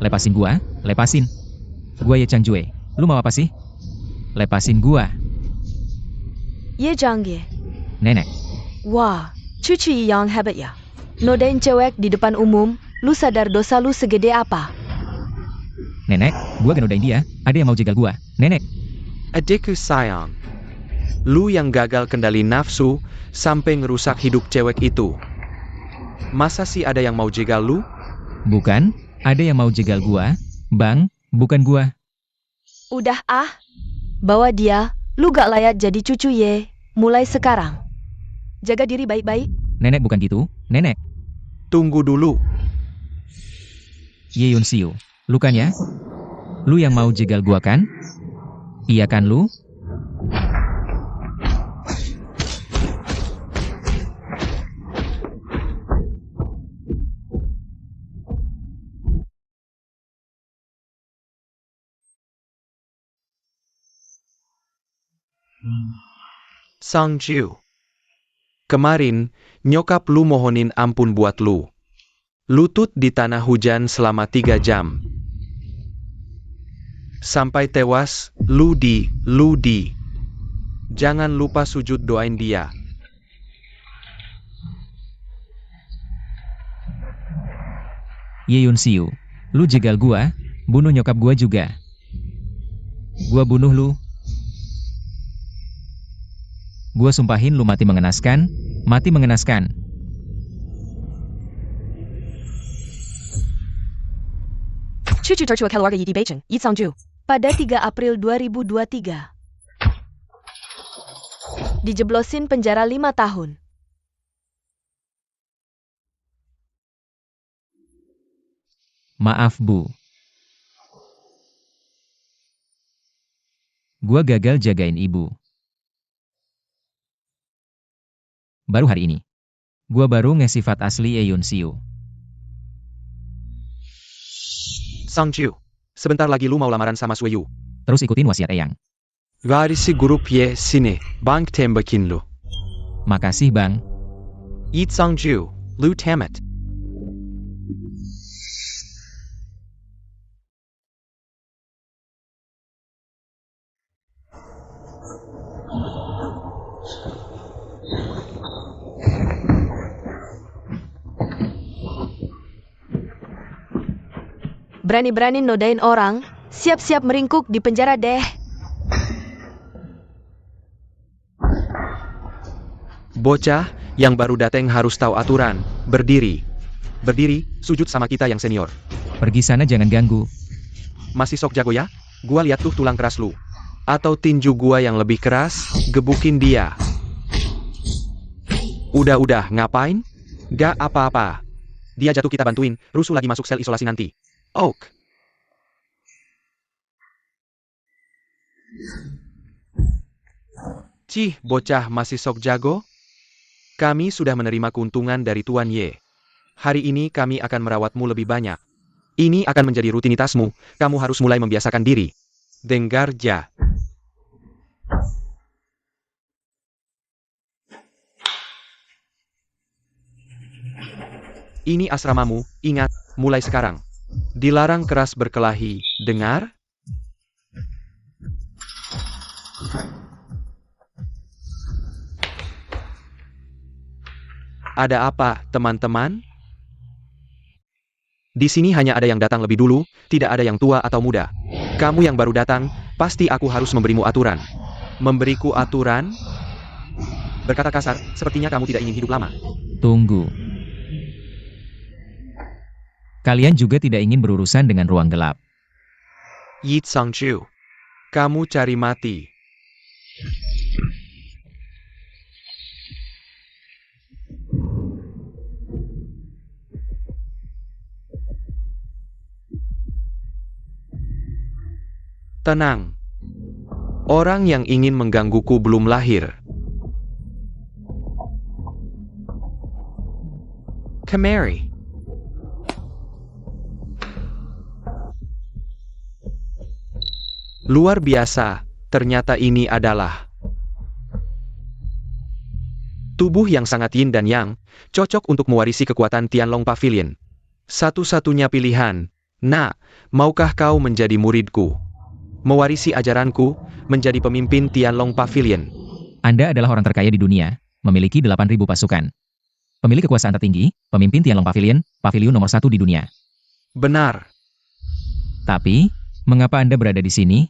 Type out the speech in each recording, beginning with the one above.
Lepasin gua, lepasin. Gua Ye Changjue. Lu mau apa sih? Lepasin gua. Ye Changye. Nenek. Wah, cucu yang hebat ya. Nodain cewek di depan umum, lu sadar dosa lu segede apa? Nenek, gua genodain dia. Ada yang mau jegal gua. Nenek. Adikku sayang. Lu yang gagal kendali nafsu, sampai ngerusak hidup cewek itu. Masa sih ada yang mau jegal lu? Bukan, ada yang mau jegal gua. Bang, bukan gua. Udah ah. Bawa dia, lu gak layak jadi cucu Ye. Mulai sekarang. Jaga diri baik-baik. Nenek bukan gitu, nenek. Tunggu dulu. Ye Yun Siu. Lu kan ya? Lu yang mau jegal gua kan? Iya kan lu? Sangju. Kemarin, nyokap lu mohonin ampun buat lu. Lutut di tanah hujan selama 3 jam. Sampai tewas, Ludi. Jangan lupa sujud doain dia. Ye Yun Siu. Lu jegal gua, bunuh nyokap gua juga. Gua bunuh lu. Gua sumpahin lu mati mengenaskan, mati mengenaskan. Cucu tertua keluarga Yi Beijing, Yi Sangju. Pada 3 April 2023. Dijeblosin penjara 5 tahun. Maaf Bu. Gua gagal jagain ibu. Baru hari ini. Gua baru nge-sifat asli Ye Yun Siu. Sangju, sebentar lagi lu mau lamaran sama Sueyu. Terus ikutin wasiat Eyang. Garisi grup Ye sini, bank tembakin lu. Makasih Bang. Yi Sangju, lu tamat. Berani-berani nodain orang, siap-siap meringkuk di penjara deh. Bocah, yang baru dateng harus tahu aturan. Berdiri. Berdiri, sujud sama kita yang senior. Pergi sana jangan ganggu. Masih sok jago ya? Gua lihat tuh tulang keras lu. Atau tinju gua yang lebih keras, gebukin dia. Udah, ngapain? Gak apa-apa. Dia jatuh kita bantuin, rusuh lagi masuk sel isolasi nanti. Ok. Cih, bocah masih sok jago? Kami sudah menerima keuntungan dari Tuan Ye. Hari ini kami akan merawatmu lebih banyak. Ini akan menjadi rutinitasmu, kamu harus mulai membiasakan diri. Dengar ja. Ini asramamu, ingat, mulai sekarang. Dilarang keras berkelahi, dengar? Ada apa, teman-teman? Di sini hanya ada yang datang lebih dulu, tidak ada yang tua atau muda. Kamu yang baru datang, pasti aku harus memberimu aturan. Memberiku aturan? Berkata kasar, sepertinya kamu tidak ingin hidup lama. Tunggu. Kalian juga tidak ingin berurusan dengan ruang gelap. Yi Sangju, kamu cari mati. Tenang. Orang yang ingin menggangguku belum lahir. Kemari. Luar biasa, ternyata ini adalah tubuh yang sangat yin dan yang, cocok untuk mewarisi kekuatan Tianlong Pavilion. Satu-satunya pilihan, Nak, maukah kau menjadi muridku? Mewarisi ajaranku, menjadi pemimpin Tianlong Pavilion. Anda adalah orang terkaya di dunia, memiliki 8.000 pasukan. Pemilik kekuasaan tertinggi, pemimpin Tianlong Pavilion, pavilion nomor 1 di dunia. Benar. Tapi, mengapa Anda berada di sini?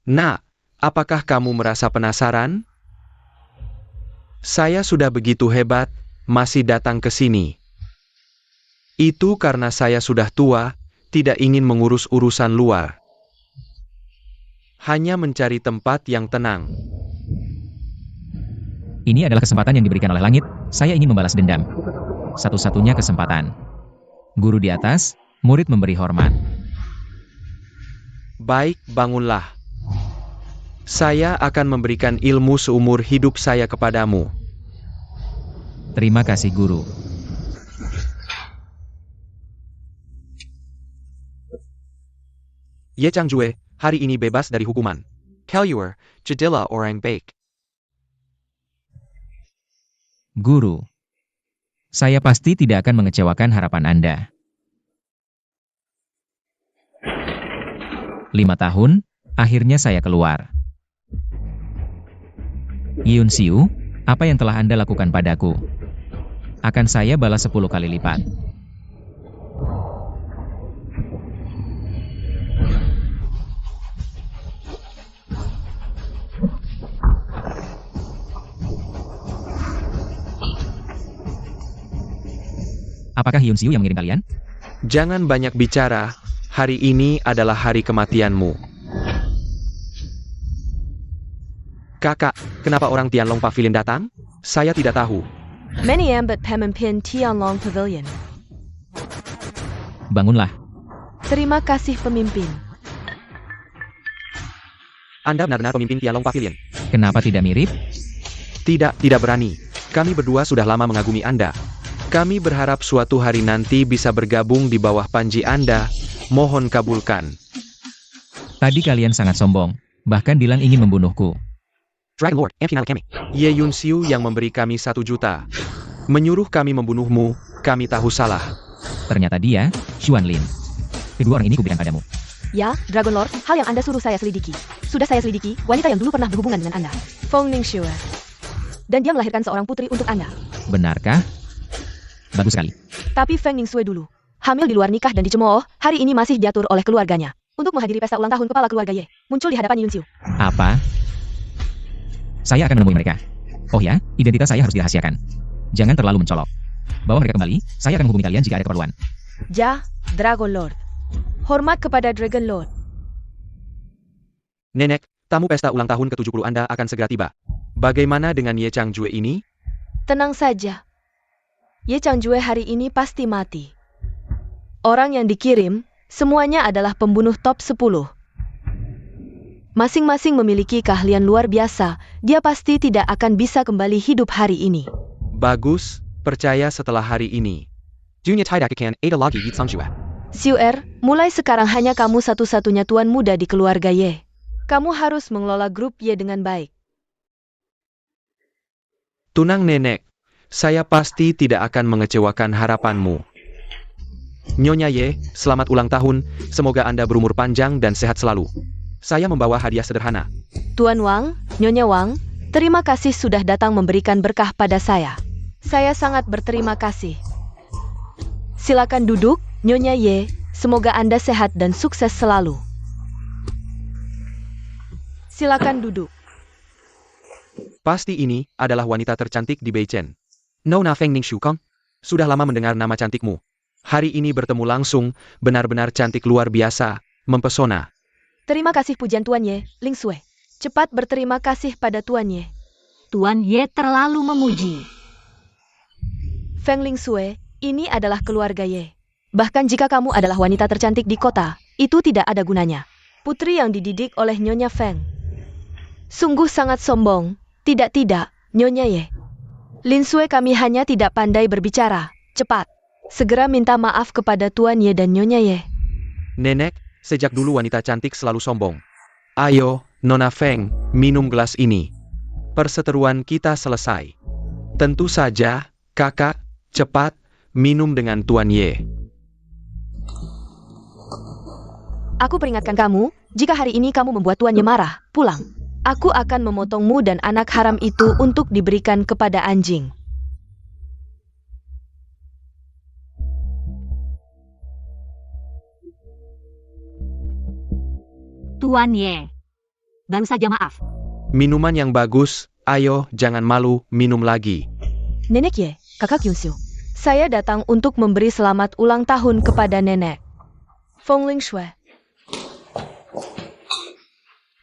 Nak, apakah kamu merasa penasaran? Saya sudah begitu hebat, masih datang ke sini. Itu karena saya sudah tua, tidak ingin mengurus urusan luar. Hanya mencari tempat yang tenang. Ini adalah kesempatan yang diberikan oleh langit, saya ingin membalas dendam. Satu-satunya kesempatan. Guru di atas, murid memberi hormat. Baik, bangunlah. Saya akan memberikan ilmu seumur hidup saya kepadamu. Terima kasih guru. Ye Changjue, hari ini bebas dari hukuman. Kaluar, jadilah orang baik. Guru. Saya pasti tidak akan mengecewakan harapan Anda. 5 tahun, akhirnya saya keluar. Yun Xiu, apa yang telah Anda lakukan padaku? Akan saya balas 10 kali lipat. Apakah Yun Xiu yang mengirim kalian? Jangan banyak bicara, hari ini adalah hari kematianmu. Kakak, kenapa orang Tianlong Pavilion datang? Saya tidak tahu. Menyambut pemimpin Tianlong Pavilion. Bangunlah. Terima kasih pemimpin. Anda benar-benar pemimpin Tianlong Pavilion. Kenapa tidak mirip? Tidak berani. Kami berdua sudah lama mengagumi Anda. Kami berharap suatu hari nanti bisa bergabung di bawah panji Anda. Mohon kabulkan. Tadi kalian sangat sombong. Bahkan bilang ingin membunuhku. Dragon Lord, kami. Ye Yun Xiu yang memberi kami 1 juta. Menyuruh kami membunuhmu, kami tahu salah. Ternyata dia, Xuan Lin. Kedua orang ini kuberikan padamu. Ya, Dragon Lord, hal yang Anda suruh saya selidiki. Sudah saya selidiki, wanita yang dulu pernah berhubungan dengan Anda. Feng Ningxue. Dan dia melahirkan seorang putri untuk Anda. Benarkah? Bagus sekali. Tapi Feng Ningxue dulu. Hamil di luar nikah dan dicemooh, hari ini masih diatur oleh keluarganya. Untuk menghadiri pesta ulang tahun kepala keluarga Ye. Muncul di hadapan Yun Xiu. Apa? Saya akan menemui mereka. Oh ya, identitas saya harus dirahasiakan. Jangan terlalu mencolok. Bawa mereka kembali, saya akan menghubungi kalian jika ada keperluan. Ja, Dragon Lord. Hormat kepada Dragon Lord. Nenek, tamu pesta ulang tahun ke-70 Anda akan segera tiba. Bagaimana dengan Ye Changjue ini? Tenang saja. Ye Changjue hari ini pasti mati. Orang yang dikirim, semuanya adalah pembunuh top 10. Masing-masing memiliki keahlian luar biasa, dia pasti tidak akan bisa kembali hidup hari ini. Bagus, percaya setelah hari ini. Xiu'er, mulai sekarang hanya kamu satu-satunya tuan muda di keluarga Ye. Kamu harus mengelola grup Ye dengan baik. Tunang nenek, saya pasti tidak akan mengecewakan harapanmu. Nyonya Ye, selamat ulang tahun, semoga Anda berumur panjang dan sehat selalu. Saya membawa hadiah sederhana. Tuan Wang, Nyonya Wang, terima kasih sudah datang memberikan berkah pada saya. Saya sangat berterima kasih. Silakan duduk, Nyonya Ye, semoga Anda sehat dan sukses selalu. Silakan duduk. Pasti ini adalah wanita tercantik di Beichen. Nona Feng Ningxu Kong. Sudah lama mendengar nama cantikmu. Hari ini bertemu langsung, benar-benar cantik luar biasa, mempesona. Terima kasih pujian Tuan Ye, Ling Sui. Cepat berterima kasih pada Tuan Ye. Tuan Ye terlalu memuji. Feng Ling Sui, ini adalah keluarga Ye. Bahkan jika kamu adalah wanita tercantik di kota, itu tidak ada gunanya. Putri yang dididik oleh Nyonya Feng. Sungguh sangat sombong. Tidak, Nyonya Ye. Lin Sui, kami hanya tidak pandai berbicara. Cepat. Segera minta maaf kepada Tuan Ye dan Nyonya Ye. Nenek, sejak dulu wanita cantik selalu sombong. Ayo, Nona Feng, minum gelas ini. Perseteruan kita selesai. Tentu saja, kakak, cepat, minum dengan Tuan Ye. Aku peringatkan kamu, jika hari ini kamu membuat tuannya marah, pulang. Aku akan memotongmu dan anak haram itu untuk diberikan kepada anjing. Tuan Ye. Baru saja maaf. Minuman yang bagus, ayo jangan malu, minum lagi. Nenek Ye, kakak Yunsu. Saya datang untuk memberi selamat ulang tahun kepada nenek. Fengling Shui.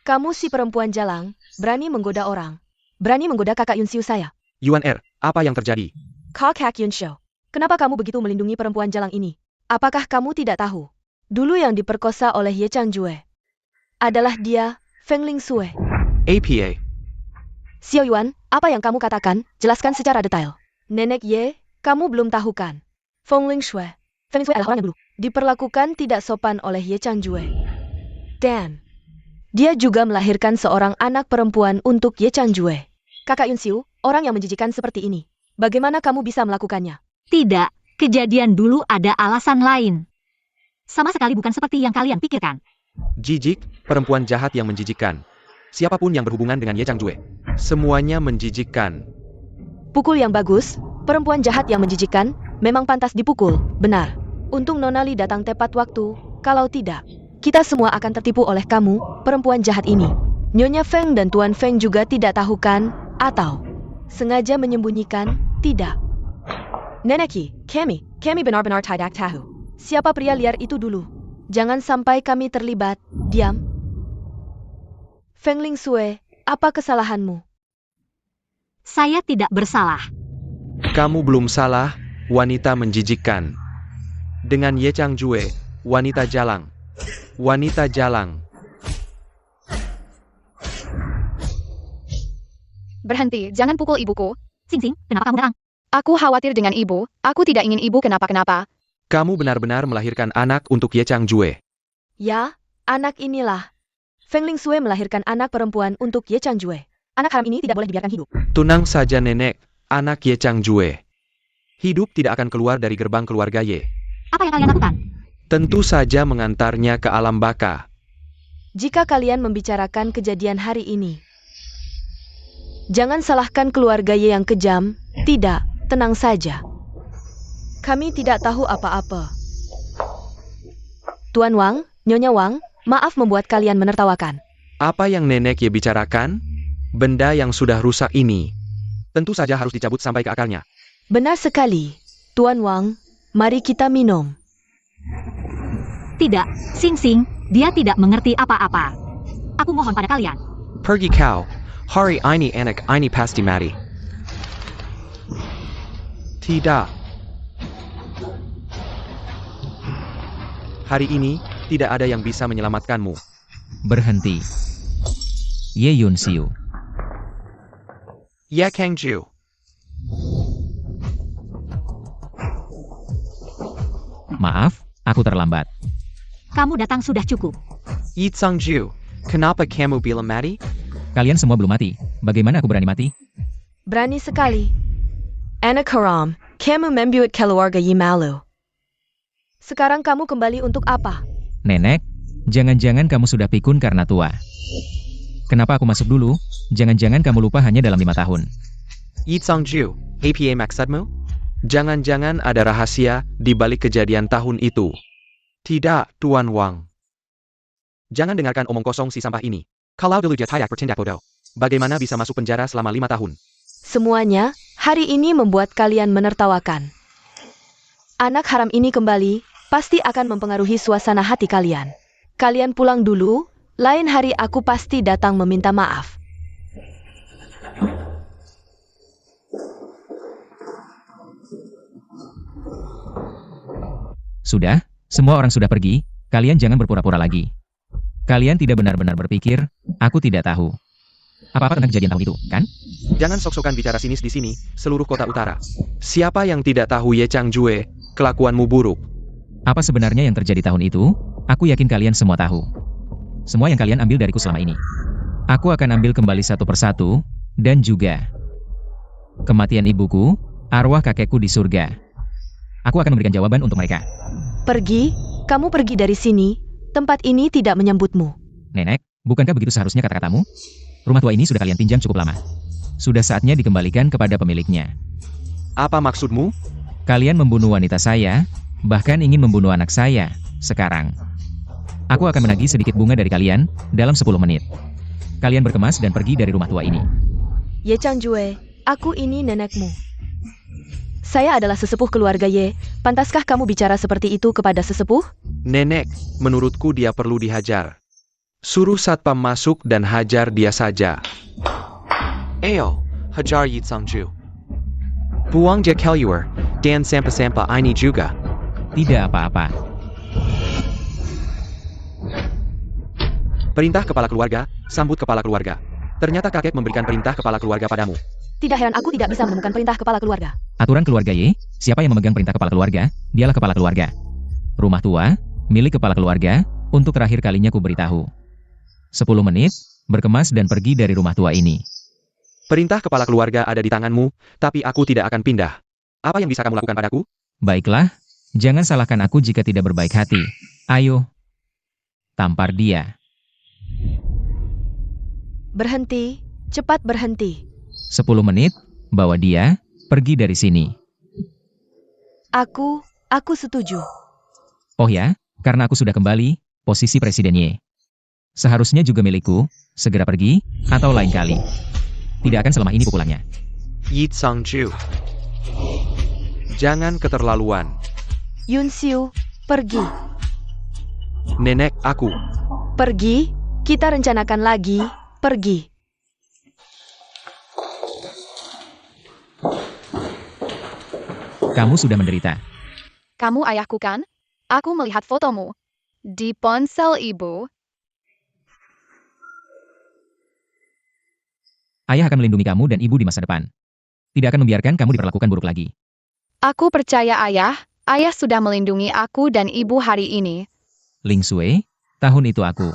Kamu si perempuan jalang, berani menggoda orang. Berani menggoda kakak Yunsiu saya. Yuan Er, apa yang terjadi? Kakak Yunshu, kenapa kamu begitu melindungi perempuan jalang ini? Apakah kamu tidak tahu? Dulu yang diperkosa oleh Ye Changjue adalah dia, Fengling Sui. APA. Xiao Yuan, apa yang kamu katakan? Jelaskan secara detail. Nenek Ye, kamu belum tahu kan? Fengling Shui. Fengling Shui adalah orang yang dulu diperlakukan tidak sopan oleh Ye Changjue. Dan dia juga melahirkan seorang anak perempuan untuk Ye Changjue. Kakak Yunsiu, orang yang menjijikan seperti ini. Bagaimana kamu bisa melakukannya? Tidak, kejadian dulu ada alasan lain. Sama sekali bukan seperti yang kalian pikirkan. Jijik, perempuan jahat yang menjijikkan. Siapapun yang berhubungan dengan Ye Changjue, semuanya menjijikkan. Pukul yang bagus, perempuan jahat yang menjijikkan, memang pantas dipukul, benar. Untung Nona Li datang tepat waktu, kalau tidak, kita semua akan tertipu oleh kamu, perempuan jahat ini. Nyonya Feng dan Tuan Feng juga tidak tahu kan, atau sengaja menyembunyikan, tidak. Nenek Yi, kami benar-benar tidak tahu. Siapa pria liar itu dulu? Jangan sampai kami terlibat, diam. Fengling Sui, apa kesalahanmu? Saya tidak bersalah. Kamu belum salah, wanita menjijikkan. Dengan Ye Changjue, wanita jalang. Wanita jalang. Berhenti, jangan pukul ibuku. Sing, kenapa kamu datang? Aku khawatir dengan ibu, aku tidak ingin ibu kenapa-kenapa. Kamu benar-benar melahirkan anak untuk Ye Changjue. Ya, anak inilah. Fengling Sui melahirkan anak perempuan untuk Ye Changjue. Anak haram ini tidak boleh dibiarkan hidup. Tenang saja nenek, anak Ye Changjue. Hidup tidak akan keluar dari gerbang keluarga Ye. Apa yang kalian lakukan? Tentu saja mengantarnya ke alam baka. Jika kalian membicarakan kejadian hari ini, jangan salahkan keluarga Ye yang kejam. Tidak, tenang saja. Kami tidak tahu apa-apa. Tuan Wang, Nyonya Wang, maaf membuat kalian menertawakan. Apa yang nenek Ye bicarakan? Benda yang sudah rusak ini tentu saja harus dicabut sampai ke akalnya. Benar sekali. Tuan Wang, mari kita minum. Tidak, Sing, dia tidak mengerti apa-apa. Aku mohon pada kalian. Pergi kau. Hari ini anak ini pasti mati. Tidak. Hari ini, tidak ada yang bisa menyelamatkanmu. Berhenti. Ye Yunsiu. Ye Kangju. Maaf, aku terlambat. Kamu datang sudah cukup. Yi Tsangju. Kenapa kamu bilang mati? Kalian semua belum mati. Bagaimana aku berani mati? Berani sekali. Anak haram, kamu membuat keluarga Yi malu. Sekarang kamu kembali untuk apa? Nenek, jangan-jangan kamu sudah pikun karena tua. Kenapa aku masuk dulu? Jangan-jangan kamu lupa hanya dalam 5 tahun. Yi Tsangju. APA maksudmu? Jangan-jangan ada rahasia di balik kejadian tahun itu. Tidak, Tuan Wang. Jangan dengarkan omong kosong si sampah ini. Kalau dulu dia tayak bertindak bodoh, bagaimana bisa masuk penjara selama 5 tahun? Semuanya, hari ini membuat kalian menertawakan. Anak haram ini kembali, pasti akan mempengaruhi suasana hati kalian. Kalian pulang dulu, lain hari aku pasti datang meminta maaf. Sudah, semua orang sudah pergi, kalian jangan berpura-pura lagi. Kalian tidak benar-benar berpikir, aku tidak tahu. Apa-apa tentang kejadian tahun itu, kan? Jangan sok-sokan bicara sinis di sini, seluruh kota utara. Siapa yang tidak tahu Ye Changjue, kelakuanmu buruk. Apa sebenarnya yang terjadi tahun itu? Aku yakin kalian semua tahu. Semua yang kalian ambil dariku selama ini. Aku akan ambil kembali satu persatu, dan juga kematian ibuku, arwah kakekku di surga. Aku akan memberikan jawaban untuk mereka. Pergi, kamu pergi dari sini, tempat ini tidak menyambutmu. Nenek, bukankah begitu seharusnya kata-katamu? Rumah tua ini sudah kalian pinjam cukup lama. Sudah saatnya dikembalikan kepada pemiliknya. Apa maksudmu? Kalian membunuh wanita saya, bahkan ingin membunuh anak saya, sekarang. Aku akan menagih sedikit bunga dari kalian, dalam 10 menit. Kalian berkemas dan pergi dari rumah tua ini. Ye Changjue, aku ini nenekmu. Saya adalah sesepuh keluarga Ye. Pantaskah kamu bicara seperti itu kepada sesepuh? Nenek, menurutku dia perlu dihajar. Suruh satpam masuk dan hajar dia saja. Ayo, hajar Yi Tsangju. Buang je keluar, dan sampah-sampah ini juga. Tidak apa-apa. Perintah kepala keluarga, sambut kepala keluarga. Ternyata kakek memberikan perintah kepala keluarga padamu. Tidak heran aku tidak bisa menemukan perintah kepala keluarga. Aturan keluarga Y, siapa yang memegang perintah kepala keluarga, dialah kepala keluarga. Rumah tua, milik kepala keluarga, untuk terakhir kalinya ku beritahu. 10 menit, berkemas dan pergi dari rumah tua ini. Perintah kepala keluarga ada di tanganmu, tapi aku tidak akan pindah. Apa yang bisa kamu lakukan padaku? Baiklah, jangan salahkan aku jika tidak berbaik hati. Ayo, tampar dia. Berhenti, cepat berhenti. 10 menit, bawa dia, pergi dari sini. Aku setuju. Oh ya, karena aku sudah kembali, posisi Presiden Y. Seharusnya juga milikku, segera pergi, atau lain kali. Tidak akan selama ini pukulannya. Yi Tsangju. Jangan keterlaluan. Yun Xiu, pergi. Nenek, aku. Pergi, kita rencanakan lagi, pergi. Kamu sudah menderita. Kamu ayahku kan? Aku melihat fotomu. Di ponsel ibu. Ayah akan melindungi kamu dan ibu di masa depan. Tidak akan membiarkan kamu diperlakukan buruk lagi. Aku percaya ayah. Ayah sudah melindungi aku dan ibu hari ini. Ling Sui, tahun itu aku.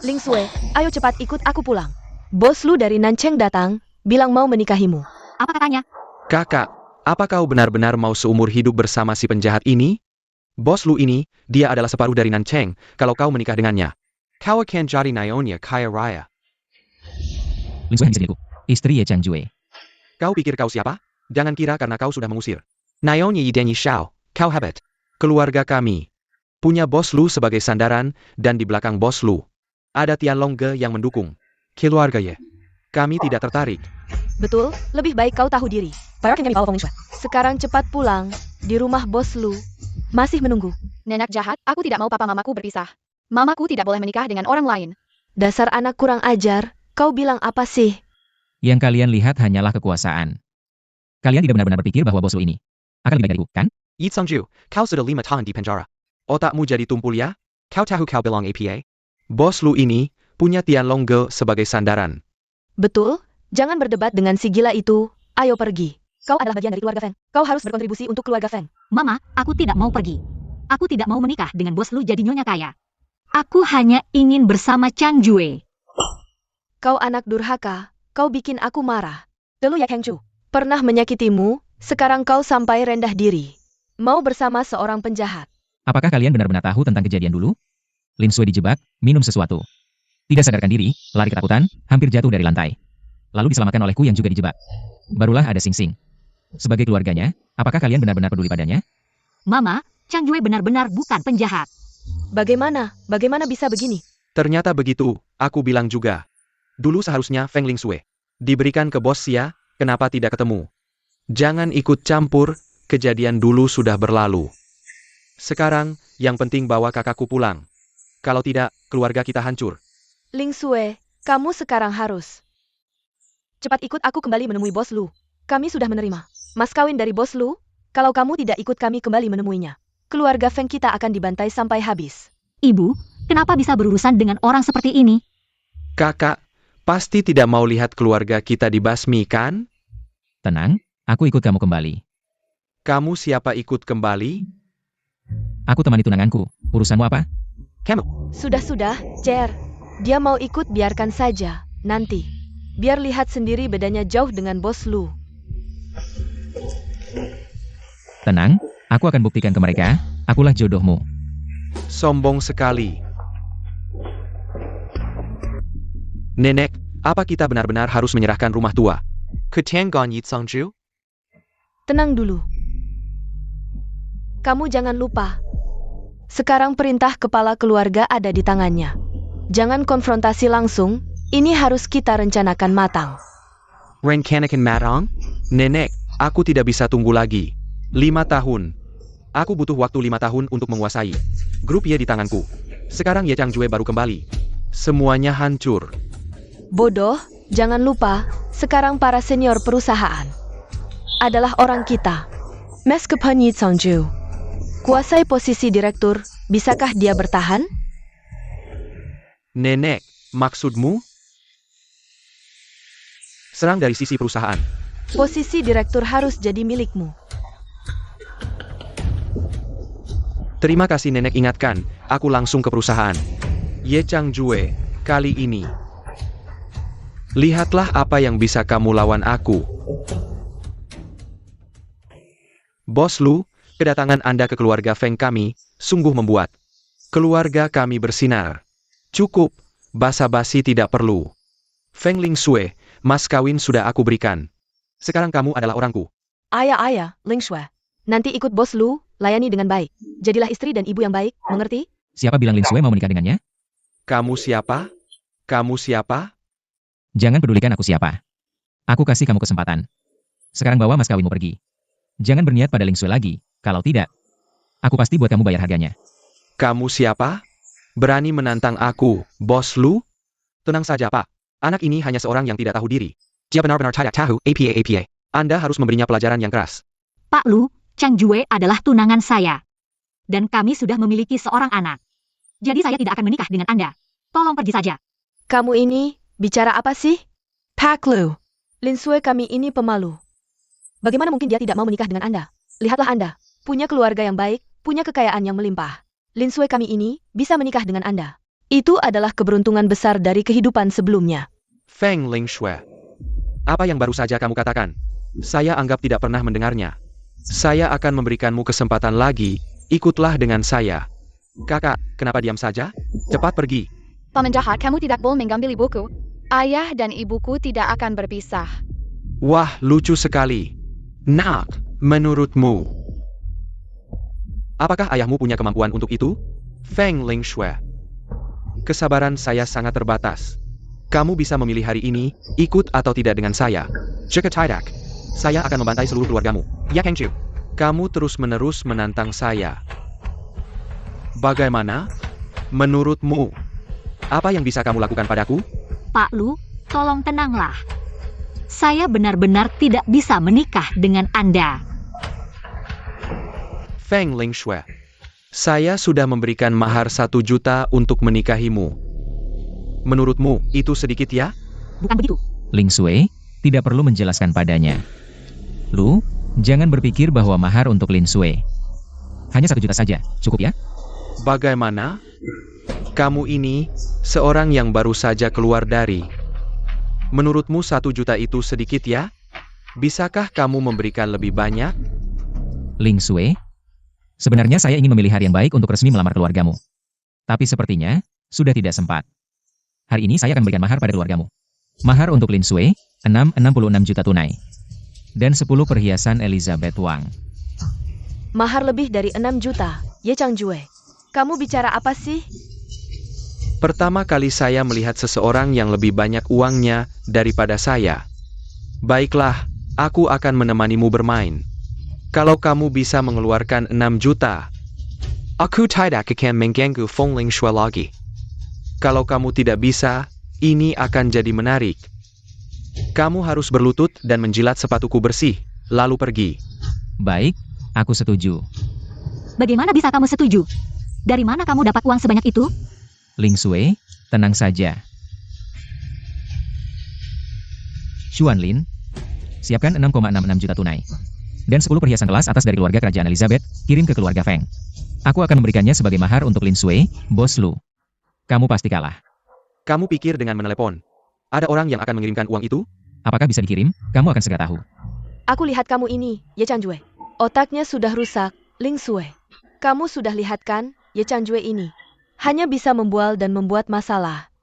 Ling Sui, ayo cepat ikut aku pulang. Bos Lu dari Nancheng datang, bilang mau menikahimu. Apa katanya? Kakak, apa kau benar-benar mau seumur hidup bersama si penjahat ini? Bos Lu ini, dia adalah separuh dari Nancheng, kalau kau menikah dengannya. Kau akan jadi nyonya kaya raya. Ling Sui hanya istriku, istri Ye Changjue. Kau pikir kau siapa? Jangan kira karena kau sudah mengusir. Nyonya Yi Denyi Shao, kau hebat. Keluarga kami punya Bos Lu sebagai sandaran, dan di belakang Bos Lu ada Tianlongge yang mendukung. Keluarga Ye, kami tidak tertarik. Betul, lebih baik kau tahu diri. Sekarang cepat pulang, di rumah Bos Lu. Masih menunggu. Nenek jahat, aku tidak mau papa mamaku berpisah. Mamaku tidak boleh menikah dengan orang lain. Dasar anak kurang ajar, kau bilang apa sih? Yang kalian lihat hanyalah kekuasaan. Kalian tidak benar-benar berpikir bahwa Bos Lu ini akan lebih baik dariku, kan? Yi Tsangju, kau sudah 5 tahun di penjara. Otakmu jadi tumpul ya? Kau tahu kau belong APA? Bos Lu ini punya Tianlongge sebagai sandaran. Betul, jangan berdebat dengan si gila itu, ayo pergi. Kau adalah bagian dari keluarga Feng. Kau harus berkontribusi untuk keluarga Feng. Mama, aku tidak mau pergi. Aku tidak mau menikah dengan bos Lu jadi nyonya kaya. Aku hanya ingin bersama Changjue. Kau anak durhaka, kau bikin aku marah. Dulu ya Hengchu, pernah menyakitimu, sekarang kau sampai rendah diri. Mau bersama seorang penjahat. Apakah kalian benar-benar tahu tentang kejadian dulu? Lin Sui dijebak, minum sesuatu. Tidak sadarkan diri, lari ketakutan, hampir jatuh dari lantai. Lalu diselamatkan olehku yang juga dijebak. Barulah ada Sing Sing. Sebagai keluarganya, apakah kalian benar-benar peduli padanya? Mama, Changjue benar-benar bukan penjahat. Bagaimana bisa begini? Ternyata begitu, aku bilang juga. Dulu seharusnya Feng Ling Sui diberikan ke Bos Xia, kenapa tidak ketemu? Jangan ikut campur, kejadian dulu sudah berlalu. Sekarang, yang penting bawa kakakku pulang. Kalau tidak, keluarga kita hancur. Ling Sui, kamu sekarang harus. Cepat ikut aku kembali menemui Bos Lu. Kami sudah menerima mas kawin dari Bos Lu. Kalau kamu tidak ikut kami kembali menemuinya, keluarga Feng kita akan dibantai sampai habis. Ibu, kenapa bisa berurusan dengan orang seperti ini? Kakak, pasti tidak mau lihat keluarga kita dibasmi, kan? Tenang, aku ikut kamu kembali. Kamu siapa ikut kembali? Aku temani tunanganku. Urusanmu apa? Kamu. Sudah, Cher. Dia mau ikut biarkan saja, nanti. Biar lihat sendiri bedanya jauh dengan Bos Lu. Tenang, aku akan buktikan ke mereka, akulah jodohmu. Sombong sekali. Nenek, apa kita benar-benar harus menyerahkan rumah tua ke Tiangong Yitsangju? Tenang dulu. Kamu jangan lupa. Sekarang perintah kepala keluarga ada di tangannya. Jangan konfrontasi langsung, ini harus kita rencanakan matang. Rencanakan matang? Nenek, aku tidak bisa tunggu lagi. 5 tahun. Aku butuh waktu 5 tahun untuk menguasai grup Ye di tanganku. Sekarang Ye Changjue baru kembali. Semuanya hancur. Bodoh, jangan lupa, sekarang para senior perusahaan adalah orang kita. Meskipun Yi Changju kuasai posisi direktur, bisakah dia bertahan? Nenek, maksudmu? Serang dari sisi perusahaan. Posisi direktur harus jadi milikmu. Terima kasih nenek ingatkan, aku langsung ke perusahaan. Ye Changjue, kali ini. Lihatlah apa yang bisa kamu lawan aku. Bos Lu, kedatangan Anda ke keluarga Feng kami, sungguh membuat keluarga kami bersinar. Cukup, basa-basi tidak perlu. Feng Lingsue, mas kawin sudah aku berikan. Sekarang kamu adalah orangku. Ayah, Ling Shui. Nanti ikut bos Lu, layani dengan baik. Jadilah istri dan ibu yang baik, mengerti? Siapa bilang Lin Sui mau menikah dengannya? Kamu siapa? Kamu siapa? Jangan pedulikan aku siapa. Aku kasih kamu kesempatan. Sekarang bawa mas kawinmu pergi. Jangan berniat pada Ling Sui lagi. Kalau tidak, aku pasti buat kamu bayar harganya. Kamu siapa? Berani menantang aku, bos Lu? Tenang saja Pak. Anak ini hanya seorang yang tidak tahu diri. Dia benar-benar tidak tahu apa. Anda harus memberinya pelajaran yang keras. Pak Lu, Changjue adalah tunangan saya. Dan kami sudah memiliki seorang anak. Jadi saya tidak akan menikah dengan Anda. Tolong pergi saja. Kamu ini, bicara apa sih? Pak Lu. Lin Sui kami ini pemalu. Bagaimana mungkin dia tidak mau menikah dengan Anda? Lihatlah Anda, punya keluarga yang baik, punya kekayaan yang melimpah. Lin Sui kami ini bisa menikah dengan Anda. Itu adalah keberuntungan besar dari kehidupan sebelumnya. Feng Lingsue. Apa yang baru saja kamu katakan? Saya anggap tidak pernah mendengarnya. Saya akan memberikanmu kesempatan lagi, ikutlah dengan saya. Kakak, kenapa diam saja? Cepat pergi. Paman jahat, kamu tidak boleh mengambil ibuku. Ayah dan ibuku tidak akan berpisah. Wah, lucu sekali. Nak, menurutmu, apakah ayahmu punya kemampuan untuk itu? Feng Lingsue. Kesabaran saya sangat terbatas. Kamu bisa memilih hari ini, ikut atau tidak dengan saya. Jika tidak, saya akan membantai seluruh keluargamu. Ya Kangju. Kamu terus-menerus menantang saya. Bagaimana? Menurutmu, apa yang bisa kamu lakukan padaku? Pak Lu, tolong tenanglah. Saya benar-benar tidak bisa menikah dengan Anda. Feng Lingsue. Saya sudah memberikan mahar 1 juta untuk menikahimu. Menurutmu, itu sedikit ya? Bukan begitu. Ling Sui tidak perlu menjelaskan padanya. Lu, jangan berpikir bahwa mahar untuk Lin Sui hanya 1 juta saja, cukup ya? Bagaimana? Kamu ini, seorang yang baru saja keluar dari. Menurutmu 1 juta itu sedikit ya? Bisakah kamu memberikan lebih banyak? Ling Sui, sebenarnya saya ingin memilih hari yang baik untuk resmi melamar keluargamu. Tapi sepertinya, sudah tidak sempat. Hari ini saya akan berikan mahar pada keluargamu. Mahar untuk Lin Sui, 66 juta tunai. Dan 10 perhiasan Elizabeth Wang. Mahar lebih dari 6 juta, Ye Changjue. Kamu bicara apa sih? Pertama kali saya melihat seseorang yang lebih banyak uangnya daripada saya. Baiklah, aku akan menemanimu bermain. Kalau kamu bisa mengeluarkan 6 juta, aku tidak akan mengganggu Feng Lingsue lagi. Kalau kamu tidak bisa, ini akan jadi menarik. Kamu harus berlutut dan menjilat sepatuku bersih, lalu pergi. Baik, aku setuju. Bagaimana bisa kamu setuju? Dari mana kamu dapat uang sebanyak itu? Ling Sui, tenang saja. Xuan Lin, siapkan 6,66 juta tunai. Dan 10 perhiasan kelas atas dari keluarga kerajaan Elizabeth, kirim ke keluarga Feng. Aku akan memberikannya sebagai mahar untuk Lin Sui, bos Lu. Kamu pasti kalah. Kamu pikir dengan menelepon, ada orang yang akan mengirimkan uang itu? Apakah bisa dikirim? Kamu akan segera tahu. Aku lihat kamu ini, Ye Changjue. Otaknya sudah rusak, Ling Sui. Kamu sudah lihat kan, Ye Changjue ini hanya bisa membual dan membuat masalah.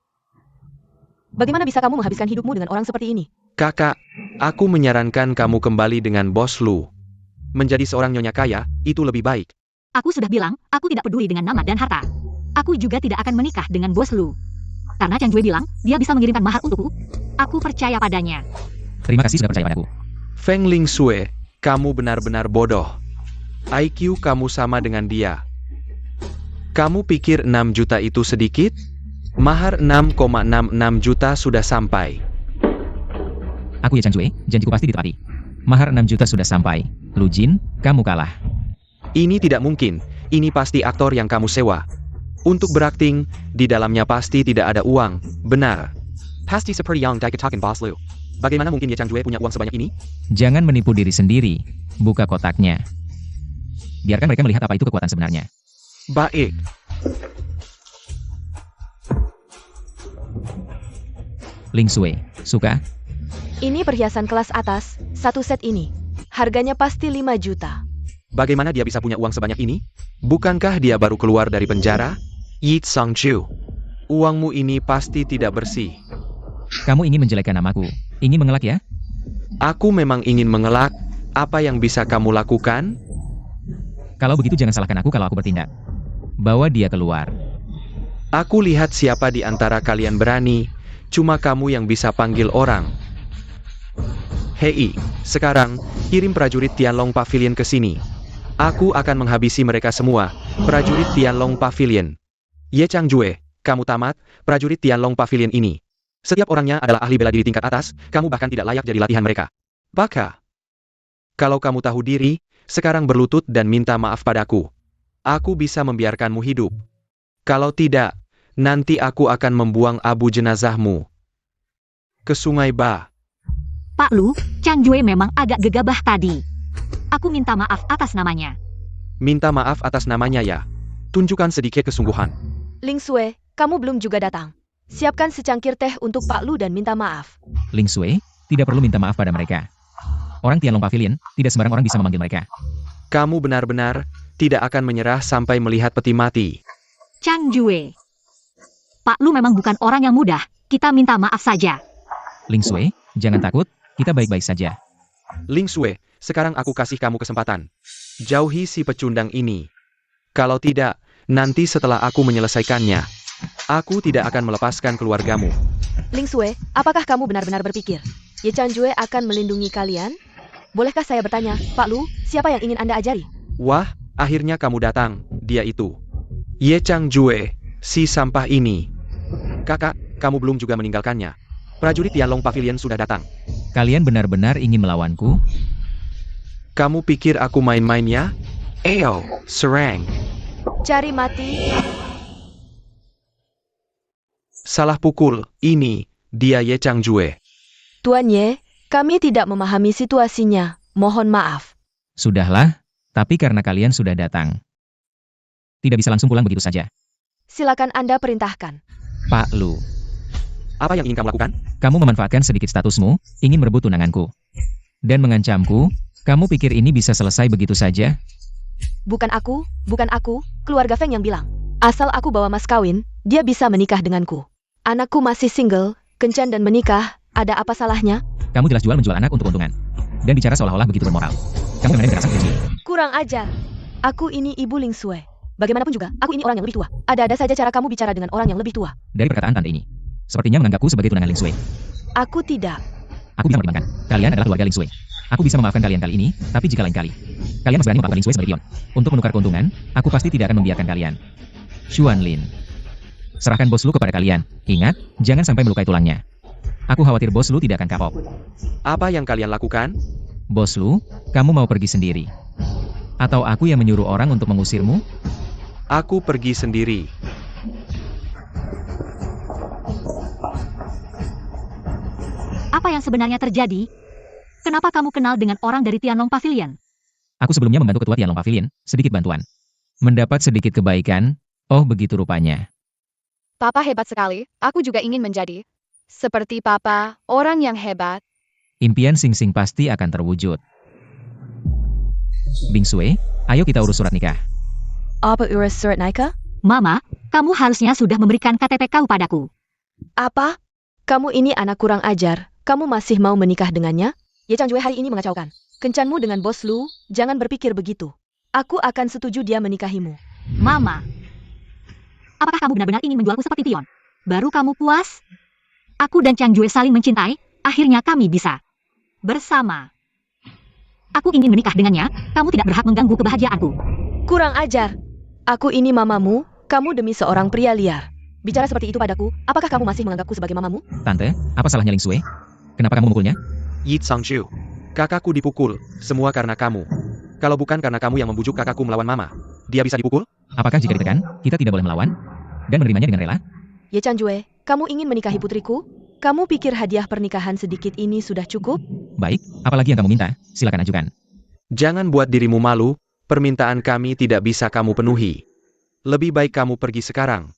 Bagaimana bisa kamu menghabiskan hidupmu dengan orang seperti ini? Kakak, aku menyarankan kamu kembali dengan bos Lu. Menjadi seorang nyonya kaya, itu lebih baik. Aku sudah bilang, aku tidak peduli dengan nama dan harta. Aku juga tidak akan menikah dengan bos Lu. Karena Changjue bilang, dia bisa mengirimkan mahar untukku. Aku percaya padanya. Terima kasih sudah percaya padaku. Feng Lingsue, kamu benar-benar bodoh. IQ kamu sama dengan dia. Kamu pikir 6 juta itu sedikit? Mahar 6,66 juta sudah sampai. Aku Ye Changjue, janjiku pasti ditepati. Mahar 6 juta sudah sampai. Lu Jin, kamu kalah. Ini tidak mungkin, ini pasti aktor yang kamu sewa. Untuk berakting, di dalamnya pasti tidak ada uang, benar. Pasti seperti yang dikatakan Bos Lu. Bagaimana mungkin Ye Changjue punya uang sebanyak ini? Jangan menipu diri sendiri. Buka kotaknya. Biarkan mereka melihat apa itu kekuatan sebenarnya. Baik. Lingsue, suka? Ini perhiasan kelas atas, satu set ini. Harganya pasti 5 juta. Bagaimana dia bisa punya uang sebanyak ini? Bukankah dia baru keluar dari penjara? Yi Changchu, uangmu ini pasti tidak bersih. Kamu ingin menjelekkan namaku? Ingin mengelak ya? Aku memang ingin mengelak. Apa yang bisa kamu lakukan? Kalau begitu jangan salahkan aku kalau aku bertindak. Bawa dia keluar. Aku lihat siapa di antara kalian berani. Cuma kamu yang bisa panggil orang. Hei, sekarang, kirim prajurit Tianlong Pavilion ke sini. Aku akan menghabisi mereka semua, prajurit Tianlong Pavilion. Ye Changjue, kamu tamat, prajurit Tianlong Pavilion ini. Setiap orangnya adalah ahli bela diri tingkat atas, kamu bahkan tidak layak jadi latihan mereka. Baka. Kalau kamu tahu diri, sekarang berlutut dan minta maaf padaku. Aku bisa membiarkanmu hidup. Kalau tidak, nanti aku akan membuang abu jenazahmu ke Sungai Ba. Pak Lu, Changjue memang agak gegabah tadi. Aku minta maaf atas namanya. Minta maaf atas namanya ya. Tunjukkan sedikit kesungguhan. Lingsue, kamu belum juga datang. Siapkan secangkir teh untuk Pak Lu dan minta maaf. Lingsue, tidak perlu minta maaf pada mereka. Orang Tianlong Pavilion, tidak sembarang orang bisa memanggil mereka. Kamu benar-benar tidak akan menyerah sampai melihat peti mati. Changjue. Pak Lu memang bukan orang yang mudah. Kita minta maaf saja. Lingsue, jangan takut, kita baik-baik saja. Lingsue, sekarang aku kasih kamu kesempatan. Jauhi si pecundang ini. Kalau tidak, nanti setelah aku menyelesaikannya, aku tidak akan melepaskan keluargamu. Lingsue, apakah kamu benar-benar berpikir Ye Changjue akan melindungi kalian? Bolehkah saya bertanya, Pak Lu, siapa yang ingin Anda ajari? Wah, akhirnya kamu datang, dia itu. Ye Changjue, si sampah ini. Kakak, kamu belum juga meninggalkannya. Prajurit Tianlong Pavilion sudah datang. Kalian benar-benar ingin melawanku? Kamu pikir aku main-main ya? Eyo, serang. Cari mati. Salah pukul, ini, dia Ye Changjue. Tuan Ye, kami tidak memahami situasinya. Mohon maaf. Sudahlah, tapi karena kalian sudah datang. Tidak bisa langsung pulang begitu saja. Silakan Anda perintahkan. Pak Lu, Apa yang ingin kamu lakukan? kamu memanfaatkan sedikit statusmu, ingin merebut tunanganku. Dan mengancamku, kamu pikir ini bisa selesai begitu saja? Bukan aku, keluarga Feng yang bilang. Asal aku bawa mas kawin, dia bisa menikah denganku. Anakku masih single, kencan dan menikah, ada apa salahnya? Kamu jelas jual menjual anak untuk keuntungan. Dan bicara seolah-olah begitu bermoral. Kamu memang kekerasan kecil. Kurang ajar. Aku ini Ibu Lingsue. Bagaimanapun juga, aku ini orang yang lebih tua. Ada-ada saja cara kamu bicara dengan orang yang lebih tua. Dari perkataan tante ini, sepertinya menganggapku sebagai tunangan Lingsue. Aku tidak. Aku bisa mempertimbangkan. Kalian adalah keluarga Lingsue. Aku bisa memaafkan kalian kali ini, tapi jika lain kali kalian masih berani memaafkan Lingsue sebagai pion untuk menukar keuntungan, aku pasti tidak akan membiarkan kalian. Xuanlin, serahkan bos Lu kepada kalian. Ingat, jangan sampai melukai tulangnya. Aku khawatir bos Lu tidak akan kapok. Apa yang kalian lakukan? Bos Lu, kamu mau pergi sendiri? Atau aku yang menyuruh orang untuk mengusirmu? Aku pergi sendiri. Apa yang sebenarnya terjadi? Kenapa kamu kenal dengan orang dari Tianlong Pavilion? Aku sebelumnya membantu ketua Tianlong Pavilion, sedikit bantuan. Mendapat sedikit kebaikan, oh begitu rupanya. Papa hebat sekali, aku juga ingin menjadi seperti Papa, orang yang hebat. Impian Sing Sing pasti akan terwujud. Bingsue, ayo kita urus surat nikah. Apa urus surat nikah? Mama, kamu harusnya sudah memberikan KTP kau padaku. Apa? Kamu ini anak kurang ajar. Kamu masih mau menikah dengannya? Ye Changjue hari ini mengacaukan. Kencanmu dengan bos Lu, jangan berpikir begitu. Aku akan setuju dia menikahimu. Mama, apakah kamu benar-benar ingin menjualku seperti pion? Baru kamu puas? Aku dan Changjue saling mencintai, akhirnya kami bisa bersama. Aku ingin menikah dengannya, kamu tidak berhak mengganggu kebahagiaanku. Kurang ajar. Aku ini mamamu, kamu demi seorang pria liar. Bicara seperti itu padaku, apakah kamu masih menganggapku sebagai mamamu? Tante, apa salahnya Ling Sui? Kenapa kamu memukulnya? Yi Changju, kakakku dipukul, semua karena kamu. Kalau bukan karena kamu yang membujuk kakakku melawan mama, dia bisa dipukul? Apakah jika ditekan, kita tidak boleh melawan? Dan menerimanya dengan rela? Ye Changjue, kamu ingin menikahi putriku? Kamu pikir hadiah pernikahan sedikit ini sudah cukup? Baik, apalagi yang kamu minta, silakan ajukan. Jangan buat dirimu malu, permintaan kami tidak bisa kamu penuhi. Lebih baik kamu pergi sekarang.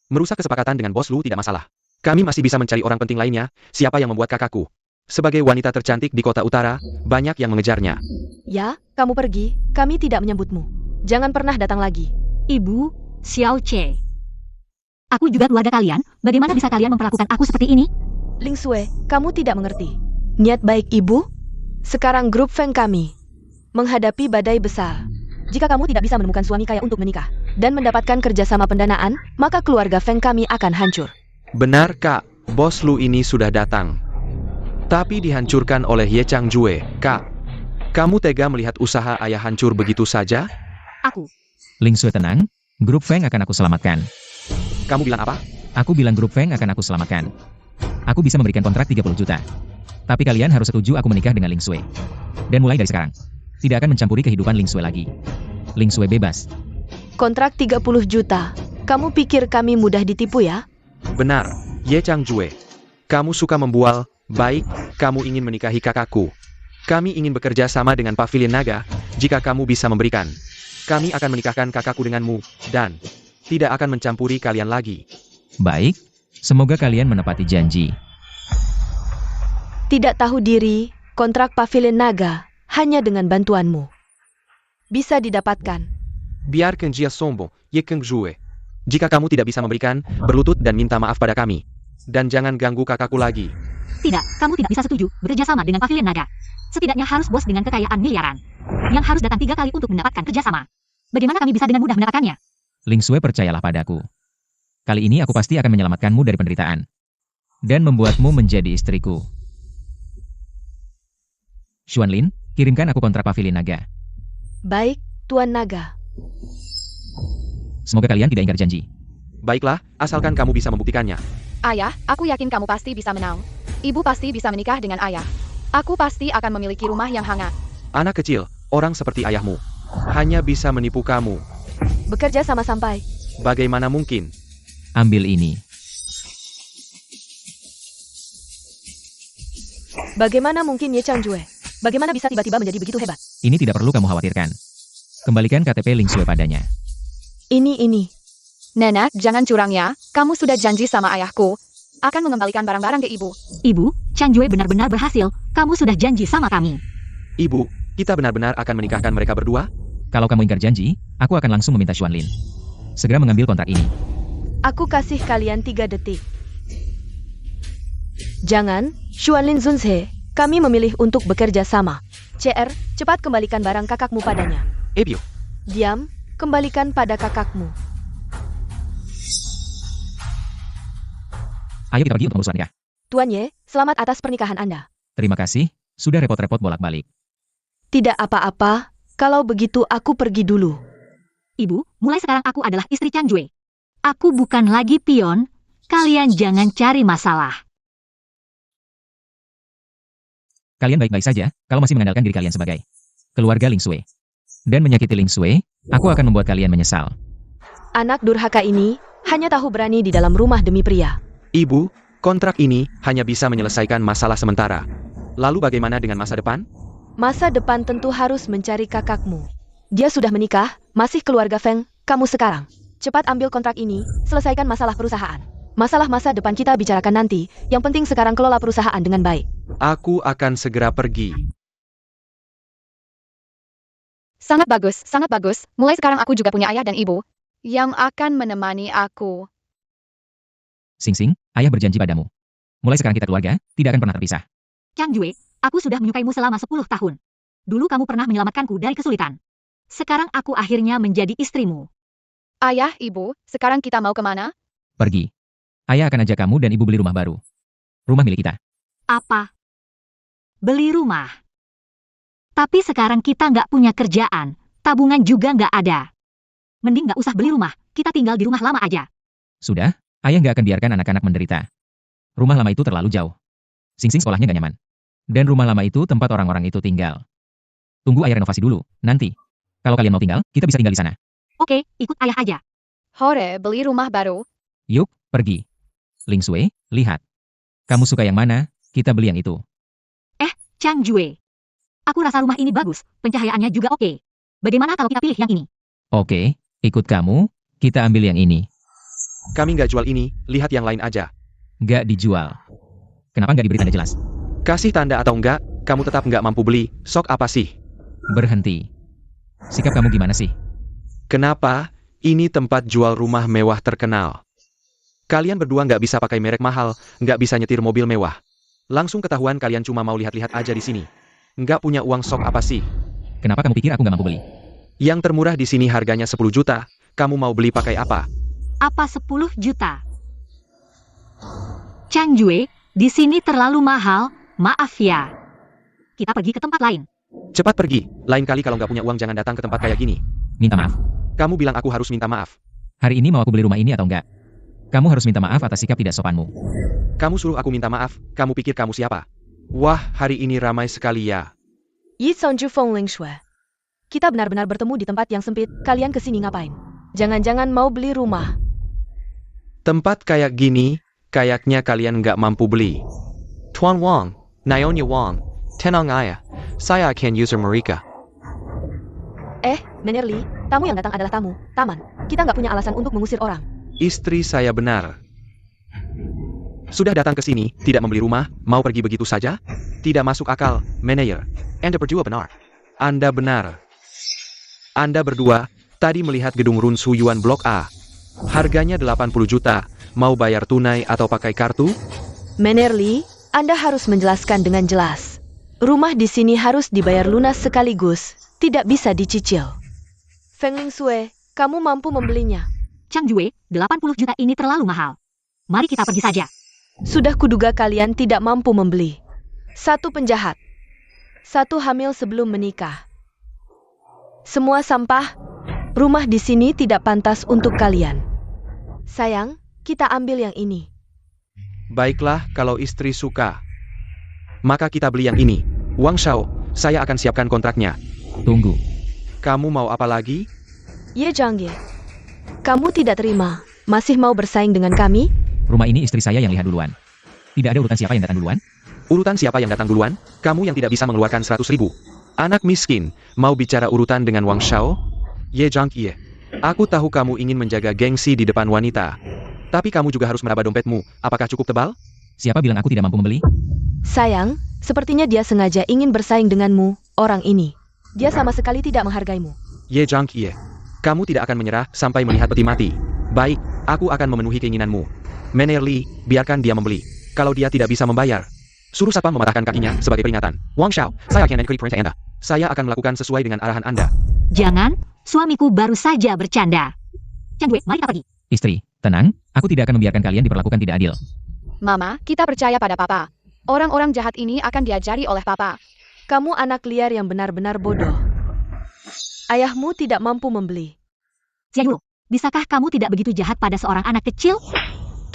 Merusak kesepakatan dengan bos Lu tidak masalah. Kami masih bisa mencari orang penting lainnya, siapa yang membuat kakakku. Sebagai wanita tercantik di kota utara, banyak yang mengejarnya. Ya, kamu pergi, kami tidak menyebutmu. Jangan pernah datang lagi. Ibu, Xiao Che. Aku juga keluarga kalian, bagaimana bisa kalian memperlakukan aku seperti ini? Ling Sui, kamu tidak mengerti. Niat baik ibu? Sekarang grup Feng kami menghadapi badai besar. Jika kamu tidak bisa menemukan suami kaya untuk menikah dan mendapatkan kerjasama pendanaan, maka keluarga Feng kami akan hancur. Benar kak, bos Lu ini sudah datang. Tapi dihancurkan oleh Ye Changjue, kak. Kamu tega melihat usaha ayah hancur begitu saja? Aku. Ling Sui tenang, grup Feng akan aku selamatkan. Kamu bilang apa? Aku bilang grup Feng akan aku selamatkan. Aku bisa memberikan kontrak 30 juta. Tapi kalian harus setuju aku menikah dengan Ling Sui. Dan mulai dari sekarang, tidak akan mencampuri kehidupan Ling Sui lagi. Ling Sui bebas. Kontrak 30 juta. Kamu pikir kami mudah ditipu ya? Benar, Ye Changjue. Kamu suka membual, baik, kamu ingin menikahi kakakku. Kami ingin bekerja sama dengan Pavilion Naga, jika kamu bisa memberikan. Kami akan menikahkan kakakku denganmu, dan tidak akan mencampuri kalian lagi. Baik, semoga kalian menepati janji. Tidak tahu diri, kontrak Pavilion Naga hanya dengan bantuanmu bisa didapatkan. Biarkan dia sombong, Ye Changjue. Jika kamu tidak bisa memberikan, berlutut dan minta maaf pada kami. Dan jangan ganggu kakakku lagi. Tidak, kamu tidak bisa setuju bekerja sama dengan Pavilion Naga. Setidaknya harus bos dengan kekayaan miliaran. Yang harus datang 3 kali untuk mendapatkan kerjasama. Bagaimana kami bisa dengan mudah mendapatkannya? Ling Sui, percayalah padaku. Kali ini aku pasti akan menyelamatkanmu dari penderitaan. Dan membuatmu menjadi istriku. Xuanlin, kirimkan aku kontrak Pavilion Naga. Baik, Tuan Naga. Semoga kalian tidak ingkar janji. Baiklah, asalkan kamu bisa membuktikannya. Ayah, aku yakin kamu pasti bisa menang. Ibu pasti bisa menikah dengan ayah. Aku pasti akan memiliki rumah yang hangat. Anak kecil, orang seperti ayahmu, hanya bisa menipu kamu. Bekerja sama sampai. Bagaimana mungkin? Ambil ini. Bagaimana mungkin Ye Changjue? Bagaimana bisa tiba-tiba menjadi begitu hebat? Ini tidak perlu kamu khawatirkan. Kembalikan KTP Ling Sui padanya. Ini. Nenek, jangan curang ya. Kamu sudah janji sama ayahku akan mengembalikan barang-barang ke ibu. Ibu, Changjue benar-benar berhasil. Kamu sudah janji sama kami. Ibu, kita benar-benar akan menikahkan mereka berdua? Kalau kamu ingkar janji, aku akan langsung meminta Xuanlin segera mengambil kontrak ini. Aku kasih kalian 3 detik. Jangan, Xuanlin Zunze, kami memilih untuk bekerja sama. CR, cepat kembalikan barang kakakmu padanya. Ebio, Diam, kembalikan pada kakakmu. Ayo kita pergi untuk urusan nikah. Tuan Ye, selamat atas pernikahan Anda. Terima kasih, sudah repot-repot bolak-balik. Tidak apa-apa, kalau begitu aku pergi dulu. Ibu, mulai sekarang aku adalah istri Changjue. Aku bukan lagi pion. Kalian jangan cari masalah. Kalian baik-baik saja, kalau masih mengandalkan diri kalian sebagai keluarga Ling Sui. Dan menyakiti Ling Sui, aku akan membuat kalian menyesal. Anak durhaka ini hanya tahu berani di dalam rumah demi pria. Ibu, kontrak ini hanya bisa menyelesaikan masalah sementara. Lalu bagaimana dengan masa depan? Masa depan tentu harus mencari kakakmu. Dia sudah menikah, masih keluarga Feng, kamu sekarang. Cepat ambil kontrak ini, selesaikan masalah perusahaan. Masalah masa depan kita bicarakan nanti, yang penting sekarang kelola perusahaan dengan baik. Aku akan segera pergi. Sangat bagus, sangat bagus. Mulai sekarang aku juga punya ayah dan ibu. yang akan menemani aku. Sing Sing, ayah berjanji padamu. Mulai sekarang kita keluarga, tidak akan pernah terpisah. Chang Jue, aku sudah menyukaimu selama 10 tahun. Dulu kamu pernah menyelamatkanku dari kesulitan. Sekarang aku akhirnya menjadi istrimu. Ayah, ibu, sekarang kita mau kemana? Pergi. Ayah akan ajak kamu dan ibu beli rumah baru. Rumah milik kita. Apa? Beli rumah. Tapi sekarang kita nggak punya kerjaan, tabungan juga nggak ada. Mending nggak usah beli rumah, kita tinggal di rumah lama aja. Sudah, ayah nggak akan biarkan anak-anak menderita. Rumah lama itu terlalu jauh. Sing Sing sekolahnya nggak nyaman. Dan rumah lama itu tempat orang-orang itu tinggal. Tunggu ayah renovasi dulu, nanti. Kalau kalian mau tinggal, kita bisa tinggal di sana. Oke, ikut ayah aja. Hore, beli rumah baru. Yuk, pergi. Ling Sui, lihat. Kamu suka yang mana? Kita beli yang itu. Chang Jue. Aku rasa rumah ini bagus, pencahayaannya juga oke. Bagaimana kalau kita pilih yang ini? Oke, ikut kamu, kita ambil yang ini. Kami nggak jual ini, lihat yang lain aja. Nggak dijual. Kenapa nggak diberi tanda jelas? Kasih tanda atau enggak, kamu tetap nggak mampu beli, sok apa sih? Berhenti. Sikap kamu gimana sih? Kenapa? Ini tempat jual rumah mewah terkenal. Kalian berdua nggak bisa pakai merek mahal, nggak bisa nyetir mobil mewah. Langsung ketahuan kalian cuma mau lihat-lihat aja di sini. Nggak punya uang sok apa sih? Kenapa kamu pikir aku nggak mampu beli? Yang termurah di sini harganya 10 juta, kamu mau beli pakai apa? Apa 10 juta? Chang Jue, di sini terlalu mahal, maaf ya. Kita pergi ke tempat lain. Cepat pergi, lain kali kalau nggak punya uang jangan datang ke tempat kayak gini. Minta maaf. Kamu bilang aku harus minta maaf. Hari ini mau aku beli rumah ini atau enggak? Kamu harus minta maaf atas sikap tidak sopanmu. Kamu suruh aku minta maaf, kamu pikir kamu siapa? Wah, hari ini ramai sekali ya. Yi Sonju Feng Ling Shui. Kita benar-benar bertemu di tempat yang sempit, kalian kesini ngapain? Jangan-jangan mau beli rumah. Tempat kayak gini, kayaknya kalian nggak mampu beli. Tuan Wang, Nyonya Wang, tenang aja, saya akan user mereka. Mener Li, tamu yang datang adalah tamu, taman. Kita nggak punya alasan untuk mengusir orang. Istri saya benar. Sudah datang ke sini, tidak membeli rumah, mau pergi begitu saja? Tidak masuk akal, manajer. Anda berdua benar. Anda benar. Anda berdua, tadi melihat gedung Run Su Yuan Blok A. Harganya 80 juta, mau bayar tunai atau pakai kartu? Mener Li, Anda harus menjelaskan dengan jelas. Rumah di sini harus dibayar lunas sekaligus, tidak bisa dicicil. Feng Ling Sui, kamu mampu membelinya. Chang Jue, 80 juta ini terlalu mahal. Mari kita pergi saja. Sudah kuduga kalian tidak mampu membeli. Satu penjahat. Satu hamil sebelum menikah. Semua sampah. Rumah di sini tidak pantas untuk kalian. Sayang, kita ambil yang ini. Baiklah, kalau istri suka. Maka kita beli yang ini. Wang Shao, saya akan siapkan kontraknya. Tunggu. Kamu mau apa lagi? Ye Zhangye. Kamu tidak terima. Masih mau bersaing dengan kami? Rumah ini istri saya yang lihat duluan. Tidak ada urutan siapa yang datang duluan? Urutan siapa yang datang duluan? Kamu yang tidak bisa mengeluarkan 100.000. Anak miskin, mau bicara urutan dengan Wang Shao? Ye Zhangye. Aku tahu kamu ingin menjaga gengsi di depan wanita. Tapi kamu juga harus meraba dompetmu. Apakah cukup tebal? Siapa bilang aku tidak mampu membeli? Sayang, sepertinya dia sengaja ingin bersaing denganmu, orang ini. Dia sama sekali tidak menghargaimu. Ye Zhangye. Kamu tidak akan menyerah sampai melihat peti mati. Baik, aku akan memenuhi keinginanmu. Mener Li, biarkan dia membeli. Kalau dia tidak bisa membayar, suruh satpam mematahkan kakinya sebagai peringatan. Wang Shao, saya akan mengikuti perintah Anda. Saya akan melakukan sesuai dengan arahan Anda. Jangan, suamiku baru saja bercanda. Chang Jue, mari kita pergi. Istri, tenang, aku tidak akan membiarkan kalian diperlakukan tidak adil. Mama, kita percaya pada Papa. Orang-orang jahat ini akan diajari oleh Papa. Kamu anak liar yang benar-benar bodoh. Ayahmu tidak mampu membeli. Xiaoyu, bisakah kamu tidak begitu jahat pada seorang anak kecil?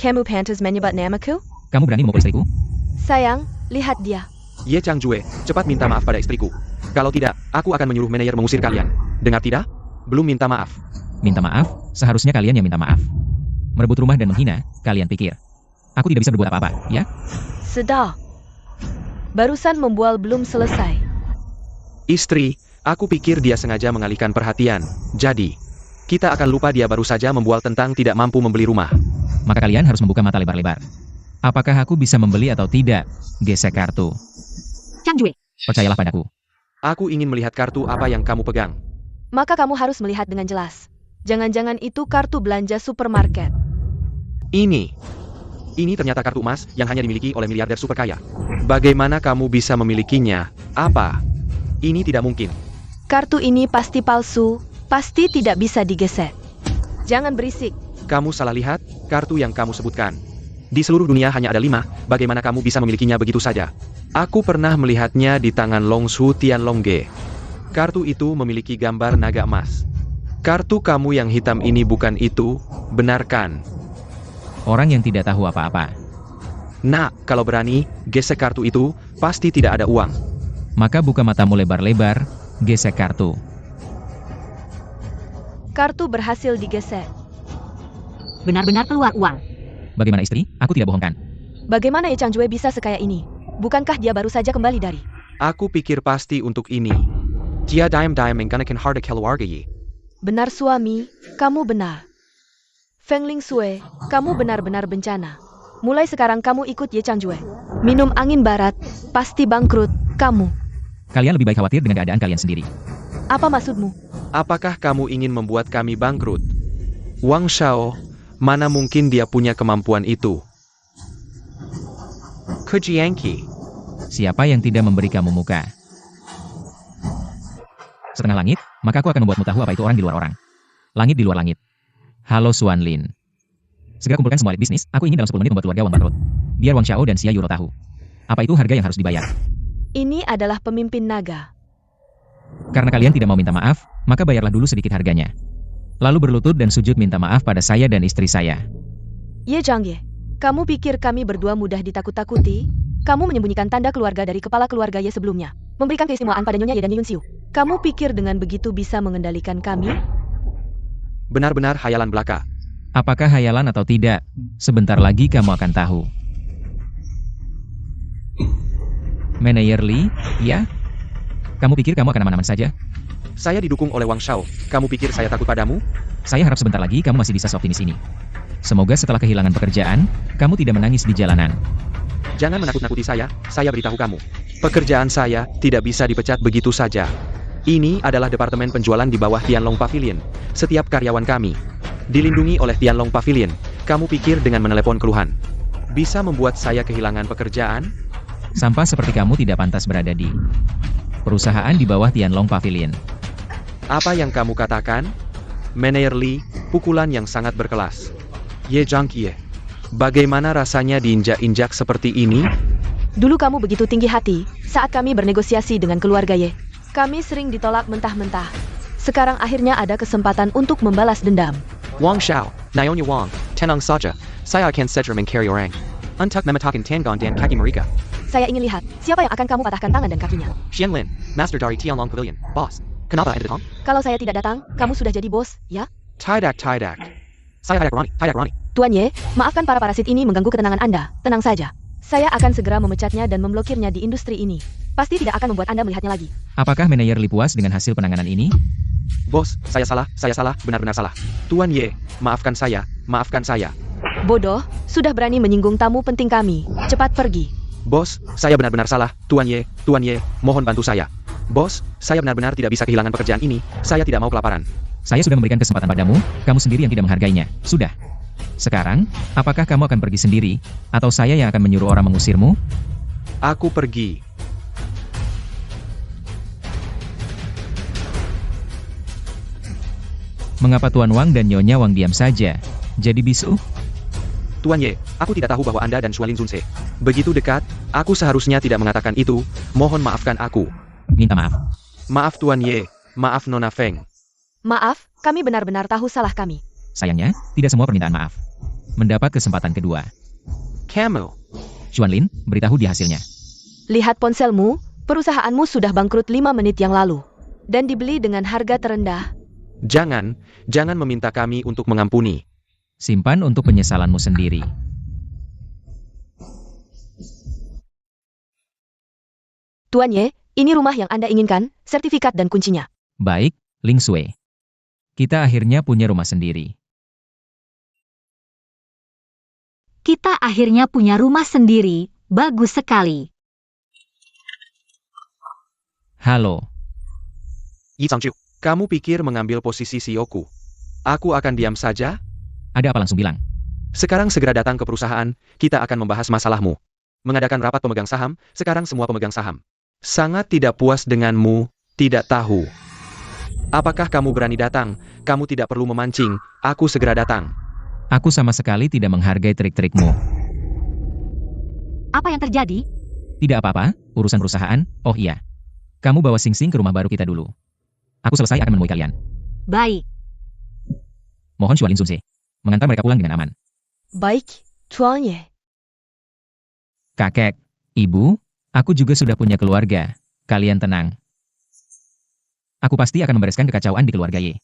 Kamu pantas menyebut namaku? Kamu berani memukul istriku? Sayang, lihat dia. Ye Chang Jue, cepat minta maaf pada istriku. Kalau tidak, aku akan menyuruh manajer mengusir kalian. Dengar tidak? Belum minta maaf. Minta maaf? Seharusnya kalian yang minta maaf. Merebut rumah dan menghina, kalian pikir. Aku tidak bisa berbuat apa-apa, ya? Sedap. Barusan membual belum selesai. Istri, aku pikir dia sengaja mengalihkan perhatian. Jadi, kita akan lupa dia baru saja membual tentang tidak mampu membeli rumah. Maka kalian harus membuka mata lebar-lebar. Apakah aku bisa membeli atau tidak? Gesek kartu. Chang Jue, Percayalah padaku. Aku ingin melihat kartu apa yang kamu pegang. Maka kamu harus melihat dengan jelas. Jangan-jangan itu kartu belanja supermarket. Ini ternyata kartu emas yang hanya dimiliki oleh miliarder super kaya. Bagaimana kamu bisa memilikinya? Apa? Ini tidak mungkin. Kartu ini pasti palsu, pasti tidak bisa digesek. Jangan berisik. Kamu salah lihat, kartu yang kamu sebutkan. Di seluruh dunia hanya ada 5, bagaimana kamu bisa memilikinya begitu saja? Aku pernah melihatnya di tangan Longshu Tianlongge. Kartu itu memiliki gambar naga emas. Kartu kamu yang hitam ini bukan itu, benarkan? Orang yang tidak tahu apa-apa. Nah, kalau berani, gesek kartu itu, pasti tidak ada uang. Maka buka matamu lebar-lebar, gesek kartu. Kartu berhasil digesek. Benar-benar keluar uang. Bagaimana istri? Aku tidak bohongkan. Bagaimana Ye Changjue bisa sekaya ini? Bukankah dia baru saja kembali dari... Aku pikir pasti untuk ini. Dia diam-diam menggunakan harta keluarga Yi. Benar suami, kamu benar. Feng Lingsue, kamu benar-benar bencana. Mulai sekarang kamu ikut Ye Changjue. Minum angin barat, pasti bangkrut, kamu. Kalian lebih baik khawatir dengan keadaan kalian sendiri. Apa maksudmu? Apakah kamu ingin membuat kami bangkrut? Wang Shao, mana mungkin dia punya kemampuan itu? Kejiangki. Siapa yang tidak memberi kamu muka? Setengah langit, maka aku akan membuatmu tahu apa itu orang di luar orang. Langit di luar langit. Halo Suan Lin. Segera kumpulkan semua elit bisnis, aku ingin dalam 10 menit membuat keluarga Wang bangkrut. Biar Wang Xiao dan Xia Yuro tahu. Apa itu harga yang harus dibayar? Ini adalah pemimpin naga. Karena kalian tidak mau minta maaf, maka bayarlah dulu sedikit harganya. Lalu berlutut dan sujud minta maaf pada saya dan istri saya. Ye Changjue, kamu pikir kami berdua mudah ditakut-takuti? Kamu menyembunyikan tanda keluarga dari kepala keluarga Ye sebelumnya, memberikan keistimewaan pada Nyonya Ye dan Ye Yunxiu. Kamu pikir dengan begitu bisa mengendalikan kami? Benar-benar hayalan belaka. Apakah hayalan atau tidak? Sebentar lagi kamu akan tahu. Manager Li, ya? Kamu pikir kamu akan aman-aman saja? Saya didukung oleh Wang Shao. Kamu pikir saya takut padamu? Saya harap sebentar lagi kamu masih bisa seoptimis ini. Semoga setelah kehilangan pekerjaan, kamu tidak menangis di jalanan. Jangan menakut-nakuti saya beritahu kamu. Pekerjaan saya tidak bisa dipecat begitu saja. Ini adalah departemen penjualan di bawah Tianlong Pavilion. Setiap karyawan kami dilindungi oleh Tianlong Pavilion. Kamu pikir dengan menelepon keluhan bisa membuat saya kehilangan pekerjaan? Sampah seperti kamu tidak pantas berada di perusahaan di bawah Tianlong Pavilion. Apa yang kamu katakan? Manager Li, pukulan yang sangat berkelas. Ye Zhangqie, bagaimana rasanya diinjak-injak seperti ini? Dulu kamu begitu tinggi hati saat kami bernegosiasi dengan keluarga Ye. Kami sering ditolak mentah-mentah. Sekarang akhirnya ada kesempatan untuk membalas dendam. Wang Shao, Nyonya Wang, tenang saja. Saya akan segera mencari orang untuk memetakan tangan dan kaki mereka. Saya ingin lihat siapa yang akan kamu patahkan tangan dan kakinya. Xianlin, Master dari Tianlong Pavilion. Boss, kenapa Anda datang? Kalau saya tidak datang, kamu sudah jadi bos, ya? Tidak. Saya tidak Ronnie. Tuan Ye, maafkan para parasit ini mengganggu ketenangan Anda. Tenang saja. Saya akan segera memecatnya dan memblokirnya di industri ini. Pasti tidak akan membuat Anda melihatnya lagi. Apakah manajer Li puas dengan hasil penanganan ini? Bos, saya salah, benar-benar salah. Tuan Ye, maafkan saya. Bodoh, sudah berani menyinggung tamu penting kami. Cepat pergi. Bos, saya benar-benar salah. Tuan Ye, mohon bantu saya. Bos, saya benar-benar tidak bisa kehilangan pekerjaan ini. Saya tidak mau kelaparan. Saya sudah memberikan kesempatan padamu, kamu sendiri yang tidak menghargainya. Sudah. Sekarang, apakah kamu akan pergi sendiri, atau saya yang akan menyuruh orang mengusirmu? Aku pergi. Mengapa Tuan Wang dan Nyonya Wang diam saja? Jadi bisu? Tuan Ye, aku tidak tahu bahwa Anda dan Xuan Lin Zunse begitu dekat. Aku seharusnya tidak mengatakan itu. Mohon maafkan aku. Minta maaf. Maaf Tuan Ye, maaf Nona Feng. Maaf, kami benar-benar tahu salah kami. Sayangnya, tidak semua permintaan maaf. Mendapat kesempatan kedua. Kamu. Xuan Lin, beritahu dia hasilnya. Lihat ponselmu, perusahaanmu sudah bangkrut 5 menit yang lalu. Dan dibeli dengan harga terendah. Jangan meminta kami untuk mengampuni. Simpan untuk penyesalanmu sendiri. Tuan Ye, ini rumah yang Anda inginkan, sertifikat dan kuncinya. Baik, Ling Sui. Kita akhirnya punya rumah sendiri. Kita akhirnya punya rumah sendiri. Bagus sekali. Halo. Yi Zhangju, kamu pikir mengambil posisi CEO-ku Aku akan diam saja? Ada apa langsung bilang? Sekarang segera datang ke perusahaan, kita akan membahas masalahmu. Mengadakan rapat pemegang saham, sekarang semua pemegang saham. Sangat tidak puas denganmu, tidak tahu. Apakah kamu berani datang? Kamu tidak perlu memancing, aku segera datang. Aku sama sekali tidak menghargai trik-trikmu. Apa yang terjadi? Tidak apa-apa, urusan perusahaan. Oh iya. Kamu bawa Sing Sing ke rumah baru kita dulu. Aku selesai akan menemui kalian. Baik. Mohon Xua Lin Sun Se mengantar mereka pulang dengan aman. Baik, Tuan Ye. Kakek, ibu, aku juga sudah punya keluarga. Kalian tenang. Aku pasti akan membereskan kekacauan di keluarga Ye.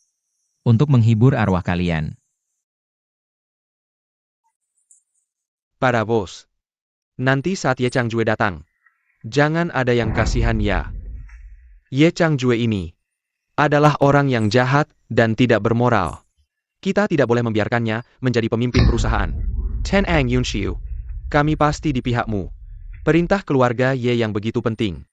Untuk menghibur arwah kalian. Para bos. Nanti saat Ye Changjue datang, jangan ada yang kasihan ya. Ye Changjue ini adalah orang yang jahat dan tidak bermoral. Kita tidak boleh membiarkannya menjadi pemimpin perusahaan. Tenang Yunshiu, kami pasti di pihakmu. Perintah keluarga Ye yang begitu penting.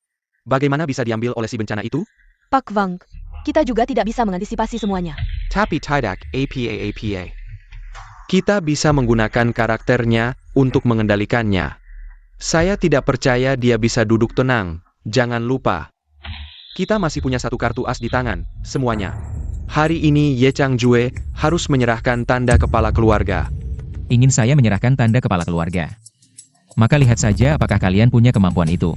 Bagaimana bisa diambil oleh si bencana itu? Pak Wang, kita juga tidak bisa mengantisipasi semuanya. Tapi tidak apa. Kita bisa menggunakan karakternya untuk mengendalikannya. Saya tidak percaya dia bisa duduk tenang. Jangan lupa. Kita masih punya satu kartu as di tangan, semuanya. Hari ini Ye Changjue harus menyerahkan tanda kepala keluarga. Ingin saya menyerahkan tanda kepala keluarga. Maka lihat saja apakah kalian punya kemampuan itu.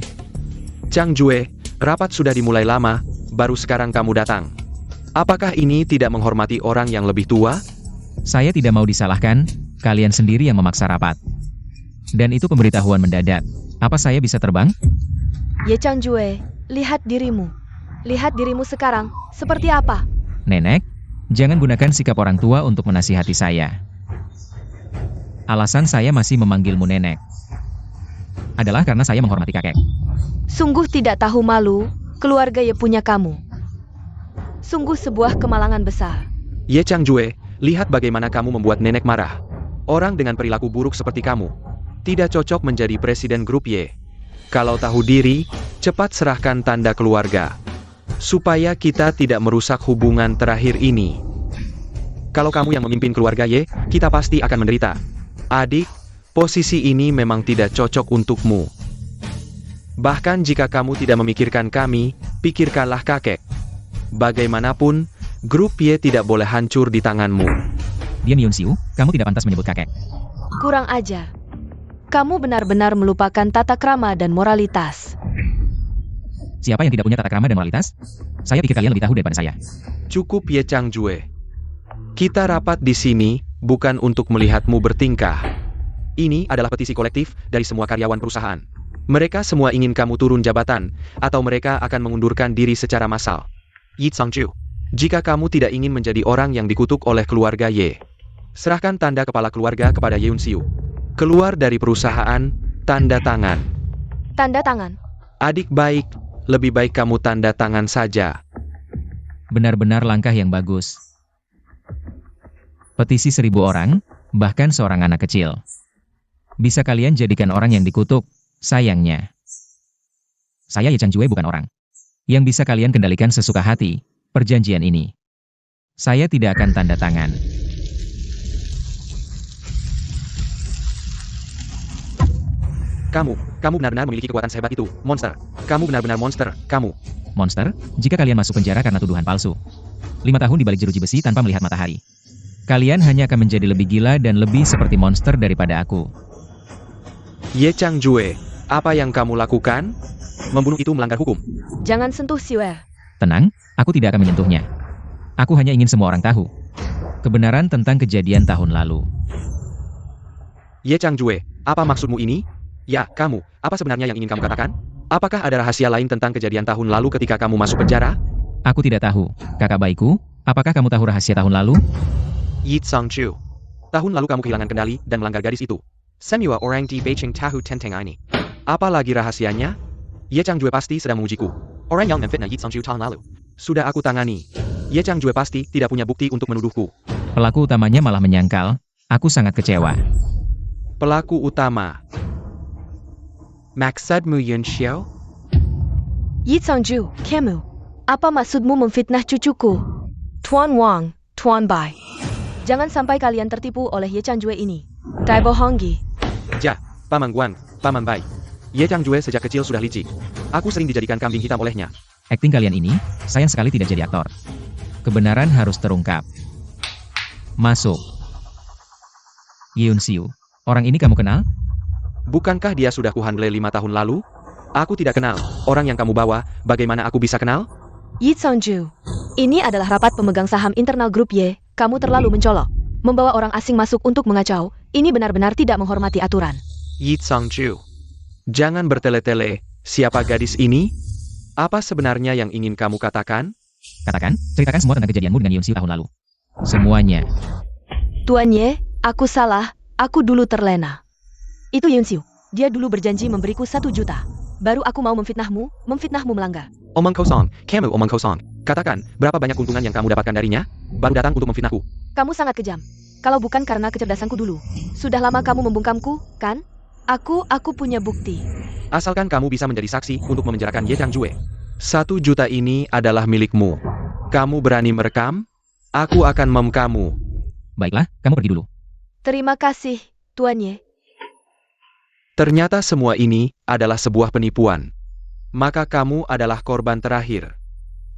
Changjue, rapat sudah dimulai lama, baru sekarang kamu datang. Apakah ini tidak menghormati orang yang lebih tua? Saya tidak mau disalahkan, kalian sendiri yang memaksa rapat. Dan itu pemberitahuan mendadak. Apa saya bisa terbang? Ye Changjue, lihat dirimu. Lihat dirimu sekarang, seperti apa? Nenek, jangan gunakan sikap orang tua untuk menasihati saya. Alasan saya masih memanggilmu nenek adalah karena saya menghormati kakek. Sungguh tidak tahu malu, keluarga Ye punya kamu. Sungguh sebuah kemalangan besar. Ye Changjue, lihat bagaimana kamu membuat nenek marah. Orang dengan perilaku buruk seperti kamu tidak cocok menjadi presiden grup Y. Kalau tahu diri, cepat serahkan tanda keluarga. Supaya kita tidak merusak hubungan terakhir ini. Kalau kamu yang memimpin keluarga Y, kita pasti akan menderita. Adik, posisi ini memang tidak cocok untukmu. Bahkan jika kamu tidak memikirkan kami, pikirkanlah kakek. Bagaimanapun, grup Y tidak boleh hancur di tanganmu. Diam Yunxiu, kamu tidak pantas menyebut kakek. Kurang ajar. Kamu benar-benar melupakan tata krama dan moralitas. Siapa yang tidak punya tata krama dan moralitas? Saya pikir kalian lebih tahu daripada saya. Cukup Ye Changjue. Kita rapat di sini bukan untuk melihatmu bertingkah. Ini adalah petisi kolektif dari semua karyawan perusahaan. Mereka semua ingin kamu turun jabatan, atau mereka akan mengundurkan diri secara massal. Yi Changju, jika kamu tidak ingin menjadi orang yang dikutuk oleh keluarga Ye, serahkan tanda kepala keluarga kepada Ye Yunxiu. Keluar dari perusahaan, tanda tangan. Tanda tangan. Adik baik, lebih baik kamu tanda tangan saja. Benar-benar langkah yang bagus. Petisi 1000 orang, bahkan seorang anak kecil. Bisa kalian jadikan orang yang dikutuk, sayangnya. Saya Ye Changjue bukan orang yang bisa kalian kendalikan sesuka hati, perjanjian ini. Saya tidak akan tanda tangan. Kamu benar-benar memiliki kekuatan sehebat itu, monster. Kamu benar-benar monster, kamu. Monster, jika kalian masuk penjara karena tuduhan palsu. 5 tahun di balik jeruji besi tanpa melihat matahari. Kalian hanya akan menjadi lebih gila dan lebih seperti monster daripada aku. Ye Changjue, apa yang kamu lakukan? Membunuh itu melanggar hukum. Jangan sentuh Siwer. Tenang, aku tidak akan menyentuhnya. Aku hanya ingin semua orang tahu kebenaran tentang kejadian tahun lalu. Ye Changjue, apa maksudmu ini? Ya, kamu, apa sebenarnya yang ingin kamu katakan? Apakah ada rahasia lain tentang kejadian tahun lalu ketika kamu masuk penjara? Aku tidak tahu, kakak baikku, apakah kamu tahu rahasia tahun lalu? Yi Changju, tahun lalu kamu kehilangan kendali dan melanggar gadis itu. Semua orang di Beijing tahu tentang ini. Apa lagi rahasianya? Ye Changjue pasti sedang mengujiku. Orang yang memfitnah Yi Changju tahun lalu sudah aku tangani. Ye Changjue pasti tidak punya bukti untuk menuduhku. Pelaku utamanya malah menyangkal. Aku sangat kecewa. Pelaku utama. Maksudmu Yunxiu? Yi Changju, kamu. Apa maksudmu memfitnah cucuku? Tuan Wang, Tuan Bai. Jangan sampai kalian tertipu oleh Ye Changjue ini. Tai bohonggi. Ja, Paman Guan, Paman Bai. Ye Changjue sejak kecil sudah licik. Aku sering dijadikan kambing hitam olehnya. Akting kalian ini, sayang sekali tidak jadi aktor. Kebenaran harus terungkap. Masuk. Yeon Siu, orang ini kamu kenal? Bukankah dia sudah kuhandle 5 tahun lalu? Aku tidak kenal. Orang yang kamu bawa, bagaimana aku bisa kenal? Yi Songju. Ini adalah rapat pemegang saham internal grup Y. Kamu terlalu mencolok. Membawa orang asing masuk untuk mengacau, ini benar-benar tidak menghormati aturan. Yi Songju. Jangan bertele-tele. Siapa gadis ini? Apa sebenarnya yang ingin kamu katakan? Katakan, ceritakan semua tentang kejadianmu dengan Yeon Siu tahun lalu. Semuanya. Tuan Ye, aku salah. Aku dulu terlena. Itu Yeon Siu. Dia dulu berjanji memberiku 1 juta. Baru aku mau memfitnahmu melanggar. Omong kosong, kamu omong kosong. Katakan, berapa banyak keuntungan yang kamu dapatkan darinya? Baru datang untuk memfitnahku. Kamu sangat kejam. Kalau bukan karena kecerdasanku dulu. Sudah lama kamu membungkamku, kan? Aku punya bukti. Asalkan kamu bisa menjadi saksi untuk memenjarakan Ye Changjue. 1 juta ini adalah milikmu. Kamu berani merekam? Aku akan kamu. Baiklah, kamu pergi dulu. Terima kasih, Tuan Ye. Ternyata semua ini adalah sebuah penipuan. Maka kamu adalah korban terakhir.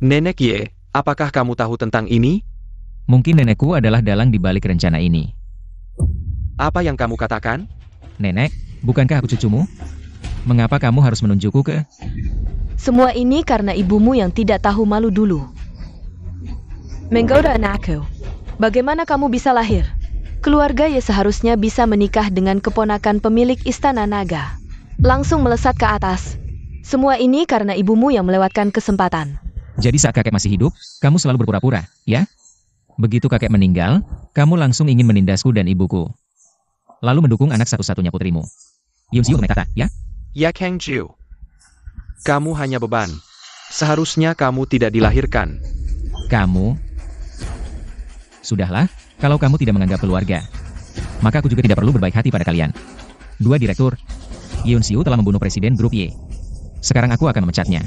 Nenek Ye, apakah kamu tahu tentang ini? Mungkin nenekku adalah dalang di balik rencana ini. Apa yang kamu katakan? Nenek, bukankah aku cucumu? Mengapa kamu harus menunjukku ke... Semua ini karena ibumu yang tidak tahu malu dulu. Menggoda anakku. Bagaimana kamu bisa lahir? Keluarga Ye seharusnya bisa menikah dengan keponakan pemilik Istana Naga. Langsung melesat ke atas. Semua ini karena ibumu yang melewatkan kesempatan. Jadi saat kakek masih hidup, kamu selalu berpura-pura, ya? Begitu kakek meninggal, kamu langsung ingin menindasku dan ibuku. Lalu mendukung anak satu-satunya putrimu. Yeon Siu kata, ya? Ya Kang Ju. Kamu hanya beban. Seharusnya kamu tidak dilahirkan. Kamu... Sudahlah, kalau kamu tidak menganggap keluarga, maka aku juga tidak perlu berbaik hati pada kalian. 2 direktur, Yeon Siu telah membunuh presiden grup Y. Sekarang aku akan memecatnya.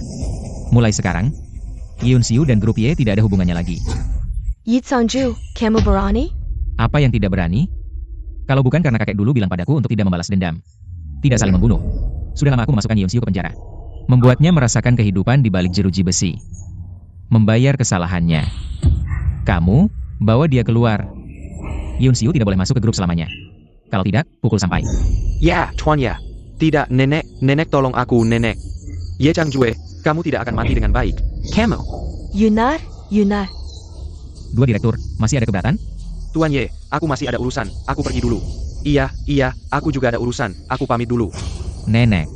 Mulai sekarang, Yeon Siu dan grup Y tidak ada hubungannya lagi. Yi Songju, kamu berani? Apa yang tidak berani? Kalau bukan karena kakek dulu bilang padaku untuk tidak membalas dendam. Tidak saling membunuh. Sudah lama aku memasukkan Yeon Siu ke penjara. Membuatnya merasakan kehidupan di balik jeruji besi. Membayar kesalahannya. Kamu, bawa dia keluar. Yeon Siu tidak boleh masuk ke grup selamanya. Kalau tidak, pukul sampai. Ya, Tuan Ya. Tidak, nenek. Nenek tolong aku, nenek. Ye Changjue, kamu tidak akan mati dengan baik. Kamu. Yunar. 2 direktur, masih ada keberatan? Tuan Ye, aku masih ada urusan. Aku pergi dulu. Iya, aku juga ada urusan. Aku pamit dulu. Nenek.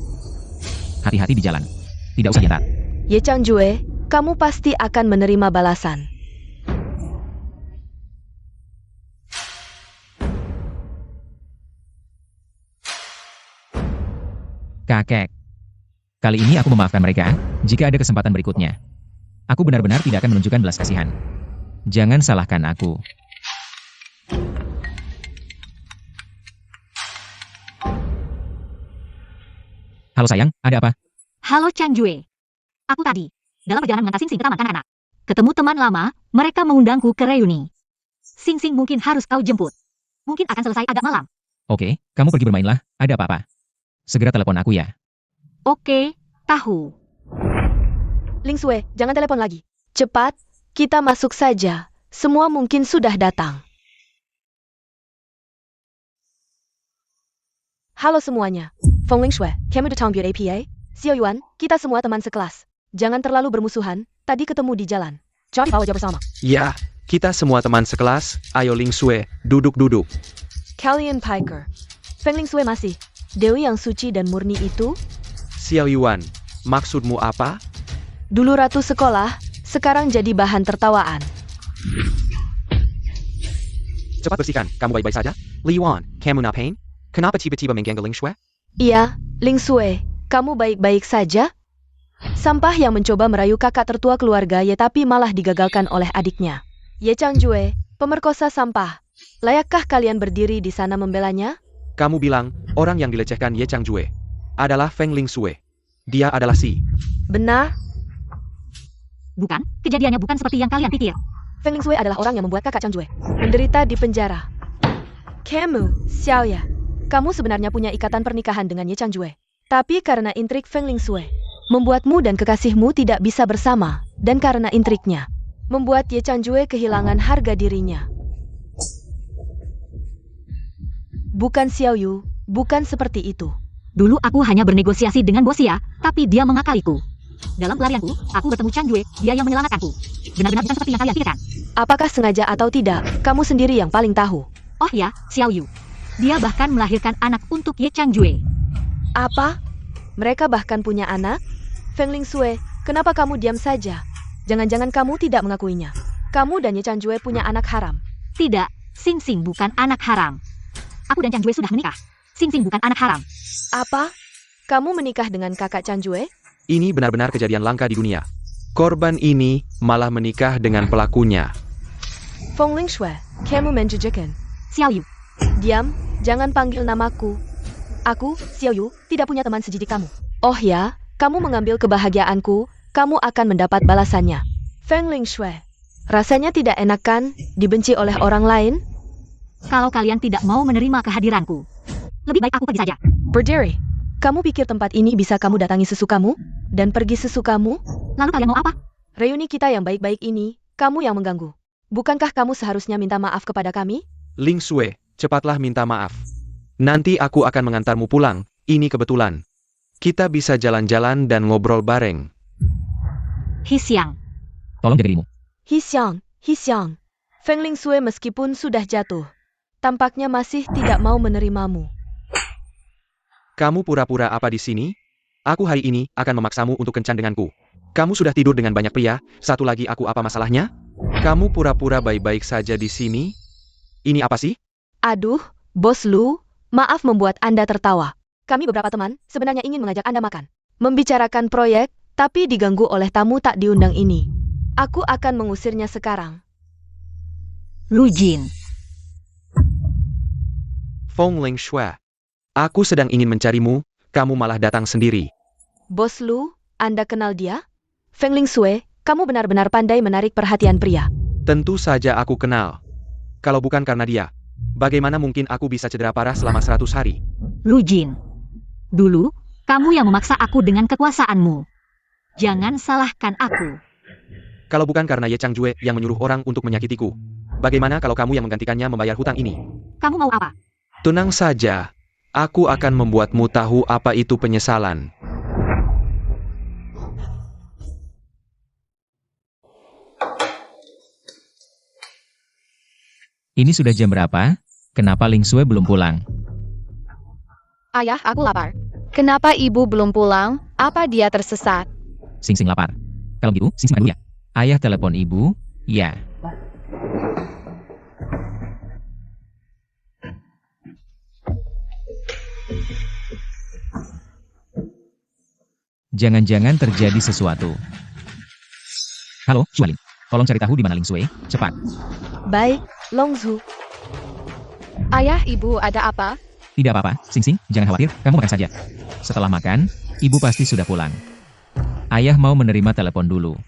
Hati-hati di jalan. Tidak usah nyetat. Ye Changjue, kamu pasti akan menerima balasan. Kakek. Kali ini aku memaafkan mereka, jika ada kesempatan berikutnya. Aku benar-benar tidak akan menunjukkan belas kasihan. Jangan salahkan aku. Halo sayang, ada apa? Halo Changjue. Aku tadi, dalam perjalanan mengantar Sing Sing ke taman kanak-kanak. Ketemu teman lama, mereka mengundangku ke reuni. Sing Sing mungkin harus kau jemput. Mungkin akan selesai agak malam. Oke, kamu pergi bermainlah, ada apa-apa. Segera telepon aku ya. Oke, tahu. Ling Sue, jangan telepon lagi. Cepat, kita masuk saja. Semua mungkin sudah datang. Halo semuanya. Feng Ling Sue, kamu datang buat APA? Xiao Yuan, kita semua teman sekelas. Jangan terlalu bermusuhan, tadi ketemu di jalan. Cari tahu aja bersama. Ya, kita semua teman sekelas. Ayo Ling Sue, duduk-duduk. Kalian Piker. Feng Ling Sue masih. Dewi yang suci dan murni itu? Xiao Yuan, maksudmu apa? Dulu ratu sekolah, sekarang jadi bahan tertawaan. Cepat bersihkan, kamu baik-baik saja? Li Yuan, kamu ngapain? Kenapa tiba-tiba mengganggu Ling Sue? Iya, Ling Sue, kamu baik-baik saja? Sampah yang mencoba merayu kakak tertua keluarga Ye tapi malah digagalkan oleh adiknya. Ye Changjue, pemerkosa sampah. Layakkah kalian berdiri di sana membelanya? Kamu bilang, orang yang dilecehkan Ye Changjue adalah Feng Ling Sue. Dia adalah si. Benar? Bukan, kejadiannya bukan seperti yang kalian pikir. Feng Lingsue adalah orang yang membuat kakak Chang Jue menderita di penjara. Kamu, Xiaoya, kamu sebenarnya punya ikatan pernikahan dengan Ye Chang Jue. Tapi karena intrik Feng Lingsue, membuatmu dan kekasihmu tidak bisa bersama, dan karena intriknya, membuat Ye Chang Jue kehilangan harga dirinya. Bukan Xiao Yu, bukan seperti itu. Dulu aku hanya bernegosiasi dengan bos Xia, tapi dia mengakaliku. Dalam pelarianku, aku bertemu Chang Jue, dia yang menyelamatkanku. Benar-benar bukan seperti yang kalian pikirkan. Apakah sengaja atau tidak, kamu sendiri yang paling tahu. Oh ya, Xiao Yu. Dia bahkan melahirkan anak untuk Ye Chang Jue. Apa? Mereka bahkan punya anak? Feng Lingsue, kenapa kamu diam saja? Jangan-jangan kamu tidak mengakuinya. Kamu dan Ye Chang Jue punya anak haram. Tidak, Xing Xing bukan anak haram. Aku dan Chang Jue sudah menikah. Xing Xing bukan anak haram. Apa? Kamu menikah dengan kakak Chang Jue? Ini benar-benar kejadian langka di dunia. Korban ini malah menikah dengan pelakunya. Feng Lingsue, kamu menjejekkan. Xiao Yu. Diam, jangan panggil namaku. Aku, Xiao Yu, tidak punya teman sejidik kamu. Oh ya, kamu mengambil kebahagiaanku, kamu akan mendapat balasannya. Feng Lingsue, rasanya tidak enak kan, dibenci oleh orang lain? Kalau kalian tidak mau menerima kehadiranku, lebih baik aku pergi saja. Berdiri, kamu pikir tempat ini bisa kamu datangi sesukamu? Dan pergi sesukamu? Lalu kalian mau apa? Reuni kita yang baik-baik ini, kamu yang mengganggu. Bukankah kamu seharusnya minta maaf kepada kami? Lingsue, cepatlah minta maaf. Nanti aku akan mengantarmu pulang, ini kebetulan. Kita bisa jalan-jalan dan ngobrol bareng. Hisyang. Tolong jaga dirimu. Hisyang. Feng Lingsue meskipun sudah jatuh, tampaknya masih tidak mau menerimamu. Kamu pura-pura apa di sini? Aku hari ini akan memaksamu untuk kencan denganku. Kamu sudah tidur dengan banyak pria, satu lagi aku apa masalahnya? Kamu pura-pura baik-baik saja di sini? Ini apa sih? Aduh, Bos Lu, maaf membuat Anda tertawa. Kami beberapa teman sebenarnya ingin mengajak Anda makan. Membicarakan proyek, tapi diganggu oleh tamu tak diundang ini. Aku akan mengusirnya sekarang. Lu Jin. Feng Lingsue. Aku sedang ingin mencarimu, kamu malah datang sendiri. Bos Lu, Anda kenal dia? Feng Lingsue, kamu benar-benar pandai menarik perhatian pria. Tentu saja aku kenal. Kalau bukan karena dia, bagaimana mungkin aku bisa cedera parah selama 100 hari? Lu Jin. Dulu, kamu yang memaksa aku dengan kekuasaanmu. Jangan salahkan aku. Kalau bukan karena Ye Chang Jue yang menyuruh orang untuk menyakitiku, bagaimana kalau kamu yang menggantikannya membayar hutang ini? Kamu mau apa? Tenang saja, aku akan membuatmu tahu apa itu penyesalan. Ini sudah jam berapa? Kenapa Lingsue belum pulang? Ayah, aku lapar. Kenapa ibu belum pulang? Apa dia tersesat? Xing Xing lapar. Kalau gitu, Xing Xing makan dulu ya. Ayah telepon ibu, ya. Jangan-jangan terjadi sesuatu. Halo, Shualin. Tolong cari tahu di mana Lingsue, cepat. Baik, Longzu. Ayah, ibu ada apa? Tidak apa-apa, Xing Xing, jangan khawatir, kamu makan saja. Setelah makan, ibu pasti sudah pulang. Ayah mau menerima telepon dulu.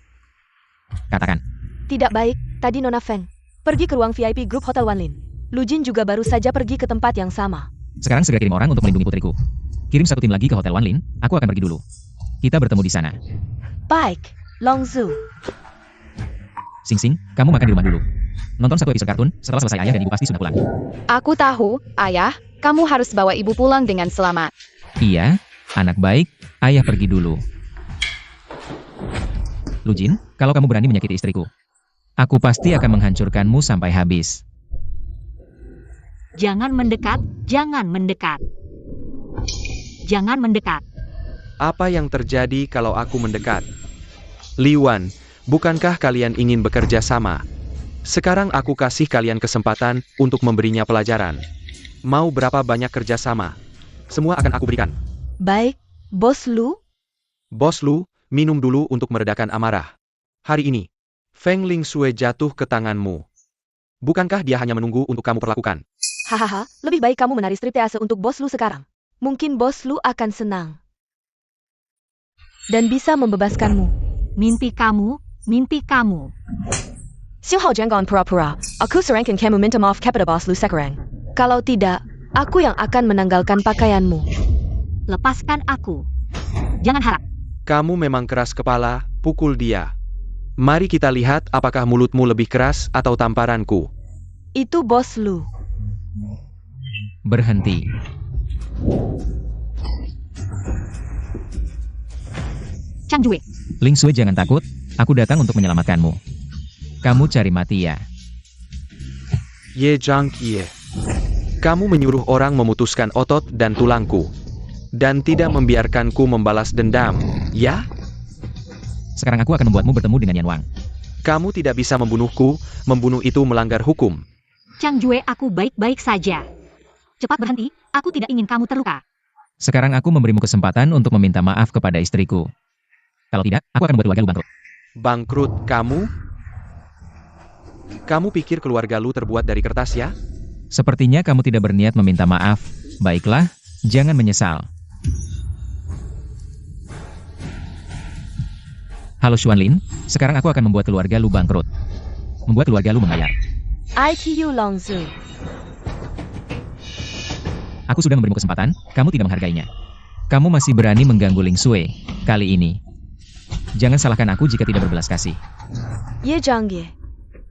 Katakan. Tidak baik, tadi Nona Feng pergi ke ruang VIP grup Hotel Wanlin. Lu Jin juga baru saja pergi ke tempat yang sama. Sekarang segera kirim orang untuk melindungi putriku. Kirim satu tim lagi ke Hotel Wanlin, aku akan pergi dulu. Kita bertemu di sana. Baik, Longzu. Xing Xing, kamu makan di rumah dulu. Nonton satu episode kartun, setelah selesai ayah dan ibu pasti sudah pulang. Aku tahu, ayah. Kamu harus bawa ibu pulang dengan selamat. Iya, anak baik, ayah pergi dulu. Lu Jin, kalau kamu berani menyakiti istriku, aku pasti akan menghancurkanmu sampai habis. Jangan mendekat, jangan mendekat. Jangan mendekat. Apa yang terjadi kalau aku mendekat? Li Wan, bukankah kalian ingin bekerja sama? Sekarang aku kasih kalian kesempatan untuk memberinya pelajaran. Mau berapa banyak kerjasama? Semua akan aku berikan. Baik, Bos Lu. Bos Lu, minum dulu untuk meredakan amarah. Hari ini, Feng Lingsue jatuh ke tanganmu. Bukankah dia hanya menunggu untuk kamu perlakukan? Hahaha, lebih baik kamu menari striptease untuk Bos Lu sekarang. Mungkin Bos Lu akan senang. Dan bisa membebaskanmu. Mimpi kamu, mimpi kamu. Xiao jangan pura-pura. Aku sarankan kamu minta maaf kepada bos lu sekarang. Kalau tidak, aku yang akan menanggalkan pakaianmu. Lepaskan aku. Jangan harap. Kamu memang keras kepala, pukul dia. Mari kita lihat apakah mulutmu lebih keras atau tamparanku. Itu bos lu. Berhenti. Chang Jue, Ling Sui jangan takut, aku datang untuk menyelamatkanmu. Kamu cari mati ya. Ye Zhang Ye. Kamu menyuruh orang memutuskan otot dan tulangku. Dan tidak membiarkanku membalas dendam, ya? Sekarang aku akan membuatmu bertemu dengan Yan Wang. Kamu tidak bisa membunuhku, membunuh itu melanggar hukum. Chang Jue, aku baik-baik saja. Cepat berhenti, aku tidak ingin kamu terluka. Sekarang aku memberimu kesempatan untuk meminta maaf kepada istriku. Kalau tidak, aku akan membuat keluarga lu bangkrut. Bangkrut kamu? Kamu pikir keluarga lu terbuat dari kertas ya? Sepertinya kamu tidak berniat meminta maaf. Baiklah, jangan menyesal. Halo Xuanlin, sekarang aku akan membuat keluarga lu bangkrut. Membuat keluarga lu membayar. ITU Longzu. Aku sudah memberimu kesempatan, kamu tidak menghargainya. Kamu masih berani mengganggu Ling Sui kali ini. Jangan salahkan aku jika tidak berbelas kasih. Ye Zhang Ye.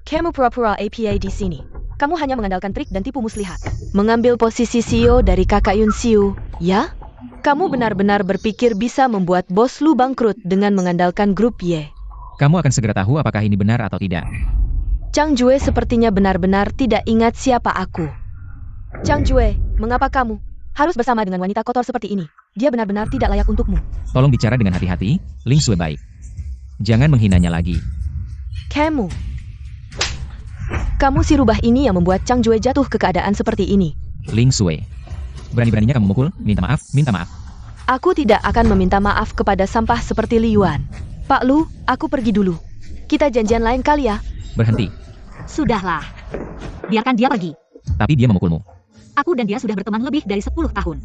Kamu pura-pura APA di sini. Kamu hanya mengandalkan trik dan tipu muslihat. Mengambil posisi CEO dari kakak Yun Siu, ya? Kamu benar-benar berpikir bisa membuat bos lu bangkrut dengan mengandalkan grup Ye. Kamu akan segera tahu apakah ini benar atau tidak. Chang Jue sepertinya benar-benar tidak ingat siapa aku. Chang Jue, mengapa kamu harus bersama dengan wanita kotor seperti ini? Dia benar-benar tidak layak untukmu. Tolong bicara dengan hati-hati, Ling Sui baik. Jangan menghinanya lagi. Kamu si rubah ini yang membuat Chang Jue jatuh ke keadaan seperti ini. Ling Sui. Berani-beraninya kamu mukul, minta maaf, minta maaf. Aku tidak akan meminta maaf kepada sampah seperti Li Yuan. Pak Lu, aku pergi dulu. Kita janjian lain kali ya. Berhenti. Sudahlah. Biarkan dia pergi. Tapi dia memukulmu. Aku dan dia sudah berteman lebih dari 10 tahun.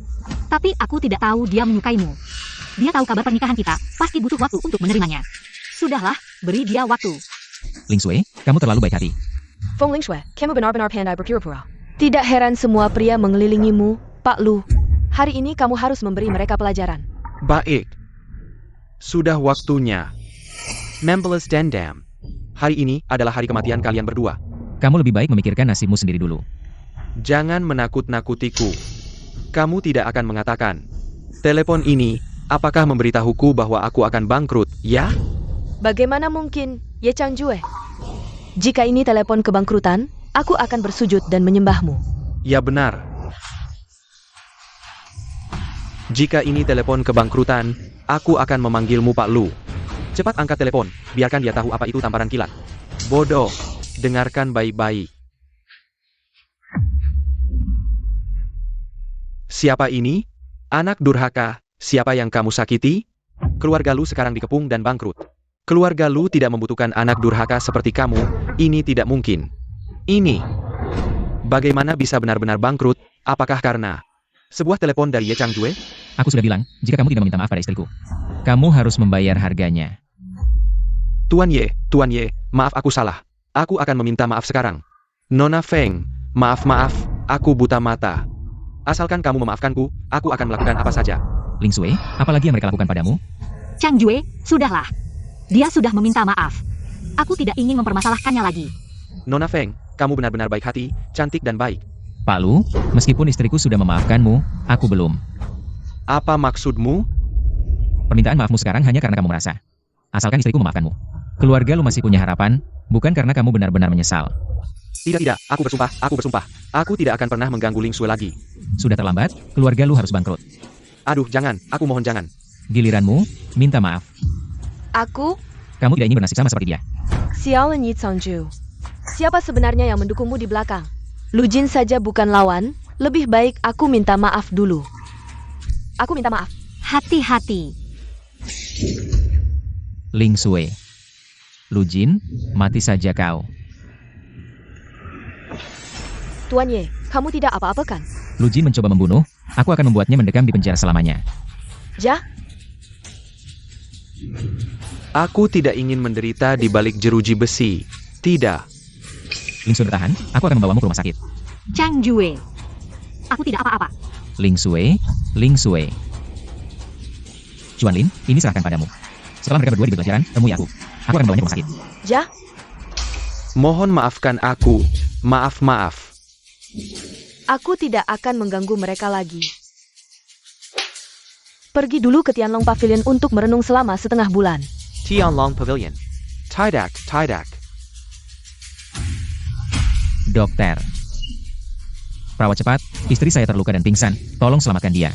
Tapi aku tidak tahu dia menyukaimu. Dia tahu kabar pernikahan kita, pasti butuh waktu untuk menerimanya. Sudahlah, beri dia waktu. Ling Sui, kamu terlalu baik hati. Feng Lingxue, kamu benar-benar pandai berpura-pura. Tidak heran semua pria mengelilingimu, Pak Lu. Hari ini kamu harus memberi mereka pelajaran. Baik. Sudah waktunya. Membalas dendam. Hari ini adalah hari kematian kalian berdua. Kamu lebih baik memikirkan nasibmu sendiri dulu. Jangan menakut-nakutiku. Kamu tidak akan mengatakan. Telepon ini, apakah memberitahuku bahwa aku akan bangkrut, ya? Bagaimana mungkin, Ye Chang Jue? Jika ini telepon kebangkrutan, aku akan bersujud dan menyembahmu. Ya benar. Jika ini telepon kebangkrutan, aku akan memanggilmu Pak Lu. Cepat angkat telepon, biarkan dia tahu apa itu tamparan kilat. Bodoh, dengarkan baik-baik. Siapa ini? Anak durhaka, siapa yang kamu sakiti? Keluarga lu sekarang dikepung dan bangkrut. Keluarga lu tidak membutuhkan anak durhaka seperti kamu, ini tidak mungkin. Ini. Bagaimana bisa benar-benar bangkrut, apakah karena sebuah telepon dari Ye Chang Jue? Aku sudah bilang, jika kamu tidak meminta maaf pada istriku, kamu harus membayar harganya. Tuan Ye, maaf aku salah. Aku akan meminta maaf sekarang. Nona Feng, maaf, aku buta mata. Asalkan kamu memaafkanku, aku akan melakukan apa saja. Ling Sui, apalagi yang mereka lakukan padamu? Chang Jue, sudahlah. Dia sudah meminta maaf. Aku tidak ingin mempermasalahkannya lagi. Nona Feng, kamu benar-benar baik hati, cantik dan baik. Pak Lu, meskipun istriku sudah memaafkanmu, aku belum. Apa maksudmu? Permintaan maafmu sekarang hanya karena kamu merasa. Asalkan istriku memaafkanmu. Keluarga lu masih punya harapan, bukan karena kamu benar-benar menyesal. Tidak, aku bersumpah. Aku tidak akan pernah mengganggu Ling Sui lagi. Sudah terlambat, keluarga lu harus bangkrut. Aduh, jangan, aku mohon jangan. Giliranmu, minta maaf. Aku, Kamu tidak ingin bernasib sama seperti dia. Xiao Yi Changju. Siapa sebenarnya yang mendukungmu di belakang? Lu Jin saja bukan lawan, lebih baik aku minta maaf dulu. Aku minta maaf. Hati-hati. Ling Sui. Lu Jin, mati saja kau. Tuan Ye, kamu tidak apa-apa kan? Lu Jin mencoba membunuh, aku akan membuatnya mendekam di penjara selamanya. Ja? Aku tidak ingin menderita di balik jeruji besi. Tidak. Ling Sue bertahan, aku akan membawamu ke rumah sakit. Chang Jue. Aku tidak apa-apa. Ling Sue, Ling Sue. Xuan Lin, ini serahkan padamu. Setelah mereka berdua diberi pelajaran, temui aku. Aku akan membawanya ke rumah sakit. Ja, Mohon maafkan aku. Maaf. aku tidak akan mengganggu mereka lagi. Pergi dulu ke Tianlong Pavilion untuk merenung selama setengah bulan. Tianlong Pavilion. Tidak. Dokter. Perawat cepat, istri saya terluka dan pingsan. Tolong selamatkan dia.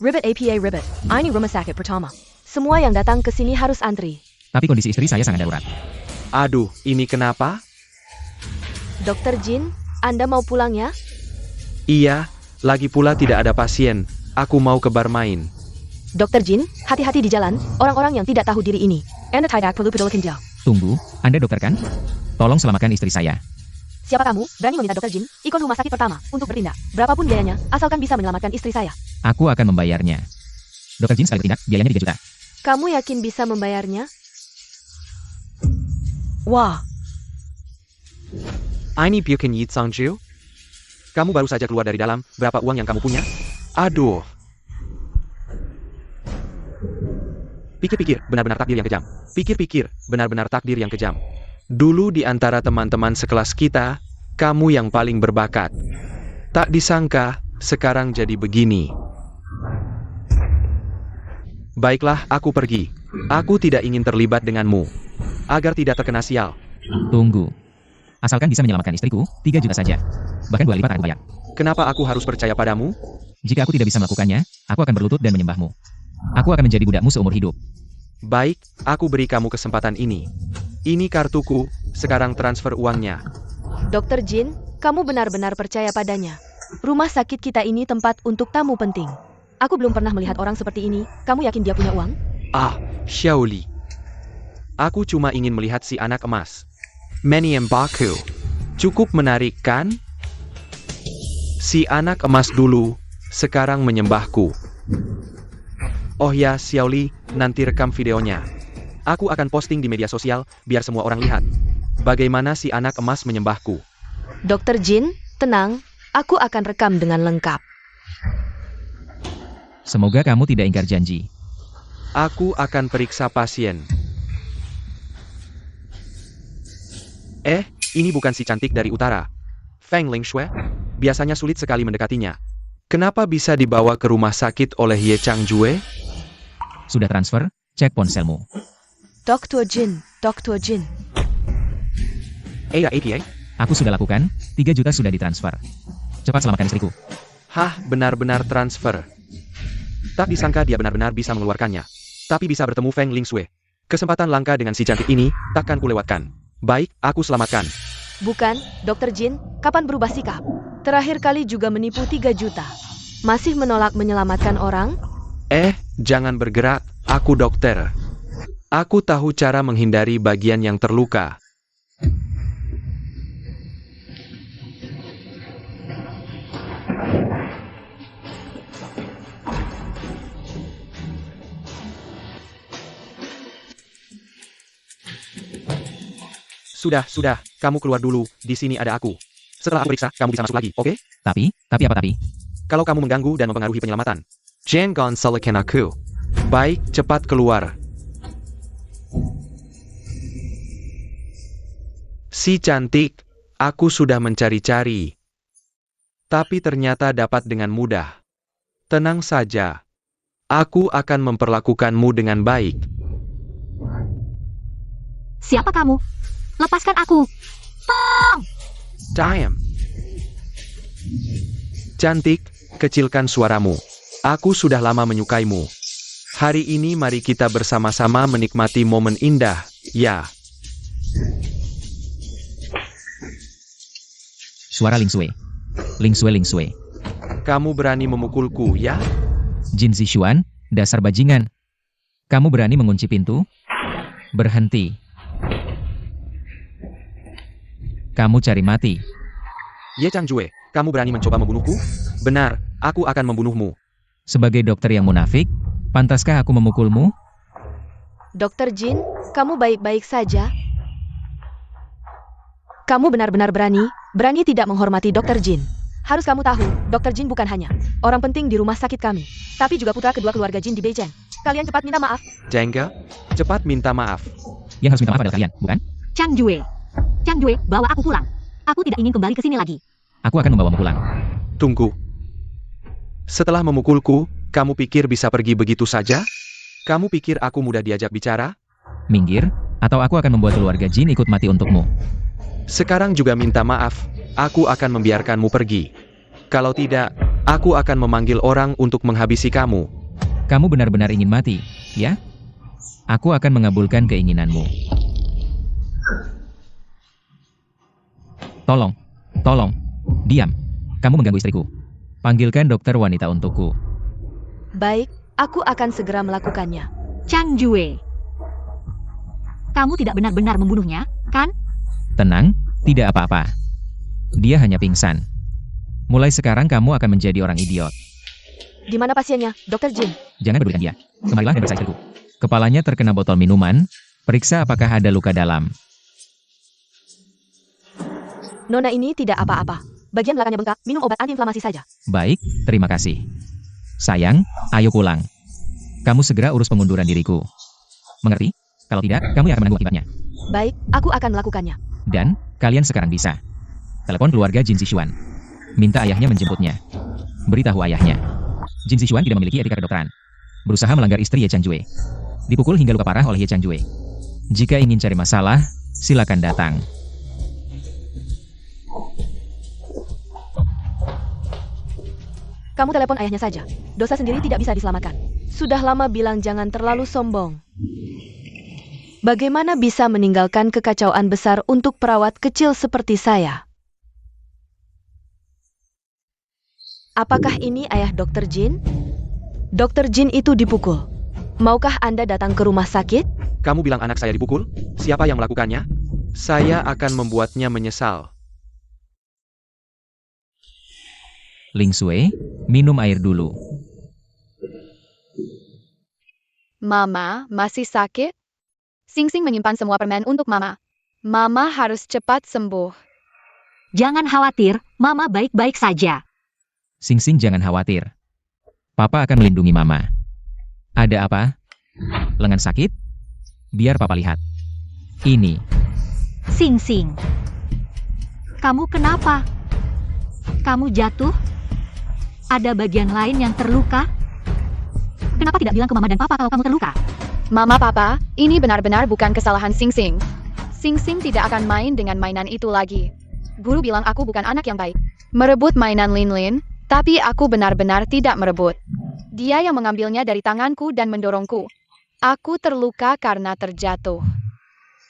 Ribbit APA Ribbit, ini rumah sakit pertama. Semua yang datang ke sini harus antri. Tapi kondisi istri saya sangat darurat. Aduh, ini kenapa? Dokter Jin, Anda mau pulang ya? Iya, lagi pula tidak ada pasien. Aku mau ke bar main. Dokter Jin, hati-hati di jalan, orang-orang yang tidak tahu diri ini. Anda tidak perlu peduli kenjal. Tunggu, Anda dokter kan? Tolong selamatkan istri saya. Siapa kamu, berani meminta Dokter Jin, ikon rumah sakit pertama, untuk bertindak. Berapapun biayanya, asalkan bisa menyelamatkan istri saya. Aku akan membayarnya. Dokter Jin sekali bertindak, biayanya 3 juta. Kamu yakin bisa membayarnya? Wah, Ini Bukan Yi Sangju? Kamu baru saja keluar dari dalam, berapa uang yang kamu punya? Aduh. Pikir-pikir, benar-benar takdir yang kejam. Pikir-pikir, benar-benar takdir yang kejam. Dulu di antara teman-teman sekelas kita, kamu yang paling berbakat. Tak disangka, sekarang jadi begini. Baiklah, aku pergi. Aku tidak ingin terlibat denganmu. Agar tidak terkena sial. Tunggu. Asalkan bisa menyelamatkan istriku, 3 juta saja. Bahkan 2 lipat aku bayar. Kenapa aku harus percaya padamu? Jika aku tidak bisa melakukannya, aku akan berlutut dan menyembahmu. Aku akan menjadi budakmu seumur hidup. Baik, aku beri kamu kesempatan ini. Ini kartuku, sekarang transfer uangnya. Dokter Jin, kamu benar-benar percaya padanya. Rumah sakit kita ini tempat untuk tamu penting. Aku belum pernah melihat orang seperti ini. Kamu yakin dia punya uang? Ah, Xiaoli. Aku cuma ingin melihat si anak emas. Meniem Baku. Cukup menarik kan? Si anak emas dulu, sekarang menyembahku. Oh ya, Xiaoli, nanti rekam videonya. Aku akan posting di media sosial, biar semua orang lihat. Bagaimana si anak emas menyembahku. Dokter Jin, tenang. Aku akan rekam dengan lengkap. Semoga kamu tidak ingkar janji. Aku akan periksa pasien. Ini bukan si cantik dari utara. Feng Lingshui? Biasanya sulit sekali mendekatinya. Kenapa bisa dibawa ke rumah sakit oleh Ye Changjue? Sudah transfer, cek ponselmu. Dokter Jin, Dokter Jin. APA? Aku sudah lakukan, 3 juta sudah ditransfer. Cepat selamatkan istriku. Hah, benar-benar transfer. Tak disangka dia benar-benar bisa mengeluarkannya. Tapi bisa bertemu Feng Lingshui. Kesempatan langka dengan si cantik ini, takkan kulewatkan. Baik, aku selamatkan. Bukan, Dokter Jin, kapan berubah sikap? Terakhir kali juga menipu 3 juta. Masih menolak menyelamatkan orang? Jangan bergerak, aku dokter. Aku tahu cara menghindari bagian yang terluka. Sudah, kamu keluar dulu, di sini ada aku. Setelah aku periksa, kamu bisa masuk lagi, oke? Tapi apa tapi? Kalau kamu mengganggu dan mempengaruhi penyelamatan. Jangan salahkan aku. Baik, cepat keluar. Si cantik, aku sudah mencari-cari. Tapi ternyata dapat dengan mudah. Tenang saja. Aku akan memperlakukanmu dengan baik. Siapa kamu? Lepaskan aku. Tong! Diam. Cantik, kecilkan suaramu. Aku sudah lama menyukaimu. Hari ini mari kita bersama-sama menikmati momen indah, ya. Suara Lingshui. Lingshui. Kamu berani memukulku, ya? Jin Zixuan, dasar bajingan. Kamu berani mengunci pintu? Berhenti. Kamu cari mati. Ye Changjue, kamu berani mencoba membunuhku? Benar, aku akan membunuhmu. Sebagai dokter yang munafik, pantaskah aku memukulmu? Dokter Jin, kamu baik-baik saja? Kamu benar-benar berani tidak menghormati Dr. Jin. Harus kamu tahu, Dr. Jin bukan hanya orang penting di rumah sakit kami, tapi juga putra kedua keluarga Jin di Beijing. Kalian cepat minta maaf. Jengkel, cepat minta maaf. Yang harus minta maaf adalah kalian, bukan? Chang Jue. Chang Jue, bawa aku pulang. Aku tidak ingin kembali ke sini lagi. Aku akan membawamu pulang. Tunggu. Setelah memukulku, kamu pikir bisa pergi begitu saja? Kamu pikir aku mudah diajak bicara? Minggir, atau aku akan membuat keluarga Jin ikut mati untukmu. Sekarang juga minta maaf, aku akan membiarkanmu pergi. Kalau tidak, aku akan memanggil orang untuk menghabisi kamu. Kamu benar-benar ingin mati, ya? Aku akan mengabulkan keinginanmu. Tolong, diam. Kamu mengganggu istriku. Panggilkan dokter wanita untukku. Baik, aku akan segera melakukannya. Chang Jue. Kamu tidak benar-benar membunuhnya, kan? Tenang, tidak apa-apa. Dia hanya pingsan. Mulai sekarang kamu akan menjadi orang idiot. Di mana pasiennya, Dr. Jin? Jangan pedulikan dia. Kemarilah dan periksa istriku. Kepalanya terkena botol minuman. Periksa apakah ada luka dalam. Nona ini tidak apa-apa. Bagian belakangnya bengkak, minum obat antiinflamasi saja. Baik, terima kasih. Sayang, ayo pulang. Kamu segera urus pengunduran diriku. Mengerti? Kalau tidak, kamu yang akan menanggung akibatnya. Baik, aku akan melakukannya. Dan, kalian sekarang bisa telepon keluarga Jin Zixuan. Minta ayahnya menjemputnya. Beritahu ayahnya. Jin Zixuan tidak memiliki etika kedokteran. Berusaha melanggar istri Ye Changjue. Dipukul hingga luka parah oleh Ye Changjue. Jika ingin cari masalah, silakan datang. Kamu telepon ayahnya saja. Dosa sendiri tidak bisa diselamatkan. Sudah lama bilang jangan terlalu sombong. Bagaimana bisa meninggalkan kekacauan besar untuk perawat kecil seperti saya? Apakah ini ayah Dr. Jin? Dr. Jin itu dipukul. Maukah Anda datang ke rumah sakit? Kamu bilang anak saya dipukul? Siapa yang melakukannya? Saya akan membuatnya menyesal. Ling Sui, minum air dulu. Mama, masih sakit? Sing-Sing menyimpan semua permen untuk Mama. Mama harus cepat sembuh. Jangan khawatir, Mama baik-baik saja. Sing-Sing jangan khawatir. Papa akan melindungi Mama. Ada apa? Lengan sakit? Biar Papa lihat. Ini. Sing-Sing. Kamu kenapa? Kamu jatuh? Ada bagian lain yang terluka? Kenapa tidak bilang ke Mama dan Papa kalau kamu terluka? Mama, Papa, ini benar-benar bukan kesalahan Sing-Sing. Sing-Sing tidak akan main dengan mainan itu lagi. Guru bilang aku bukan anak yang baik. Merebut mainan Lin-Lin, tapi aku benar-benar tidak merebut. Dia yang mengambilnya dari tanganku dan mendorongku. Aku terluka karena terjatuh.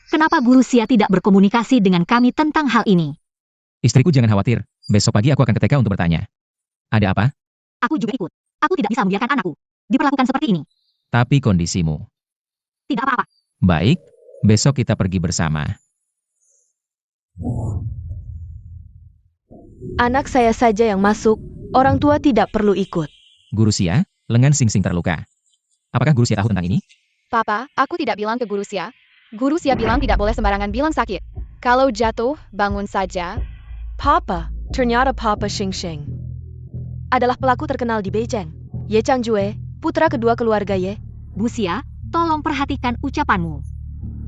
Kenapa Guru Xia tidak berkomunikasi dengan kami tentang hal ini? Istriku jangan khawatir. Besok pagi aku akan ke TK untuk bertanya. Ada apa? Aku juga ikut. Aku tidak bisa membiarkan anakku diperlakukan seperti ini. Tapi kondisimu. Tidak apa-apa. Baik, besok kita pergi bersama. Anak saya saja yang masuk, orang tua tidak perlu ikut. Guru Xia, lengan Sing-Sing terluka. Apakah Guru Xia tahu tentang ini? Papa, aku tidak bilang ke Guru Xia. Guru Xia bilang tidak boleh sembarangan bilang sakit. Kalau jatuh, bangun saja. Papa, ternyata Papa Sing-Sing adalah pelaku terkenal di Beijing. Ye Changjue, putra kedua keluarga Ye. Bu Xia, tolong perhatikan ucapanmu.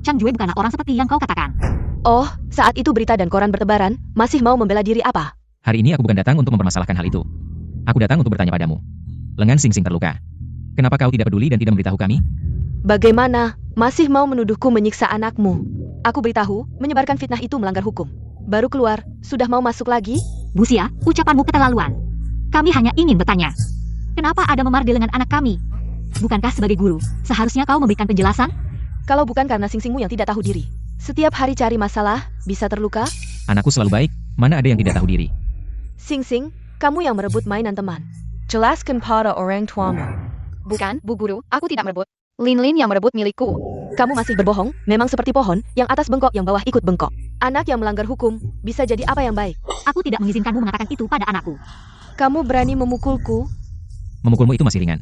Chang Jue bukanlah orang seperti yang kau katakan. Oh, saat itu berita dan koran bertebaran, masih mau membela diri apa? Hari ini aku bukan datang untuk mempermasalahkan hal itu. Aku datang untuk bertanya padamu. Lengan Sing-Sing terluka. Kenapa kau tidak peduli dan tidak memberitahu kami? Bagaimana? Masih mau menuduhku menyiksa anakmu? Aku beritahu, menyebarkan fitnah itu melanggar hukum. Baru keluar, sudah mau masuk lagi? Bu Xia, ucapanmu keterlaluan. Kami hanya ingin bertanya. Kenapa ada memar di lengan anak kami? Bukankah sebagai guru, seharusnya kau memberikan penjelasan? Kalau bukan karena Sing-Singmu yang tidak tahu diri. Setiap hari cari masalah, bisa terluka? Anakku selalu baik, mana ada yang tidak tahu diri. Sing-Sing, kamu yang merebut mainan teman. Jelaskan pada orang tuamu. Bukan, Bu Guru, aku tidak merebut. Lin-Lin yang merebut milikku. Kamu masih berbohong, memang seperti pohon, yang atas bengkok, yang bawah ikut bengkok. Anak yang melanggar hukum, bisa jadi apa yang baik? Aku tidak mengizinkanmu mengatakan itu pada anakku. Kamu berani memukulku? Memukulmu itu masih ringan.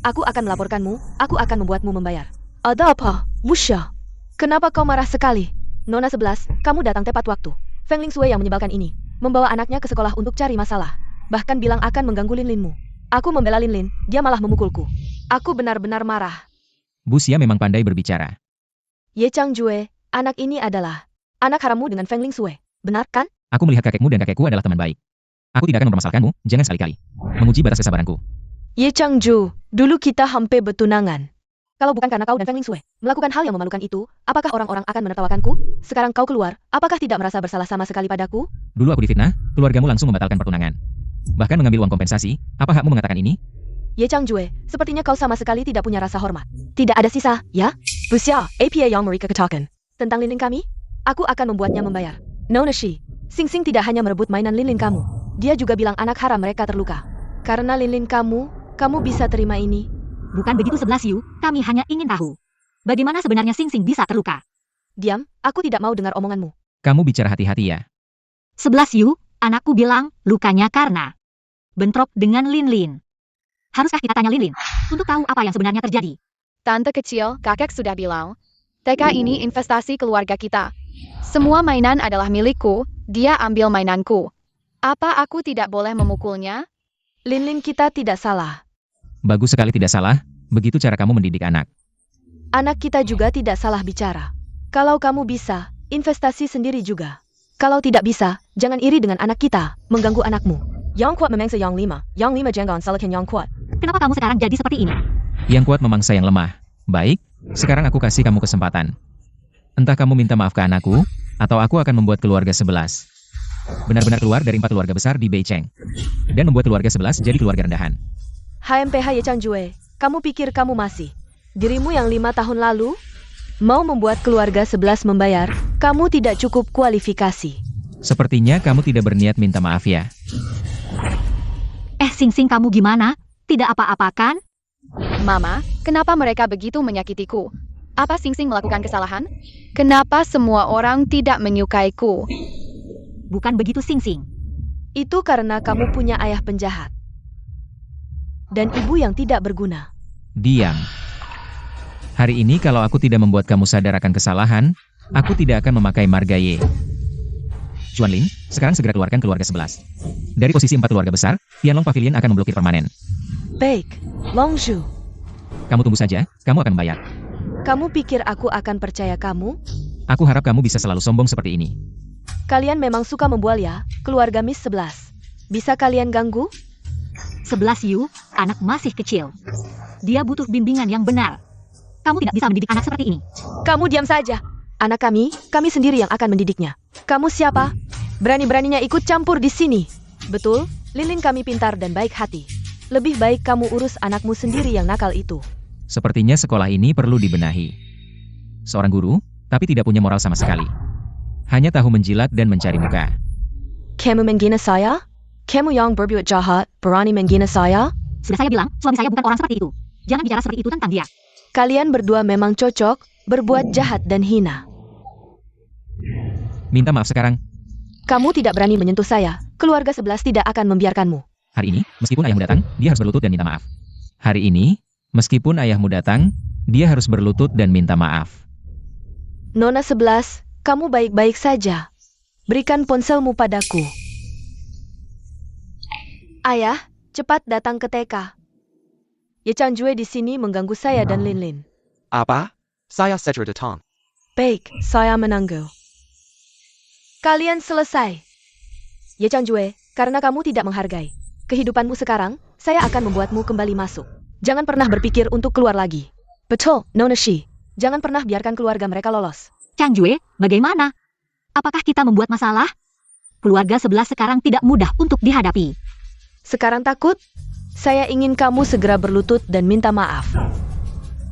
Aku akan melaporkanmu, aku akan membuatmu membayar. Ada apa? Musya? Kenapa kau marah sekali? Nona 11, kamu datang tepat waktu. Feng Lingsue yang menyebalkan ini, membawa anaknya ke sekolah untuk cari masalah. Bahkan bilang akan mengganggu Linlinmu. Aku membela Linlin, dia malah memukulku. Aku benar-benar marah. Bu Xia memang pandai berbicara. Ye Changjue, anak ini adalah anak harammu dengan Feng Lingsue. Benar kan? Aku melihat kakekmu dan kakekku adalah teman baik. Aku tidak akan mempermasalahkanmu, jangan sekali-kali menguji batas kesabaranku. Ye Changju, dulu kita hampir bertunangan. Kalau bukan karena kau dan Feng Lingsue melakukan hal yang memalukan itu, apakah orang-orang akan menertawakanku? Sekarang kau keluar, apakah tidak merasa bersalah sama sekali padaku? Dulu aku difitnah, keluargamu langsung membatalkan pertunangan. Bahkan mengambil uang kompensasi, apa hakmu mengatakan ini? Ye Changjue, sepertinya kau sama sekali tidak punya rasa hormat. Tidak ada sisa, ya? Bu Xia, apa yang mereka katakan tentang Linlin kami? Aku akan membuatnya membayar. Nona Shi, Sing Sing tidak hanya merebut mainan Linlin kamu. Dia juga bilang anak haram mereka terluka. Karena Linlin kamu bisa terima ini. Bukan begitu 11 Yu, kami hanya ingin tahu. Bagaimana sebenarnya Sing Sing bisa terluka? Diam, aku tidak mau dengar omonganmu. Kamu bicara hati-hati ya. 11 Yu, anakku bilang lukanya karena bentrok dengan Linlin. Haruskah kita tanya Linlin untuk tahu apa yang sebenarnya terjadi? Tante kecil, kakek sudah bilang. TK ini investasi keluarga kita. Semua mainan adalah milikku, dia ambil mainanku. Apa aku tidak boleh memukulnya? Linlin kita tidak salah. Bagus sekali tidak salah, begitu cara kamu mendidik anak. Anak kita juga tidak salah bicara. Kalau kamu bisa, investasi sendiri juga. Kalau tidak bisa, jangan iri dengan anak kita, mengganggu anakmu. Yang kuat memangsa yang lima jangan salahkan yang kuat. Kenapa kamu sekarang jadi seperti ini? Yang kuat memangsa yang lemah. Baik, sekarang aku kasih kamu kesempatan. Entah kamu minta maaf ke anakku, atau aku akan membuat keluarga 11. Benar-benar keluar dari 4 keluarga besar di Beicheng. Dan membuat keluarga 11 jadi keluarga rendahan. HMPH Ye Changjue, kamu pikir kamu masih dirimu yang 5 tahun lalu? Mau membuat keluarga 11 membayar, kamu tidak cukup kualifikasi. Sepertinya kamu tidak berniat minta maaf ya. Sing Sing kamu gimana? Tidak apa-apa kan? Mama, kenapa mereka begitu menyakitiku? Apa Sing Sing melakukan kesalahan? Kenapa semua orang tidak menyukaiku? Bukan begitu Sing Sing. Itu karena kamu punya ayah penjahat. Dan ibu yang tidak berguna. Diam. Hari ini kalau aku tidak membuat kamu sadar akan kesalahan, aku tidak akan memakai marga Ye. Xuanlin, sekarang segera keluarkan keluarga 11. Dari posisi 4 keluarga besar, Tianlong Pavilion akan memblokir permanen. Baik, Longzhu. Kamu tunggu saja, kamu akan membayar. Kamu pikir aku akan percaya kamu? Aku harap kamu bisa selalu sombong seperti ini. Kalian memang suka membual ya, keluarga Miss 11. Bisa kalian ganggu? 11 Yu, anak masih kecil. Dia butuh bimbingan yang benar. Kamu tidak bisa mendidik anak seperti ini. Kamu diam saja. Anak kami sendiri yang akan mendidiknya. Kamu siapa? Berani-beraninya ikut campur di sini. Betul, Linlin kami pintar dan baik hati. Lebih baik kamu urus anakmu sendiri yang nakal itu. Sepertinya sekolah ini perlu dibenahi. Seorang guru, tapi tidak punya moral sama sekali. Hanya tahu menjilat dan mencari muka. Kamu menghina saya? Kamu yang berbuat jahat, berani menghina saya? Sudah saya bilang, suami saya bukan orang seperti itu. Jangan bicara seperti itu tentang dia. Kalian berdua memang cocok, berbuat jahat dan hina. Minta maaf sekarang. Kamu tidak berani menyentuh saya, keluarga 11 tidak akan membiarkanmu. Hari ini, meskipun ayahmu datang, dia harus berlutut dan minta maaf. Hari ini, meskipun ayahmu datang, dia harus berlutut dan minta maaf. Nona 11, kamu baik-baik saja. Berikan ponselmu padaku. Ayah, cepat datang ke TK. Ye Changjue di sini mengganggu saya dan Linlin. Apa? Saya Cedra Datang. Baik, saya menunggu. Kalian selesai. Ye Changjue, karena kamu tidak menghargai kehidupanmu sekarang, saya akan membuatmu kembali masuk. Jangan pernah berpikir untuk keluar lagi. Betul, Nona Shi. Jangan pernah biarkan keluarga mereka lolos. Changjue, bagaimana? Apakah kita membuat masalah? Keluarga 11 sekarang tidak mudah untuk dihadapi. Sekarang takut? Saya ingin kamu segera berlutut dan minta maaf.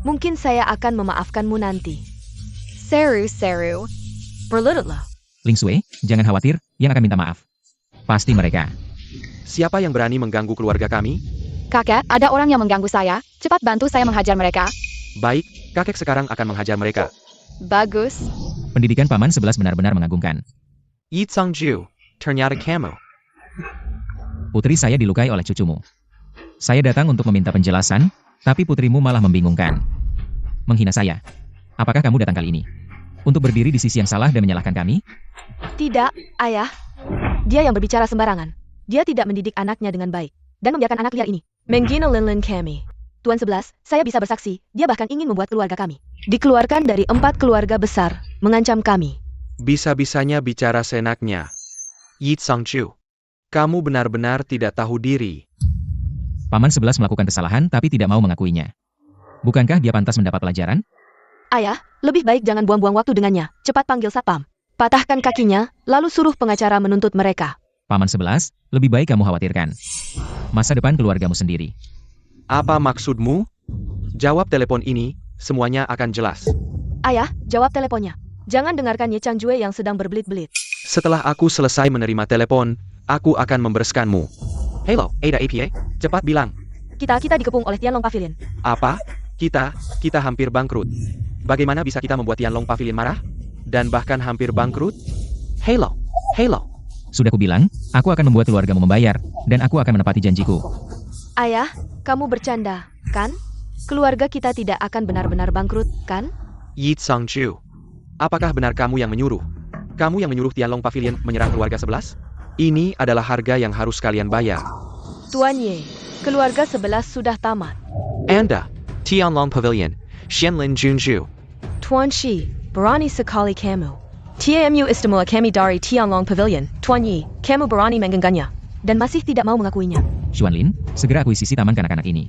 Mungkin saya akan memaafkanmu nanti. Seru. Berlututlah. Lingsue, jangan khawatir, yang akan minta maaf. Pasti mereka. Siapa yang berani mengganggu keluarga kami? Kakek, ada orang yang mengganggu saya. Cepat bantu saya menghajar mereka. Baik, kakek sekarang akan menghajar mereka. Bagus. Pendidikan Paman 11 benar-benar mengagumkan. Yi Tsangju, ternyata kamu. Putri saya dilukai oleh cucumu. Saya datang untuk meminta penjelasan, tapi putrimu malah membingungkan. Menghina saya. Apakah kamu datang kali ini Untuk berdiri di sisi yang salah dan menyalahkan kami? Tidak, ayah. Dia yang berbicara sembarangan. Dia tidak mendidik anaknya dengan baik. Dan membiarkan anak liar ini menghina Linlin kami. Tuan 11, saya bisa bersaksi, dia bahkan ingin membuat keluarga kami dikeluarkan dari 4 keluarga besar, mengancam kami. Bisa-bisanya bicara seenaknya. Yi Changju, kamu benar-benar tidak tahu diri. Paman 11 melakukan kesalahan tapi tidak mau mengakuinya. Bukankah dia pantas mendapat pelajaran? Ayah, lebih baik jangan buang-buang waktu dengannya. Cepat panggil satpam. Patahkan kakinya, lalu suruh pengacara menuntut mereka. Paman 11, lebih baik kamu khawatirkan masa depan keluargamu sendiri. Apa maksudmu? Jawab telepon ini, semuanya akan jelas. Ayah, jawab teleponnya. Jangan dengarkan Ye Changjue yang sedang berbelit-belit. Setelah aku selesai menerima telepon, aku akan membereskanmu. Hello, Ada APA, cepat bilang. Kita dikepung oleh Tianlong Pavilion. Apa? Kita hampir bangkrut. Bagaimana bisa kita membuat Tianlong Pavilion marah? Dan bahkan hampir bangkrut? Hello. Sudah kubilang, aku akan membuat keluargamu membayar, dan aku akan menepati janjiku. Ayah, kamu bercanda, kan? Keluarga kita tidak akan benar-benar bangkrut, kan? Yi Changju, apakah benar kamu yang menyuruh? Kamu yang menyuruh Tianlong Pavilion menyerang keluarga 11? Ini adalah harga yang harus kalian bayar. Tuan Ye, keluarga 11 sudah tamat. Anda, Tianlong Pavilion, Xianlin Junju. Tuan Shi, berani sekali kamu. TAMU istimewa kami dari Tianlong Pavilion. Tuan Yi, kamu berani menggenggamnya. Dan masih tidak mau mengakuinya. Xuanlin, segera akuisisi taman kanak-kanak ini.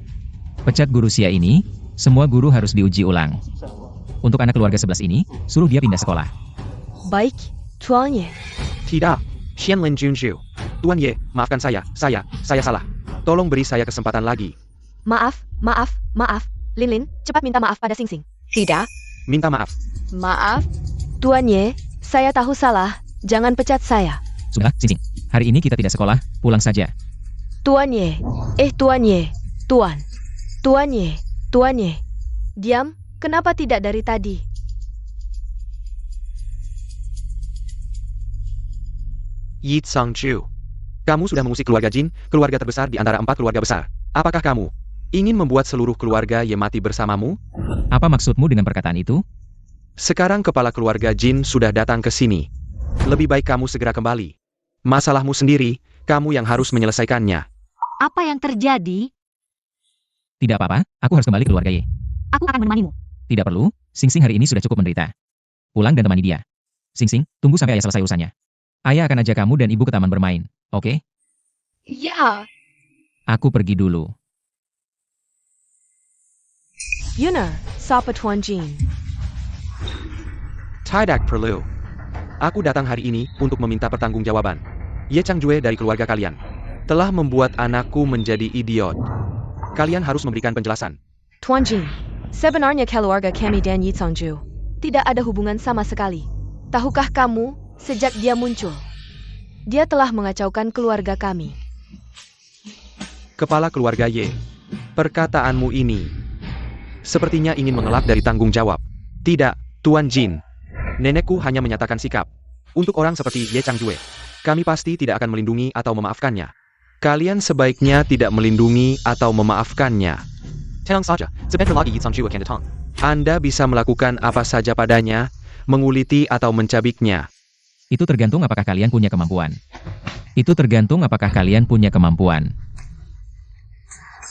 Pecat guru Xia ini, semua guru harus diuji ulang. Untuk anak keluarga 11 ini, suruh dia pindah sekolah. Baik, Tuan Ye. Tidak, Xianlin Junju. Tuan Ye, maafkan saya salah. Tolong beri saya kesempatan lagi. Maaf. Linlin, cepat minta maaf pada Sing Sing. Tidak. Minta maaf. Maaf. Tuan Ye, saya tahu salah. Jangan pecat saya. Sudah, Sing Sing. Hari ini kita tidak sekolah, pulang saja. Tuan Ye. Tuan Ye. Tuan Ye. Diam, kenapa tidak dari tadi? Yi Changju, kamu sudah mengusik keluarga Jin, keluarga terbesar di antara 4 keluarga besar. Apakah kamu ingin membuat seluruh keluarga Ye mati bersamamu? Apa maksudmu dengan perkataan itu? Sekarang kepala keluarga Jin sudah datang ke sini. Lebih baik kamu segera kembali. Masalahmu sendiri, kamu yang harus menyelesaikannya. Apa yang terjadi? Tidak apa-apa, aku harus kembali ke keluarga Ye. Aku akan menemanimu. Tidak perlu, Sing Sing hari ini sudah cukup menderita. Pulang dan temani dia. Sing Sing, tunggu sampai ayah selesai urusannya. Ayah akan ajak kamu dan ibu ke taman bermain, oke? Ya. Aku pergi dulu. Yunar, sapa Tuan Jin. Tidak perlu. Aku datang hari ini untuk meminta pertanggungjawaban. Ye Changjue dari keluarga kalian telah membuat anakku menjadi idiot. Kalian harus memberikan penjelasan. Tuan Jin, sebenarnya keluarga kami dan Yi Changju tidak ada hubungan sama sekali. Tahukah kamu, sejak dia muncul, dia telah mengacaukan keluarga kami. Kepala keluarga Ye, perkataanmu ini sepertinya ingin mengelak dari tanggung jawab. Tidak, Tuan Jin. Nenekku hanya menyatakan sikap. Untuk orang seperti Ye Changjue, kami pasti tidak akan melindungi atau memaafkannya. Kalian sebaiknya tidak melindungi atau memaafkannya. Anda bisa melakukan apa saja padanya, menguliti atau mencabiknya. Itu tergantung apakah kalian punya kemampuan.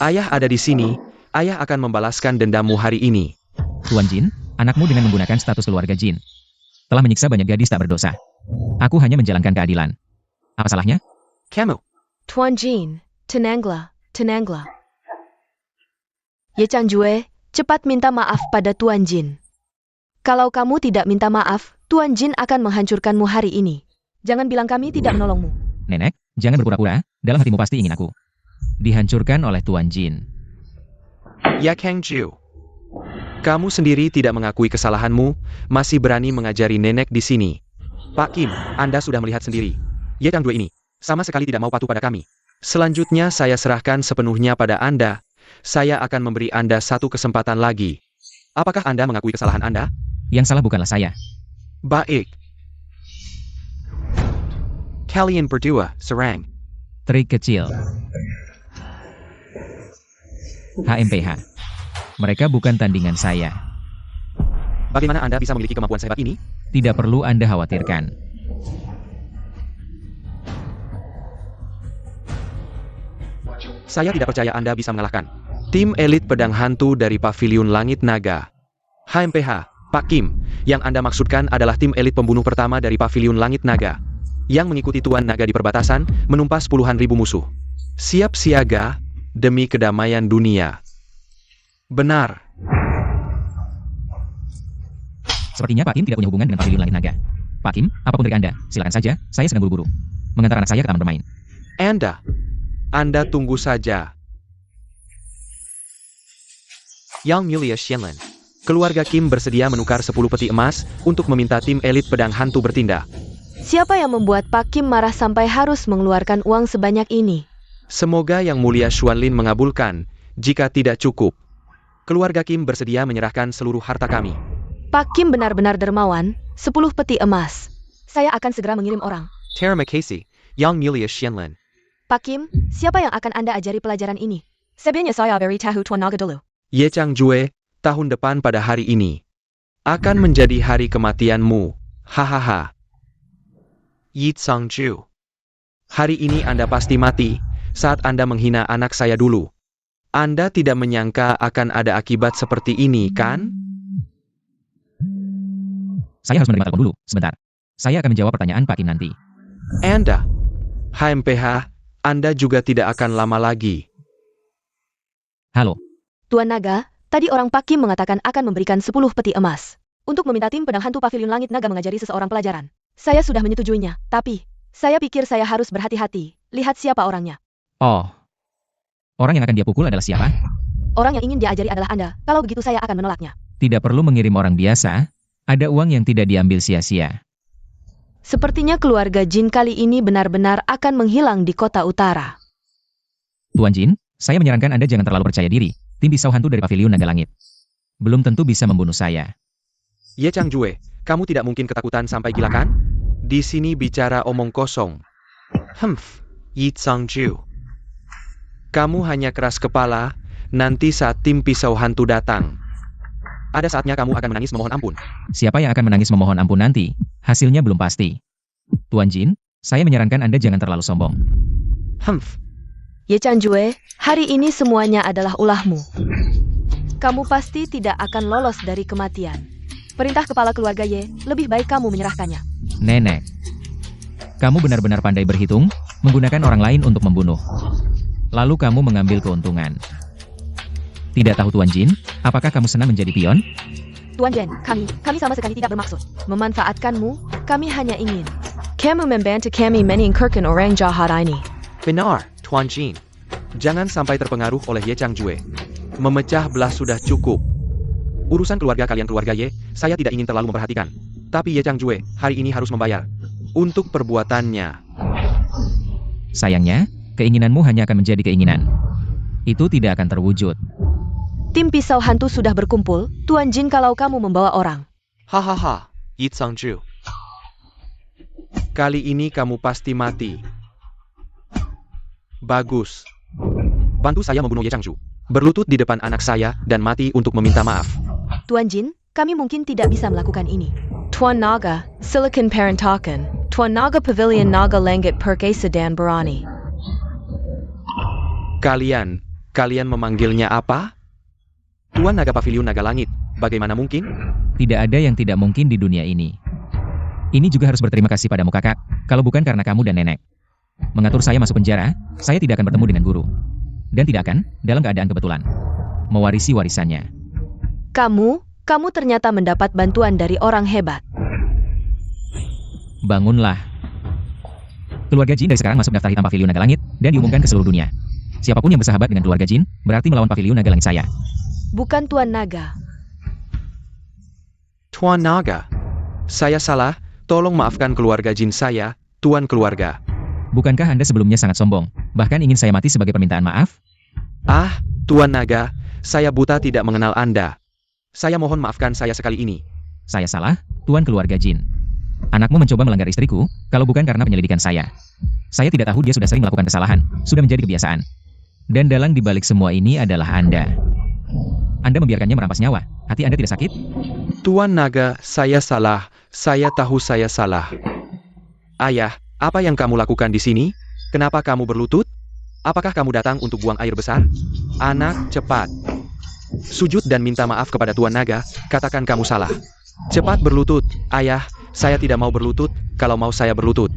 Ayah ada di sini, ayah akan membalaskan dendammu hari ini. Tuan Jin, anakmu dengan menggunakan status keluarga Jin telah menyiksa banyak gadis tak berdosa. Aku hanya menjalankan keadilan. Apa salahnya? Kamu. Tuan Jin, tenanglah. Ye Changjue, cepat minta maaf pada Tuan Jin. Kalau kamu tidak minta maaf, Tuan Jin akan menghancurkanmu hari ini. Jangan bilang kami tidak menolongmu. Nenek, jangan berpura-pura, dalam hatimu pasti ingin aku dihancurkan oleh Tuan Jin. Ya Kangju. Kamu sendiri tidak mengakui kesalahanmu, masih berani mengajari nenek di sini. Pak Kim, Anda sudah melihat sendiri. Ye Changjue ini sama sekali tidak mau patuh pada kami. Selanjutnya saya serahkan sepenuhnya pada Anda. Saya akan memberi Anda satu kesempatan lagi. Apakah Anda mengakui kesalahan Anda? Yang salah bukanlah saya. Baik. Kalian berdua serang. Trik kecil. HMPH. Mereka bukan tandingan saya. Bagaimana Anda bisa memiliki kemampuan sehebat ini? Tidak perlu Anda khawatirkan. Saya tidak percaya Anda bisa mengalahkan tim elit pedang hantu dari Paviliun Langit Naga. HMPH, Pak Kim, yang Anda maksudkan adalah tim elit pembunuh pertama dari Paviliun Langit Naga, yang mengikuti Tuan Naga di perbatasan, menumpas puluhan ribu musuh. Siap siaga, demi kedamaian dunia. Benar. Sepertinya Pak Kim tidak punya hubungan dengan Paviliun Langit Naga. Pak Kim, apapun dari Anda, silakan saja, saya sedang buru-buru mengantar anak saya ke taman bermain. Anda tunggu saja. Yang Mulia Xianlin, keluarga Kim bersedia menukar 10 peti emas untuk meminta tim elit pedang hantu bertindak. Siapa yang membuat Pak Kim marah sampai harus mengeluarkan uang sebanyak ini? Semoga Yang Mulia Xuanlin mengabulkan. Jika tidak cukup, keluarga Kim bersedia menyerahkan seluruh harta kami. Pak Kim benar-benar dermawan, 10 peti emas. Saya akan segera mengirim orang. Terima kasih, Yang Mulia Xianlin. Pak Kim, siapa yang akan Anda ajari pelajaran ini? Sebenarnya saya beritahu Tuan Naga dulu. Ye Changjue, tahun depan pada hari ini akan menjadi hari kematianmu. Hahaha. Yi Changju. Hari ini Anda pasti mati saat Anda menghina anak saya dulu. Anda tidak menyangka akan ada akibat seperti ini, kan? Saya harus menerima telepon dulu, sebentar. Saya akan menjawab pertanyaan Pak Kim nanti. Anda, HMPH, Anda juga tidak akan lama lagi. Halo, Tuan Naga, tadi orang Pak Kim mengatakan akan memberikan 10 peti emas untuk meminta tim pedang hantu Paviliun Langit Naga mengajari seseorang pelajaran. Saya sudah menyetujuinya, tapi saya pikir saya harus berhati-hati. Lihat siapa orangnya. oh. Orang yang akan dia pukul adalah siapa? Orang yang ingin diajari adalah Anda. Kalau begitu saya akan menolaknya. Tidak perlu mengirim orang biasa, ada uang yang tidak diambil sia-sia. Sepertinya keluarga Jin kali ini benar-benar akan menghilang di kota utara. Tuan Jin, saya menyarankan Anda jangan terlalu percaya diri. Tim pisau hantu dari Paviliun Naga Langit belum tentu bisa membunuh saya. Ye Changjue, kamu tidak mungkin ketakutan sampai gila kan? Di sini bicara omong kosong. Yi Changju. Kamu hanya keras kepala, nanti saat tim pisau hantu datang. Ada saatnya kamu akan menangis memohon ampun. Siapa yang akan menangis memohon ampun nanti? Hasilnya belum pasti. Tuan Jin, saya menyarankan Anda jangan terlalu sombong. Ye Changjue, hari ini semuanya adalah ulahmu. Kamu pasti tidak akan lolos dari kematian. Perintah kepala keluarga Ye, lebih baik kamu menyerahkannya. Nenek, kamu benar-benar pandai berhitung, menggunakan orang lain untuk membunuh. Lalu kamu mengambil keuntungan. Tidak tahu Tuan Jin, apakah kamu senang menjadi pion? Tuan Jen, kami sama sekali tidak bermaksud memanfaatkanmu. Kami hanya ingin kamu membantu kami menyingkirkan orang jahat ini. Benar, Tuan Jin. Jangan sampai terpengaruh oleh Ye Changjue. Memecah belah sudah cukup. Urusan keluarga kalian keluarga Ye, saya tidak ingin terlalu memperhatikan. Tapi Ye Changjue, hari ini harus membayar untuk perbuatannya. Sayangnya, keinginanmu hanya akan menjadi keinginan. Itu tidak akan terwujud. Tim pisau hantu sudah berkumpul. Tuan Jin, kalau kamu membawa orang. Hahaha, Yi Changju. Kali ini kamu pasti mati. Bagus. Bantu saya membunuh Ye Changju. Berlutut di depan anak saya dan mati untuk meminta maaf. Tuan Jin, kami mungkin tidak bisa melakukan ini. Tuan Naga, Silicon Parantakan. Tuan Naga Pavilion Naga Langit Perkasa dan Berani. Kalian memanggilnya apa? Tuan Naga Paviliun Naga Langit, bagaimana mungkin? Tidak ada yang tidak mungkin di dunia ini. Ini juga harus berterima kasih padamu kakak, kalau bukan karena kamu dan nenek mengatur saya masuk penjara, saya tidak akan bertemu dengan guru. Dan tidak akan, dalam keadaan kebetulan, mewarisi warisannya. Kamu ternyata mendapat bantuan dari orang hebat. Bangunlah. Keluarga Jin dari sekarang masuk daftar hitam Paviliun Naga Langit, dan diumumkan ke seluruh dunia. Siapapun yang bersahabat dengan keluarga Jin, berarti melawan Paviliun Naga Langit saya. Bukan Tuan Naga. Tuan Naga, saya salah, tolong maafkan keluarga Jin saya, Tuan keluarga. Bukankah Anda sebelumnya sangat sombong, bahkan ingin saya mati sebagai permintaan maaf? Ah, Tuan Naga, saya buta tidak mengenal Anda. Saya mohon maafkan saya sekali ini. Saya salah, Tuan keluarga Jin. Anakmu mencoba melanggar istriku, kalau bukan karena penyelidikan saya. Saya tidak tahu dia sudah sering melakukan kesalahan, sudah menjadi kebiasaan. Dan dalang dibalik semua ini adalah Anda. Anda membiarkannya merampas nyawa, Hati Anda tidak sakit? Tuan Naga, saya salah. Saya tahu saya salah. Ayah, apa yang kamu lakukan di sini? Kenapa kamu berlutut? Apakah kamu datang untuk buang air besar? Anak, cepat. Sujud dan minta maaf kepada Tuan Naga, katakan kamu salah. Cepat berlutut. Ayah, saya tidak mau berlutut, kalau mau saya berlutut.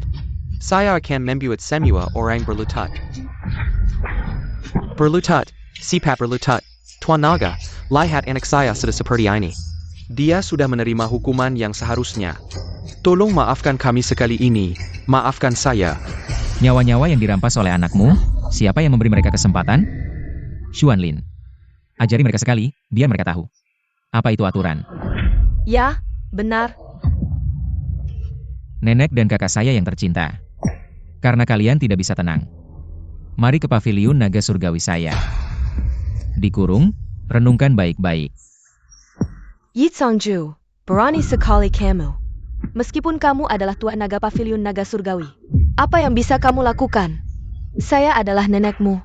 Saya akan membuat semua orang berlutut. Berlutut, sifat berlutut. Tuan Naga, lihat anak saya sudah seperti ini. Dia sudah menerima hukuman yang seharusnya. Tolong maafkan kami sekali ini. Maafkan saya. Nyawa-nyawa yang dirampas oleh anakmu, siapa yang memberi mereka kesempatan? Xuanlin. Ajari mereka sekali, biar mereka tahu. Apa itu aturan? Ya, benar. Nenek dan kakak saya yang tercinta. Karena kalian tidak bisa tenang. Mari ke paviliun naga surgawi saya. Dikurung, renungkan baik-baik. Yi Changju, berani sekali kamu. Meskipun kamu adalah Tuan Naga Paviliun Naga Surgawi, apa yang bisa kamu lakukan? Saya adalah nenekmu.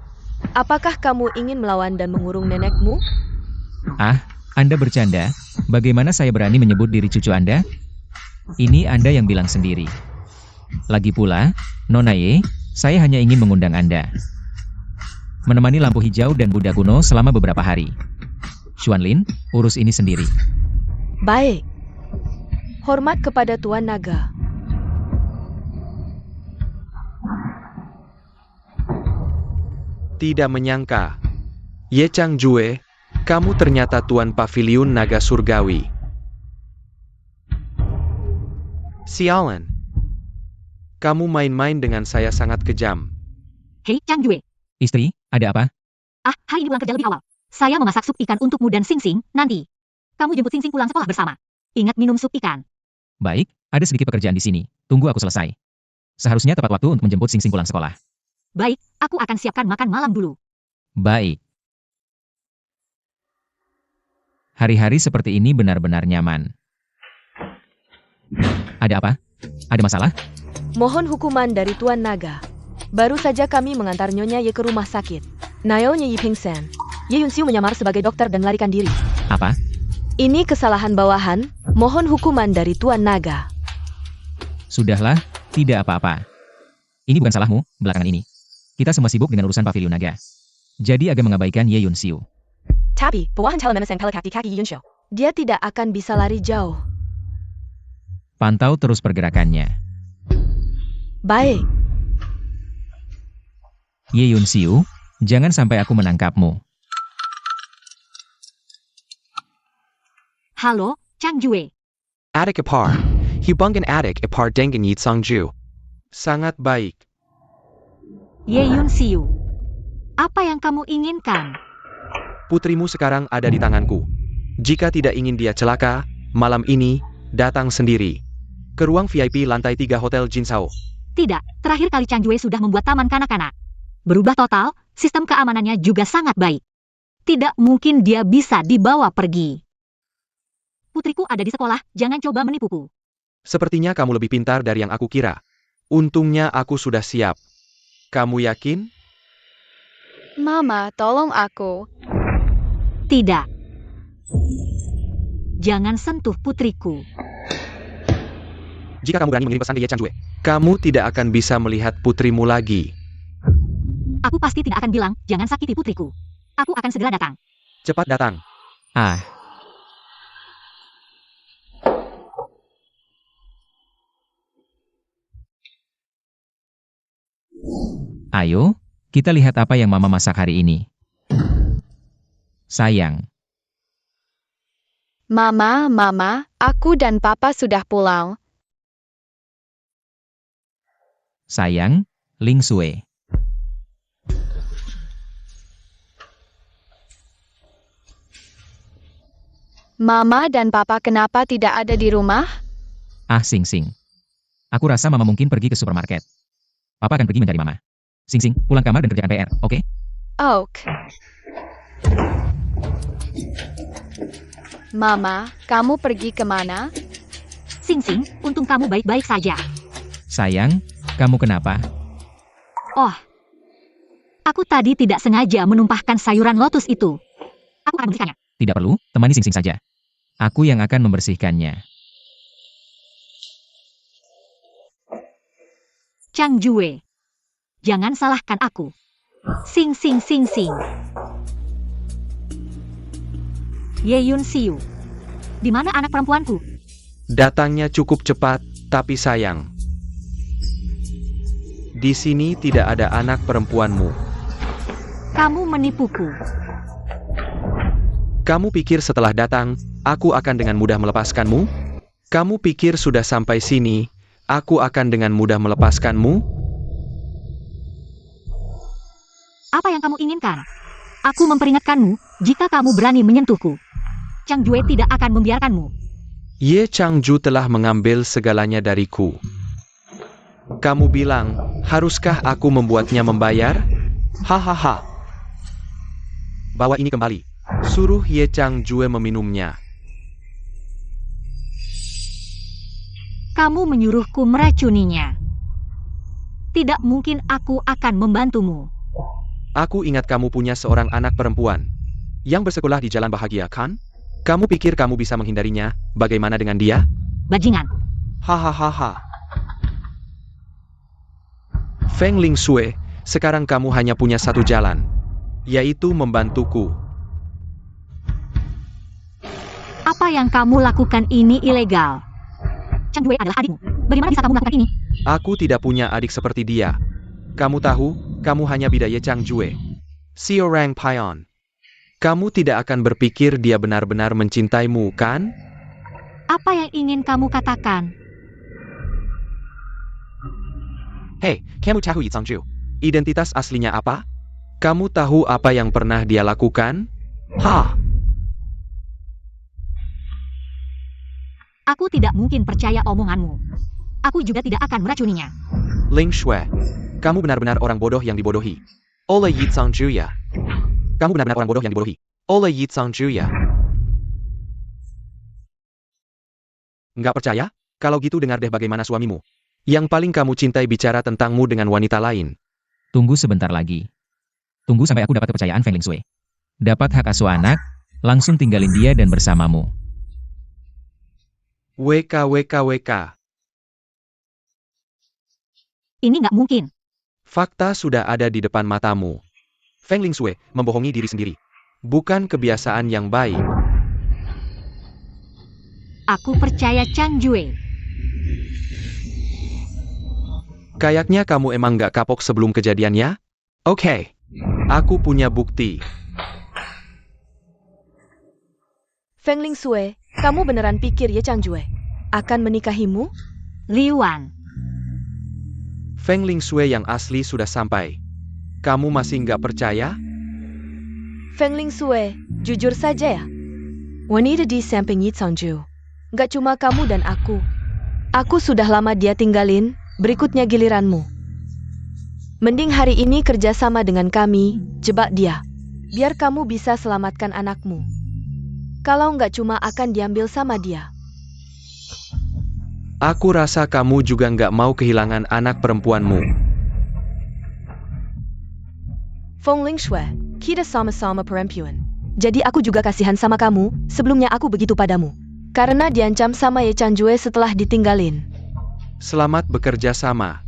Apakah kamu ingin melawan dan mengurung nenekmu? Ah, Anda bercanda? Bagaimana saya berani menyebut diri cucu Anda? Ini Anda yang bilang sendiri. Lagi pula, Nona Ye, saya hanya ingin mengundang Anda. Menemani lampu hijau dan Buddha kuno selama beberapa hari. Xuanlin, urus ini sendiri. Baik. Hormat kepada Tuan Naga. Tidak menyangka. Ye Changjue, kamu ternyata Tuan Paviliun Naga Surgawi. Sialan. Kamu main-main dengan saya sangat kejam. Hei, Changjue. Istri, ada apa? Ah, hari ini pulang kerja lebih awal. Saya memasak sup ikan untukmu dan Sing-Sing, nanti. Kamu jemput Sing-Sing pulang sekolah bersama. Ingat minum sup ikan. Baik, ada sedikit pekerjaan di sini. Tunggu aku selesai. Seharusnya tepat waktu untuk menjemput Sing-Sing pulang sekolah. Baik, aku akan siapkan makan malam dulu. Baik. Hari-hari seperti ini benar-benar nyaman. Ada apa? Ada masalah? Mohon hukuman dari Tuan Naga. Baru saja kami mengantar Nyonya Ye ke rumah sakit. Naonya Yi pingsan. Ye Yunxiu menyamar sebagai dokter dan melarikan diri. Apa? Ini kesalahan bawahan. Mohon hukuman dari Tuan Naga. Sudahlah, tidak apa-apa. Ini bukan salahmu, belakangan ini. Kita semua sibuk dengan urusan pavilion naga. Jadi agak mengabaikan Ye Yunxiu. Tapi, bawahan calon memesan pelek kaki Yunxiu. Dia tidak akan bisa lari jauh. Pantau terus pergerakannya. Baik. Ye Yunxiu, jangan sampai aku menangkapmu. Halo, Changjue. Adik ipar. Hubungan adik ipar dengan Yi Changju. Sangat baik. Ye Yunxiu. Apa yang kamu inginkan? Putrimu sekarang ada di tanganku. Jika tidak ingin dia celaka, malam ini, datang sendiri. Ke ruang VIP lantai 3 Hotel Jinsao. Tidak, terakhir kali Changjue sudah membuat taman kanak-kanak. Berubah total, sistem keamanannya juga sangat baik. Tidak mungkin dia bisa dibawa pergi. Putriku ada di sekolah, jangan coba menipuku. Sepertinya kamu lebih pintar dari yang aku kira. Untungnya aku sudah siap. Kamu yakin? Mama, tolong aku. Tidak. Jangan sentuh putriku. Jika kamu berani mengirim pesan ke Ye Changjue, kamu tidak akan bisa melihat putrimu lagi. Aku pasti tidak akan bilang, jangan sakiti putriku. Aku akan segera datang. Cepat datang. Ah, ayo, kita lihat apa yang Mama masak hari ini. Sayang, Mama, aku dan Papa sudah pulang. sayang, Ling Sui. Mama dan Papa kenapa tidak ada di rumah? Ah, Sing-Sing. Aku rasa Mama mungkin pergi ke supermarket. Papa akan pergi mencari Mama. Sing-Sing, pulang kamar dan kerjakan PR, oke? Oke. Mama, kamu pergi kemana? Sing-Sing, untung kamu baik-baik saja. Sayang, kamu kenapa? Oh. Aku tadi tidak sengaja menumpahkan sayuran lotus itu. Aku akan membersihkannya. Tidak perlu, temani Sing-Sing saja. Aku yang akan membersihkannya. Chang Jue. Jangan salahkan aku. Sing sing sing sing. Ye Yun Siu. Di mana anak perempuanku? Datangnya cukup cepat, tapi sayang. Di sini tidak ada anak perempuanmu. Kamu menipuku. Kamu pikir setelah datang, aku akan dengan mudah melepaskanmu? Kamu pikir sudah sampai sini, aku akan dengan mudah melepaskanmu? Apa yang kamu inginkan? Aku memperingatkanmu, jika kamu berani menyentuhku. Chang Jue tidak akan membiarkanmu. Ye Changju telah mengambil segalanya dariku. Kamu bilang, haruskah aku membuatnya membayar? Hahaha. Bawa ini kembali. Suruh Ye Changjue meminumnya. Kamu menyuruhku meracuninya. Tidak mungkin aku akan membantumu. Aku ingat kamu punya seorang anak perempuan yang bersekolah di jalan bahagia, kan? Kamu pikir kamu bisa menghindarinya? Bagaimana dengan dia? Bajingan. Hahaha. Feng Lingsue, sekarang kamu hanya punya satu jalan, yaitu membantuku. Apa yang kamu lakukan ini ilegal. Chang Jue adalah adikmu. Bagaimana bisa kamu melakukan ini? Aku tidak punya adik seperti dia. Kamu tahu, kamu hanya bidaya Changjue. Seorang pion. Kamu tidak akan berpikir dia benar-benar mencintaimu, kan? Apa yang ingin kamu katakan? Hei, kamu tahu Yi Changju? Identitas aslinya apa? Kamu tahu apa yang pernah dia lakukan? Ha! Aku tidak mungkin percaya omonganmu. Aku juga tidak akan meracuninya. Ling Shui, kamu benar-benar orang bodoh yang dibodohi. Oleh Yi Changju ya. Kamu benar-benar orang bodoh yang dibodohi. Oleh Yi Changju ya. Nggak percaya? Kalau gitu dengar deh bagaimana suamimu. Yang paling kamu cintai bicara tentangmu dengan wanita lain. Tunggu sebentar lagi. Tunggu sampai aku dapat kepercayaan Feng Lingsue. Dapat hak asuh anak, langsung tinggalin dia dan bersamamu. WKWKWK. Ini nggak mungkin. Fakta sudah ada di depan matamu. Feng Lingsue membohongi diri sendiri. Bukan kebiasaan yang baik. Aku percaya Chang Jue. Kayaknya kamu emang nggak kapok sebelum kejadiannya? Oke. Aku punya bukti. Feng Lingsue, kamu beneran pikir Ye Changjue akan menikahimu? Liuan. Feng Lingsue yang asli sudah sampai. Kamu masih nggak percaya? Feng Lingsue, jujur saja ya. Wanita di samping Yi Changju. Nggak cuma kamu dan aku. Aku sudah lama dia tinggalin, berikutnya giliranmu. Mending hari ini kerja sama dengan kami, jebak dia. Biar kamu bisa selamatkan anakmu. Kalau nggak cuma akan diambil sama dia. Aku rasa kamu juga nggak mau kehilangan anak perempuanmu. Feng Lingsue, kita sama-sama perempuan. Jadi aku juga kasihan sama kamu, sebelumnya aku begitu padamu. Karena diancam sama Ye Changjue setelah ditinggalin. Selamat bekerja sama.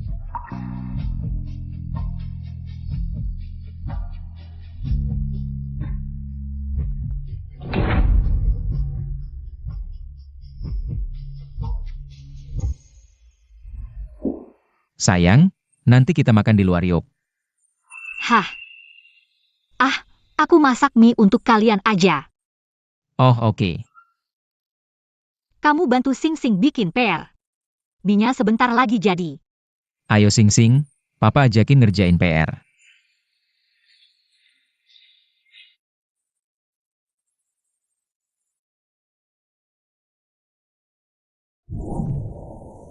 Sayang, nanti kita makan di luar yuk. Hah. Aku masak mie untuk kalian aja. Oh oke. Kamu bantu Sing Sing bikin PR. Mie-nya sebentar lagi jadi. Ayo Sing Sing, Papa ajakin ngerjain PR.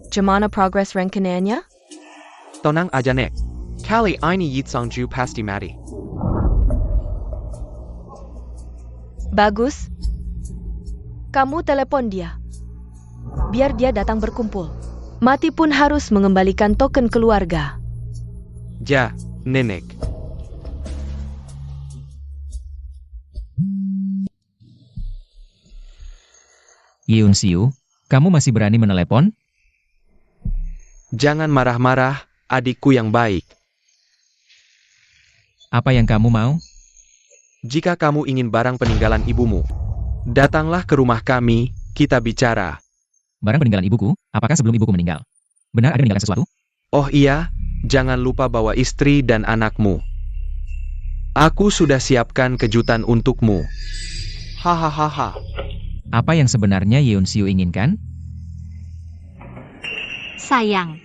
Gimana progres rencananya? Tenang aja Nek. Kali ini Yi Changju pasti mati. Bagus. Kamu telepon dia. Biar dia datang berkumpul. Mati pun harus mengembalikan token keluarga. Ja, Nenek. Yeon Siu, kamu masih berani menelepon? Jangan marah-marah, adikku yang baik. Apa yang kamu mau? Jika kamu ingin barang peninggalan ibumu, datanglah ke rumah kami, kita bicara. Barang peninggalan ibuku, apakah sebelum ibuku meninggal? Benar ada meninggalkan sesuatu? Oh iya, jangan lupa bawa istri dan anakmu. Aku sudah siapkan kejutan untukmu. Hahaha. Apa yang sebenarnya Yeon Siu inginkan? Sayang.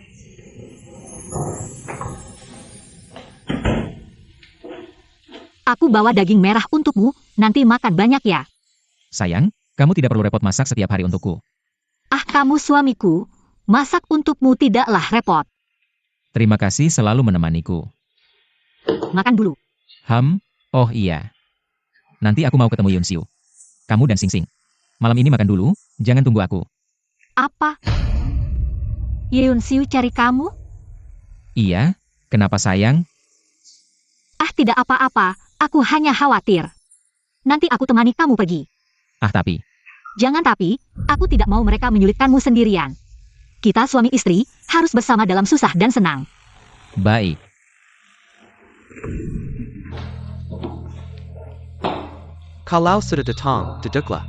Aku bawa daging merah untukmu, nanti makan banyak ya. Sayang, kamu tidak perlu repot masak setiap hari untukku. Ah, kamu suamiku, masak untukmu tidaklah repot. Terima kasih selalu menemaniku. Makan dulu. Oh iya. Nanti aku mau ketemu Yeon Siu. Kamu dan Sing Sing. Malam ini makan dulu, jangan tunggu aku. Apa? Yeon Siu cari kamu? Iya, kenapa sayang? Ah, tidak apa-apa, aku hanya khawatir. Nanti aku temani kamu pergi. Ah tapi, Jangan tapi, aku tidak mau mereka menyulitkanmu sendirian. Kita suami istri, harus bersama dalam susah dan senang. baik. Kalau sudah datang, duduklah.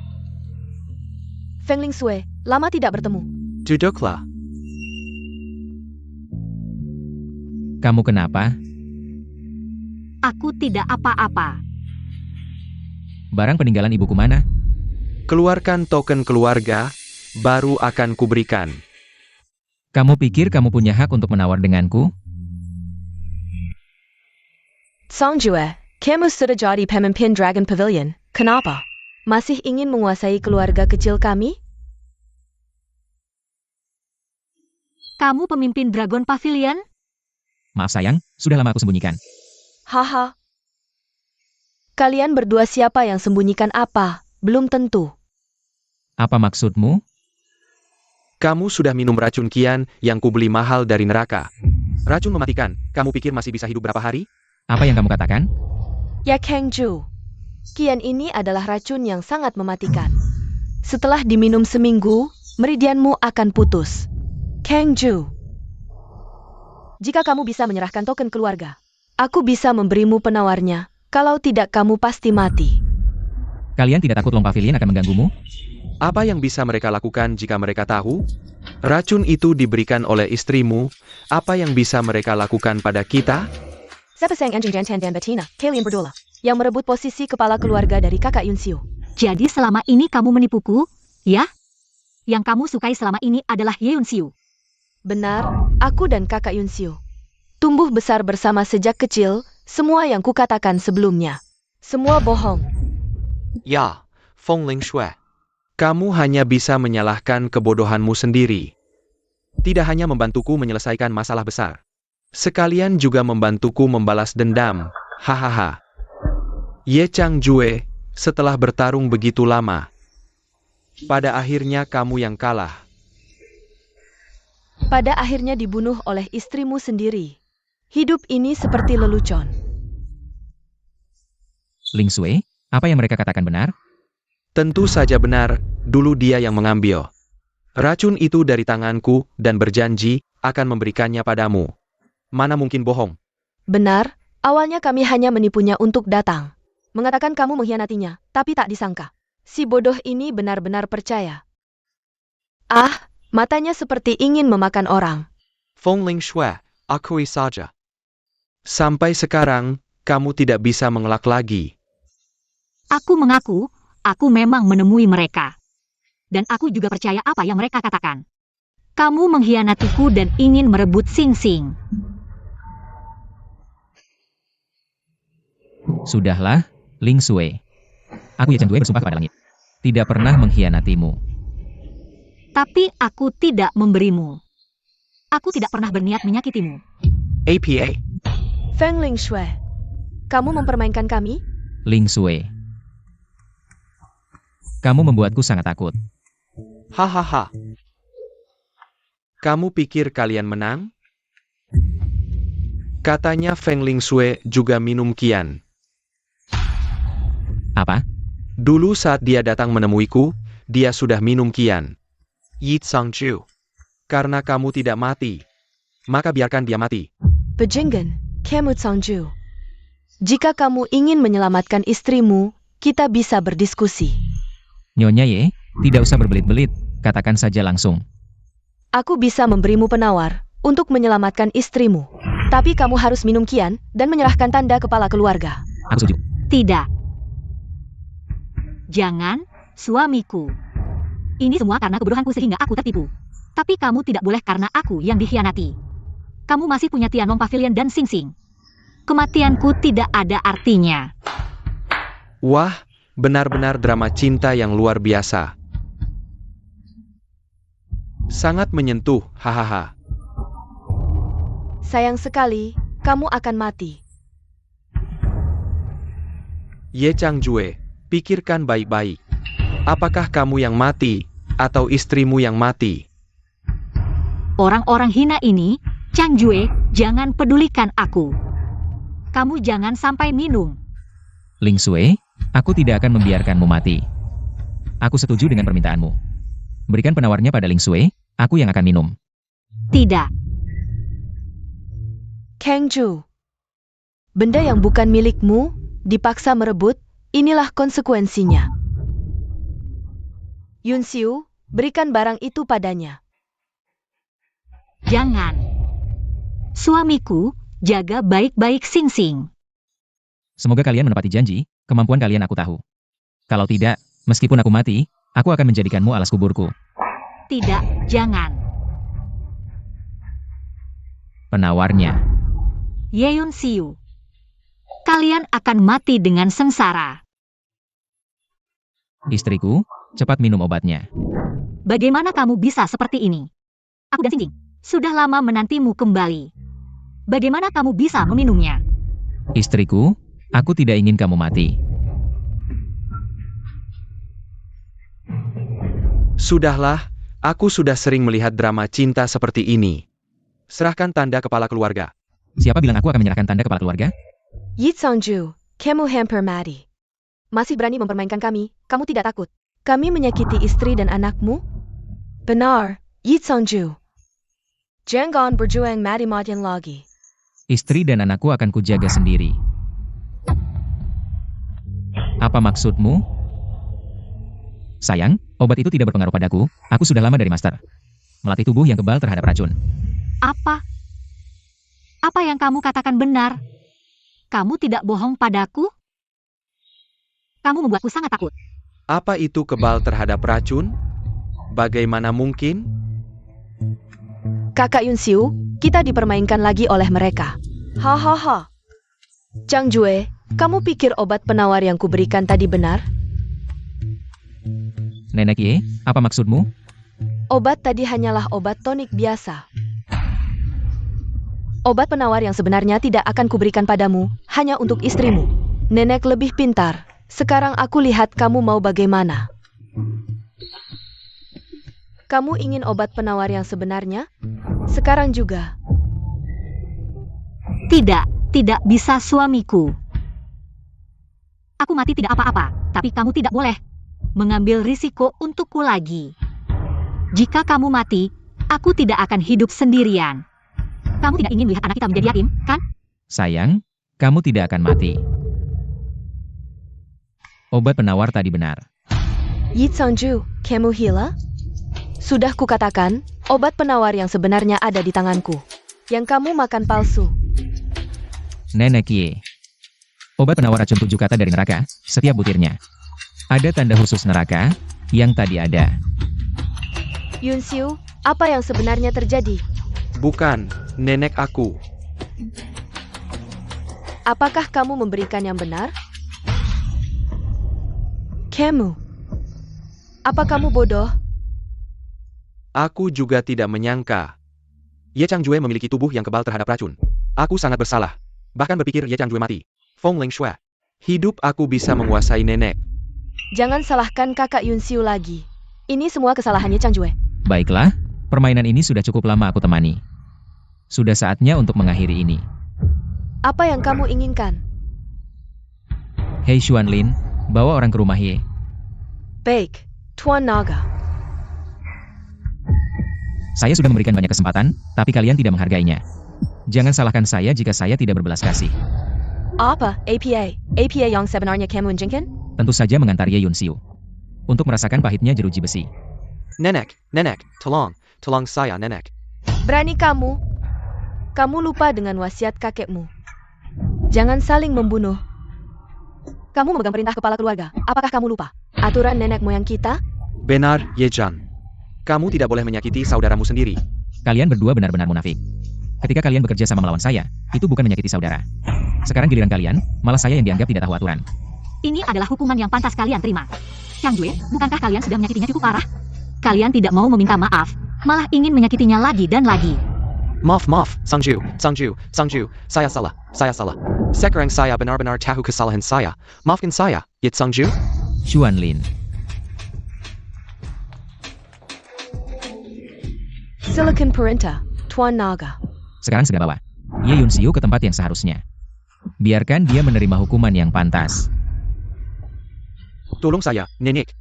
Feng Lingsue, lama tidak bertemu. Duduklah. Kamu kenapa? Aku tidak apa-apa. Barang peninggalan ibuku mana? Keluarkan token keluarga, baru akan kuberikan. Kamu pikir kamu punya hak untuk menawar denganku? Song Jue, kamu sudah jadi pemimpin Dragon Pavilion, kenapa? Masih ingin menguasai keluarga kecil kami? Kamu pemimpin Dragon Pavilion? Maaf sayang, sudah lama aku sembunyikan. Haha. Kalian berdua siapa yang sembunyikan apa? Belum tentu. Apa maksudmu? Kamu sudah minum racun kian yang kubeli mahal dari neraka. Racun mematikan, kamu pikir masih bisa hidup berapa hari? Apa yang kamu katakan? Ya Kang Ju. Kian ini adalah racun yang sangat mematikan. Setelah diminum seminggu, meridianmu akan putus. Kang Ju. Jika kamu bisa menyerahkan token keluarga, aku bisa memberimu penawarnya. Kalau tidak kamu pasti mati. Kalian tidak takut Long Pavilion akan mengganggumu? Apa yang bisa mereka lakukan jika mereka tahu? Racun itu diberikan oleh istrimu, apa yang bisa mereka lakukan pada kita? Siapa Sang Anjing Jantan dan Bettina, kalian berdua, yang merebut posisi kepala keluarga dari kakak Yun Siu. Jadi selama ini kamu menipuku, ya? Yang kamu sukai selama ini adalah Yeon Siu. Benar, aku dan kakak Yun Siu tumbuh besar bersama sejak kecil, semua yang kukatakan sebelumnya. Semua bohong. Ya, Feng Lingsue. Kamu hanya bisa menyalahkan kebodohanmu sendiri. Tidak hanya membantuku menyelesaikan masalah besar. Sekalian juga membantuku membalas dendam. Hahaha. Ye Chang Jue, setelah bertarung begitu lama, pada akhirnya kamu yang kalah. Pada akhirnya dibunuh oleh istrimu sendiri. Hidup ini seperti lelucon. Ling Sui, apa yang mereka katakan benar? Tentu saja benar, dulu dia yang mengambil racun itu dari tanganku dan berjanji akan memberikannya padamu. Mana mungkin bohong? Benar, awalnya kami hanya menipunya untuk datang. Mengatakan kamu mengkhianatinya, tapi tak disangka. Si bodoh ini benar-benar percaya. Ah, matanya seperti ingin memakan orang. Feng Lingsue, akui saja. Sampai sekarang, kamu tidak bisa mengelak lagi. Aku mengaku, aku memang menemui mereka. Dan aku juga percaya apa yang mereka katakan. Kamu mengkhianatiku dan ingin merebut Sing Sing. Sudahlah, Ling Sui. Aku Ye Chang Jue bersumpah kepada langit. Tidak pernah mengkhianatimu. Tapi aku tidak memberimu. Aku tidak pernah berniat menyakitimu. APA. Feng Lingsue, kamu mempermainkan kami? Ling Sui. Kamu membuatku sangat takut. Hahaha. Kamu pikir kalian menang? Katanya Feng Lingsue juga minum kian. Apa? Dulu saat dia datang menemuiku, dia sudah minum kian. Yi Changju, karena kamu tidak mati, maka biarkan dia mati. Bejenggen, Kemu Changju. Jika kamu ingin menyelamatkan istrimu, kita bisa berdiskusi. Nyonya Ye, tidak usah berbelit-belit, katakan saja langsung. Aku bisa memberimu penawar untuk menyelamatkan istrimu. Tapi kamu harus minum kian dan menyerahkan tanda kepala keluarga. Aku setuju. Tidak. Jangan, suamiku. Ini semua karena kebodohanku sehingga aku tertipu. Tapi kamu tidak boleh karena aku yang dikhianati. Kamu masih punya Tianlong Pavilion dan Sing Sing. Kematianku tidak ada artinya. Wah, benar-benar drama cinta yang luar biasa. Sangat menyentuh, hahaha. Sayang sekali, kamu akan mati. Ye Changjue, pikirkan baik-baik. Apakah kamu yang mati, atau istrimu yang mati? Orang-orang hina ini, Changjue, jangan pedulikan aku. Kamu jangan sampai minum. Ling Sui, aku tidak akan membiarkanmu mati. Aku setuju dengan permintaanmu. Berikan penawarnya pada Ling Sui, aku yang akan minum. Tidak. Kangju. Benda yang bukan milikmu, dipaksa merebut, inilah konsekuensinya. Yun Xiu, berikan barang itu padanya. Jangan. Suamiku, jaga baik-baik Sing Sing. Semoga kalian menepati janji, kemampuan kalian aku tahu. Kalau tidak, meskipun aku mati, aku akan menjadikanmu alas kuburku. Tidak, jangan. Penawarnya. Yeon Siu. Kalian akan mati dengan sengsara. Istriku, cepat minum obatnya. Bagaimana kamu bisa seperti ini? Aku dan Sing Sing sudah lama menantimu kembali. Bagaimana kamu bisa meminumnya? Istriku, aku tidak ingin kamu mati. Sudahlah, aku sudah sering melihat drama cinta seperti ini. Serahkan tanda kepala keluarga. Siapa bilang aku akan menyerahkan tanda kepala keluarga? Yi Changju, kamu hampir mati. Masih berani mempermainkan kami, kamu tidak takut. Kami menyakiti istri dan anakmu? Benar, Yi Changju. Jangan berjuang mati-matian lagi. Istri dan anakku akan kujaga sendiri. Apa maksudmu? Sayang, obat itu tidak berpengaruh padaku, aku sudah lama dari master. Melatih tubuh yang kebal terhadap racun. Apa? Apa yang kamu katakan benar? Kamu tidak bohong padaku? Kamu membuatku sangat takut. Apa itu kebal terhadap racun? Bagaimana mungkin? Kakak Yun Xiu, kita dipermainkan lagi oleh mereka. Hahaha. Chang Jue, kamu pikir obat penawar yang kuberikan tadi benar? Nenek Ye, apa maksudmu? Obat tadi hanyalah obat tonik biasa. Obat penawar yang sebenarnya tidak akan kuberikan padamu, hanya untuk istrimu. Nenek lebih pintar. Sekarang aku lihat kamu mau bagaimana. Kamu ingin obat penawar yang sebenarnya? Sekarang juga. Tidak bisa suamiku. Aku mati tidak apa-apa, tapi kamu tidak boleh mengambil risiko untukku lagi. Jika kamu mati, aku tidak akan hidup sendirian. Kamu tidak ingin melihat anak kita menjadi yatim, kan? Sayang, kamu tidak akan mati. Obat penawar tadi benar. Yi Changju, kamu gila? Sudah kukatakan, obat penawar yang sebenarnya ada di tanganku. Yang kamu makan palsu. Nenek Ye. Obat penawar racun 7 kata dari neraka, setiap butirnya. Ada tanda khusus neraka, yang tadi ada. Yun Xiu, apa yang sebenarnya terjadi? Bukan, nenek aku. Apakah kamu memberikan yang benar? Kamu. Apa kamu bodoh? Aku juga tidak menyangka. Ye Changjue memiliki tubuh yang kebal terhadap racun. Aku sangat bersalah. Bahkan berpikir Ye Changjue mati. Feng Lingxue. Hidup aku bisa menguasai nenek. Jangan salahkan kakak Yun Xiu lagi. Ini semua kesalahannya Changjue. Baiklah, permainan ini sudah cukup lama aku temani. Sudah saatnya untuk mengakhiri ini. Apa yang kamu inginkan? Hei Xuanlin, bawa orang ke rumah Ye. Baik, Tuan Naga. Saya sudah memberikan banyak kesempatan, tapi kalian tidak menghargainya. Jangan salahkan saya jika saya tidak berbelas kasih. Apa, APA? APA yang sebenarnya kamu inginkan? Tentu saja mengantar Ye Yunxiu. Untuk merasakan pahitnya jeruji besi. Nenek, nenek, tolong saya nenek. Berani kamu? Kamu lupa dengan wasiat kakekmu. Jangan saling membunuh. Kamu memegang perintah kepala keluarga. Apakah kamu lupa? Aturan nenek moyang kita? Benar, Ye-chan. Kamu tidak boleh menyakiti saudaramu sendiri. Kalian berdua benar-benar munafik. Ketika kalian bekerja sama melawan saya, itu bukan menyakiti saudara. Sekarang giliran kalian, malah saya yang dianggap tidak tahu aturan. Ini adalah hukuman yang pantas kalian terima. Chang Jue, bukankah kalian sudah menyakitinya cukup parah? Kalian tidak mau meminta maaf, malah ingin menyakitinya lagi dan lagi. Maaf, Sangju, saya salah. Sekarang saya benar-benar tahu kesalahan saya. Maafkan saya, Ye Sangju. Xuanlin. Silakan perintah, Tuan Naga. Sekarang segera bawa Ye Yunxiu ke tempat yang seharusnya. Biarkan dia menerima hukuman yang pantas. Tolong saya, nenek,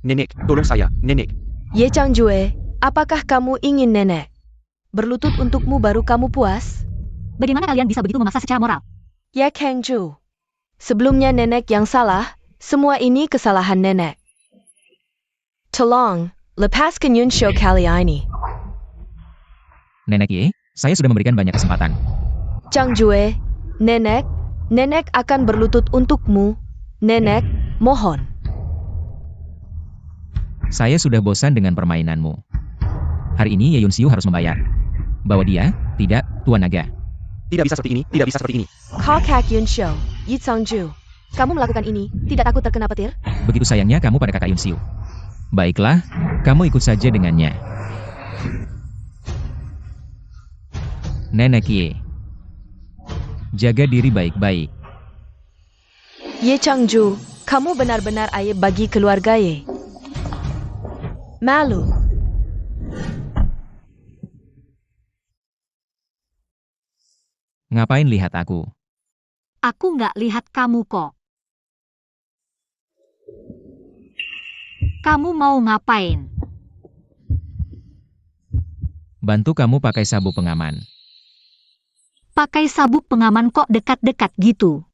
tolong saya, nenek. Ye Changjue, apakah kamu ingin nenek berlutut untukmu baru kamu puas? Bagaimana kalian bisa begitu memaksa secara moral? Ye Kangju. Sebelumnya nenek yang salah, semua ini kesalahan nenek. Tolong, lepaskan Yunxiu kali ini. Nenek Ye, saya sudah memberikan banyak kesempatan. Changjue, nenek akan berlutut untukmu. Nenek, mohon. Saya sudah bosan dengan permainanmu. Hari ini Ye Yunxiu harus membayar. Bawa dia, tidak, Tuan Naga. Tidak bisa seperti ini. Kakak Yunxiu, Yi Changju. Kamu melakukan ini, tidak takut terkena petir? Begitu sayangnya kamu pada kakak Yunxiu. Baiklah, kamu ikut saja dengannya. Nenek Ye. Jaga diri baik-baik. Ye Changju, kamu benar-benar aib bagi keluarga Ye. Malu. Ngapain lihat aku? Aku nggak lihat kamu kok. Kamu mau ngapain? Bantu kamu pakai sabuk pengaman. Pakai sabuk pengaman kok dekat-dekat gitu.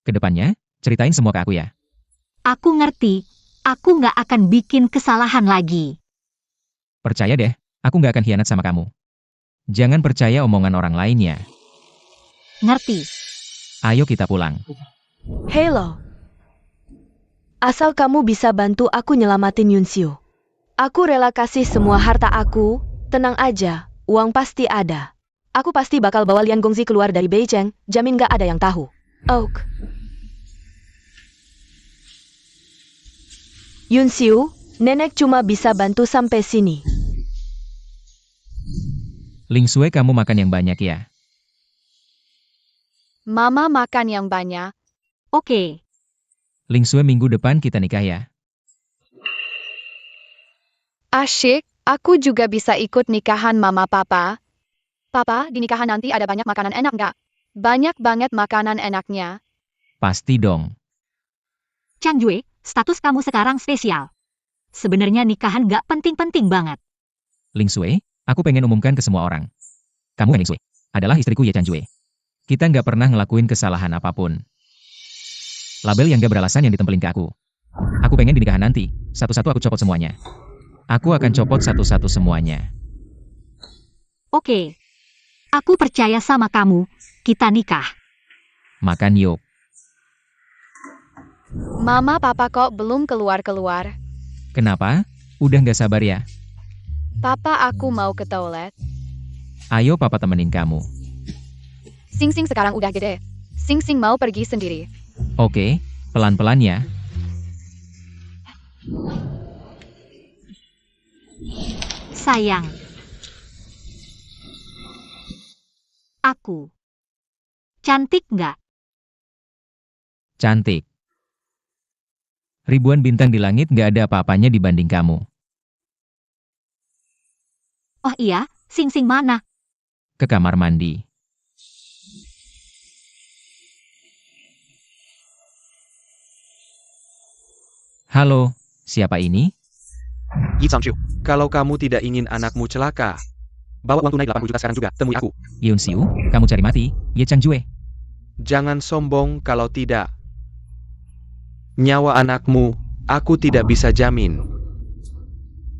Kedepannya, ceritain semua ke aku ya. Aku ngerti, aku nggak akan bikin kesalahan lagi. Percaya deh, aku nggak akan khianat sama kamu. Jangan percaya omongan orang lain ya. Ngerti? Ayo kita pulang. Hello. Asal kamu bisa bantu aku nyelamatin Yunxiu. Aku rela kasih semua harta aku, tenang aja, uang pasti ada. Aku pasti bakal bawa Lian Gongzi keluar dari Beijing, jamin gak ada yang tahu. Oak. Yunxiu, nenek cuma bisa bantu sampai sini. Ling Sui kamu makan yang banyak ya. Mama makan yang banyak. Oke. Ling Sui minggu depan kita nikah ya. Asyik, aku juga bisa ikut nikahan mama papa. Papa, di nikahan nanti ada banyak makanan enak nggak? Banyak banget makanan enaknya. Pasti dong. Chang Jue, status kamu sekarang spesial. Sebenarnya nikahan nggak penting-penting banget. Ling Sui, aku pengen umumkan ke semua orang. Kamu Ling Sui adalah istriku Ye Chanjue. Kita nggak pernah ngelakuin kesalahan apapun. Label yang gak beralasan yang ditempelin ke aku. Aku pengen di nikahan nanti, satu-satu aku copot semuanya. Aku akan copot satu-satu semuanya. Oke. Aku percaya sama kamu, kita nikah. Makan yuk. Mama papa kok belum keluar-keluar? Kenapa? Udah nggak sabar ya? Papa aku mau ke toilet. Ayo papa temenin kamu. Sing Sing sekarang udah gede. Sing Sing mau pergi sendiri. Oke, pelan-pelan ya. Sayang. Aku. Cantik nggak? Cantik. Ribuan bintang di langit nggak ada apa-apanya dibanding kamu. Oh iya, Sing Sing mana? Ke kamar mandi. Halo, siapa ini? Yi Changju, kalau kamu tidak ingin anakmu celaka, bawa uang tunai 80 juta sekarang juga, temui aku. Yeon Siu, kamu cari mati, Ye Changjue. Jangan sombong kalau tidak. Nyawa anakmu, aku tidak bisa jamin.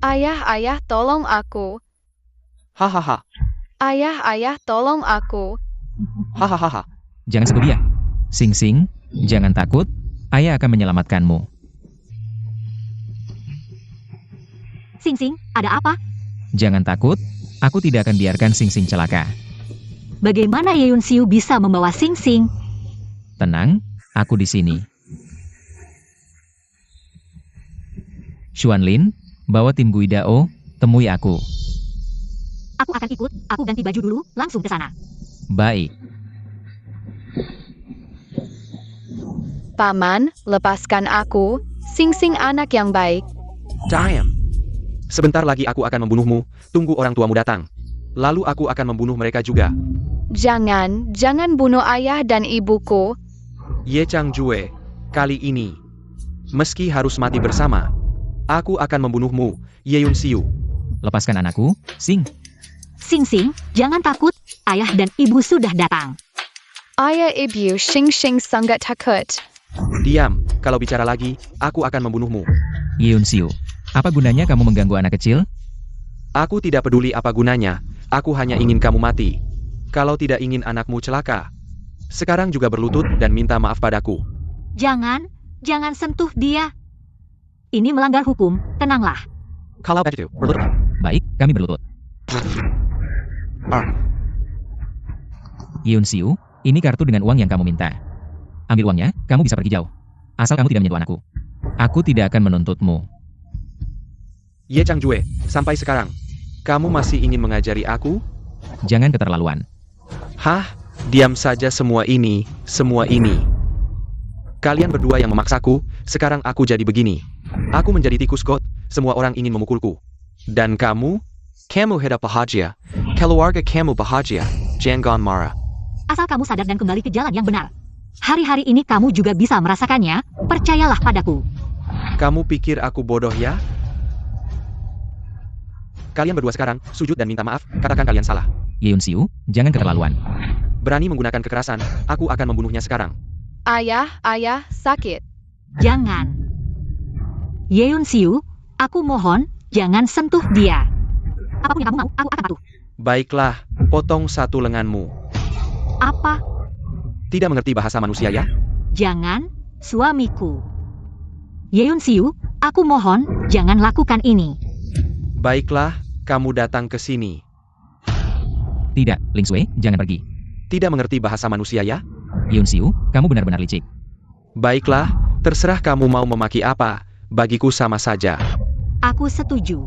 Ayah, tolong aku. Hahaha, Ayah, tolong aku. hahaha. Jangan sentuh dia. Sing Sing, jangan takut, ayah akan menyelamatkanmu. Sing Sing, ada apa? Jangan takut, aku tidak akan biarkan Sing Sing celaka. Bagaimana Yeon Siu bisa membawa Sing Sing? Tenang, aku di sini. Xuanlin, bawa tim Guidao, temui aku. Aku akan ikut, aku ganti baju dulu, langsung ke sana. Baik. Paman, lepaskan aku. Sing Sing anak yang baik. Damn. Sebentar lagi aku akan membunuhmu, tunggu orang tuamu datang. Lalu aku akan membunuh mereka juga. Jangan bunuh ayah dan ibuku. Ye Changjue, kali ini, meski harus mati bersama, aku akan membunuhmu, Yeon Siu. Lepaskan anakku, Sing. Sing Sing, jangan takut, ayah dan ibu sudah datang. Ayah ibu Sing Sing sangat takut. Diam, kalau bicara lagi, aku akan membunuhmu. Yeon Siu, apa gunanya kamu mengganggu anak kecil? Aku tidak peduli apa gunanya, aku hanya ingin kamu mati. Kalau tidak ingin anakmu celaka, sekarang juga berlutut dan minta maaf padaku. Jangan sentuh dia. Ini melanggar hukum, tenanglah. Kalau begitu, berlutut. Baik, kami berlutut. Yeon Siu, ini kartu dengan uang yang kamu minta. Ambil uangnya, kamu bisa pergi jauh. Asal kamu tidak menyentuh anakku. Aku tidak akan menuntutmu. Ye Changjue, sampai sekarang, kamu masih ingin mengajari aku? Jangan keterlaluan. Hah? Diam saja semua ini. Kalian berdua yang memaksaku, sekarang aku jadi begini. Aku menjadi tikus got, semua orang ingin memukulku. Dan kamu? Kamu hidup bahagia. Keluarga kamu bahagia. Jangan marah. Asal kamu sadar dan kembali ke jalan yang benar. Hari-hari ini kamu juga bisa merasakannya, percayalah padaku. Kamu pikir aku bodoh ya? Kalian berdua sekarang, sujud dan minta maaf, katakan kalian salah. Yeon Siu, jangan keterlaluan. Berani menggunakan kekerasan, aku akan membunuhnya sekarang. Ayah, sakit. Jangan. Yeon Siu, aku mohon, jangan sentuh dia. Apapun yang kamu mau, aku akan patuh. Baiklah, potong satu lenganmu. Apa? Tidak mengerti bahasa manusia ya? Jangan, suamiku. Yeon Siu, aku mohon, jangan lakukan ini. Baiklah, kamu datang ke sini. Tidak, Ling Sui, jangan pergi. Tidak mengerti bahasa manusia ya? Yeon Siu, kamu benar-benar licik. Baiklah, terserah kamu mau memaki apa, bagiku sama saja. Aku setuju.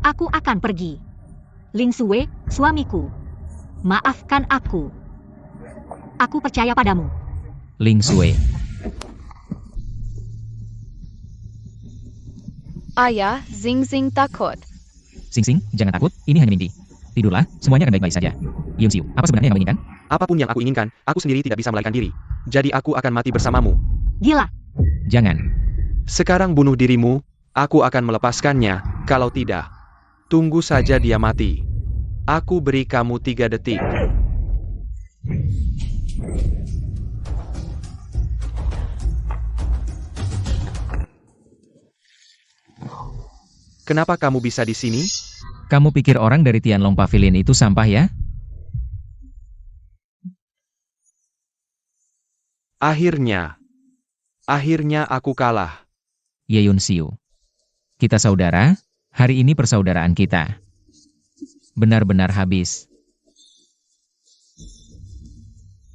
Aku akan pergi. Ling Sui, suamiku. Maafkan aku. Aku percaya padamu. Ling Sui. Ayah, Sing Sing takut. Sing Sing, jangan takut, ini hanya mimpi. Tidurlah, semuanya akan baik-baik saja. Yeon Siu, apa sebenarnya yang kamu inginkan? Apapun yang aku inginkan, aku sendiri tidak bisa melarikan diri. Jadi aku akan mati bersamamu. Gila. Jangan. Sekarang bunuh dirimu, aku akan melepaskannya, kalau tidak. Tunggu saja dia mati. Aku beri kamu 3 detik. Kenapa kamu bisa di sini? Kamu pikir orang dari Tianlong Pavilion itu sampah ya? Akhirnya aku kalah. Yeon Siu. Kita saudara, hari ini persaudaraan kita benar-benar habis.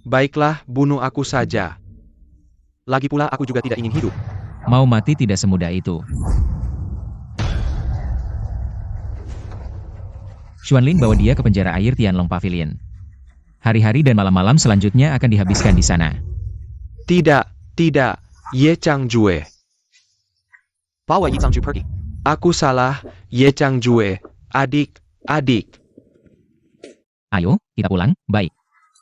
Baiklah, bunuh aku saja. Lagi pula aku juga tidak ingin hidup. Mau mati tidak semudah itu. Xuanlin bawa dia ke penjara air Tianlong Pavilion. Hari-hari dan malam-malam selanjutnya akan dihabiskan di sana. Tidak, Ye Changjue. Bawa Ye Changjue pergi. Aku salah, Ye Changjue. Adik. Ayo, kita pulang, baik.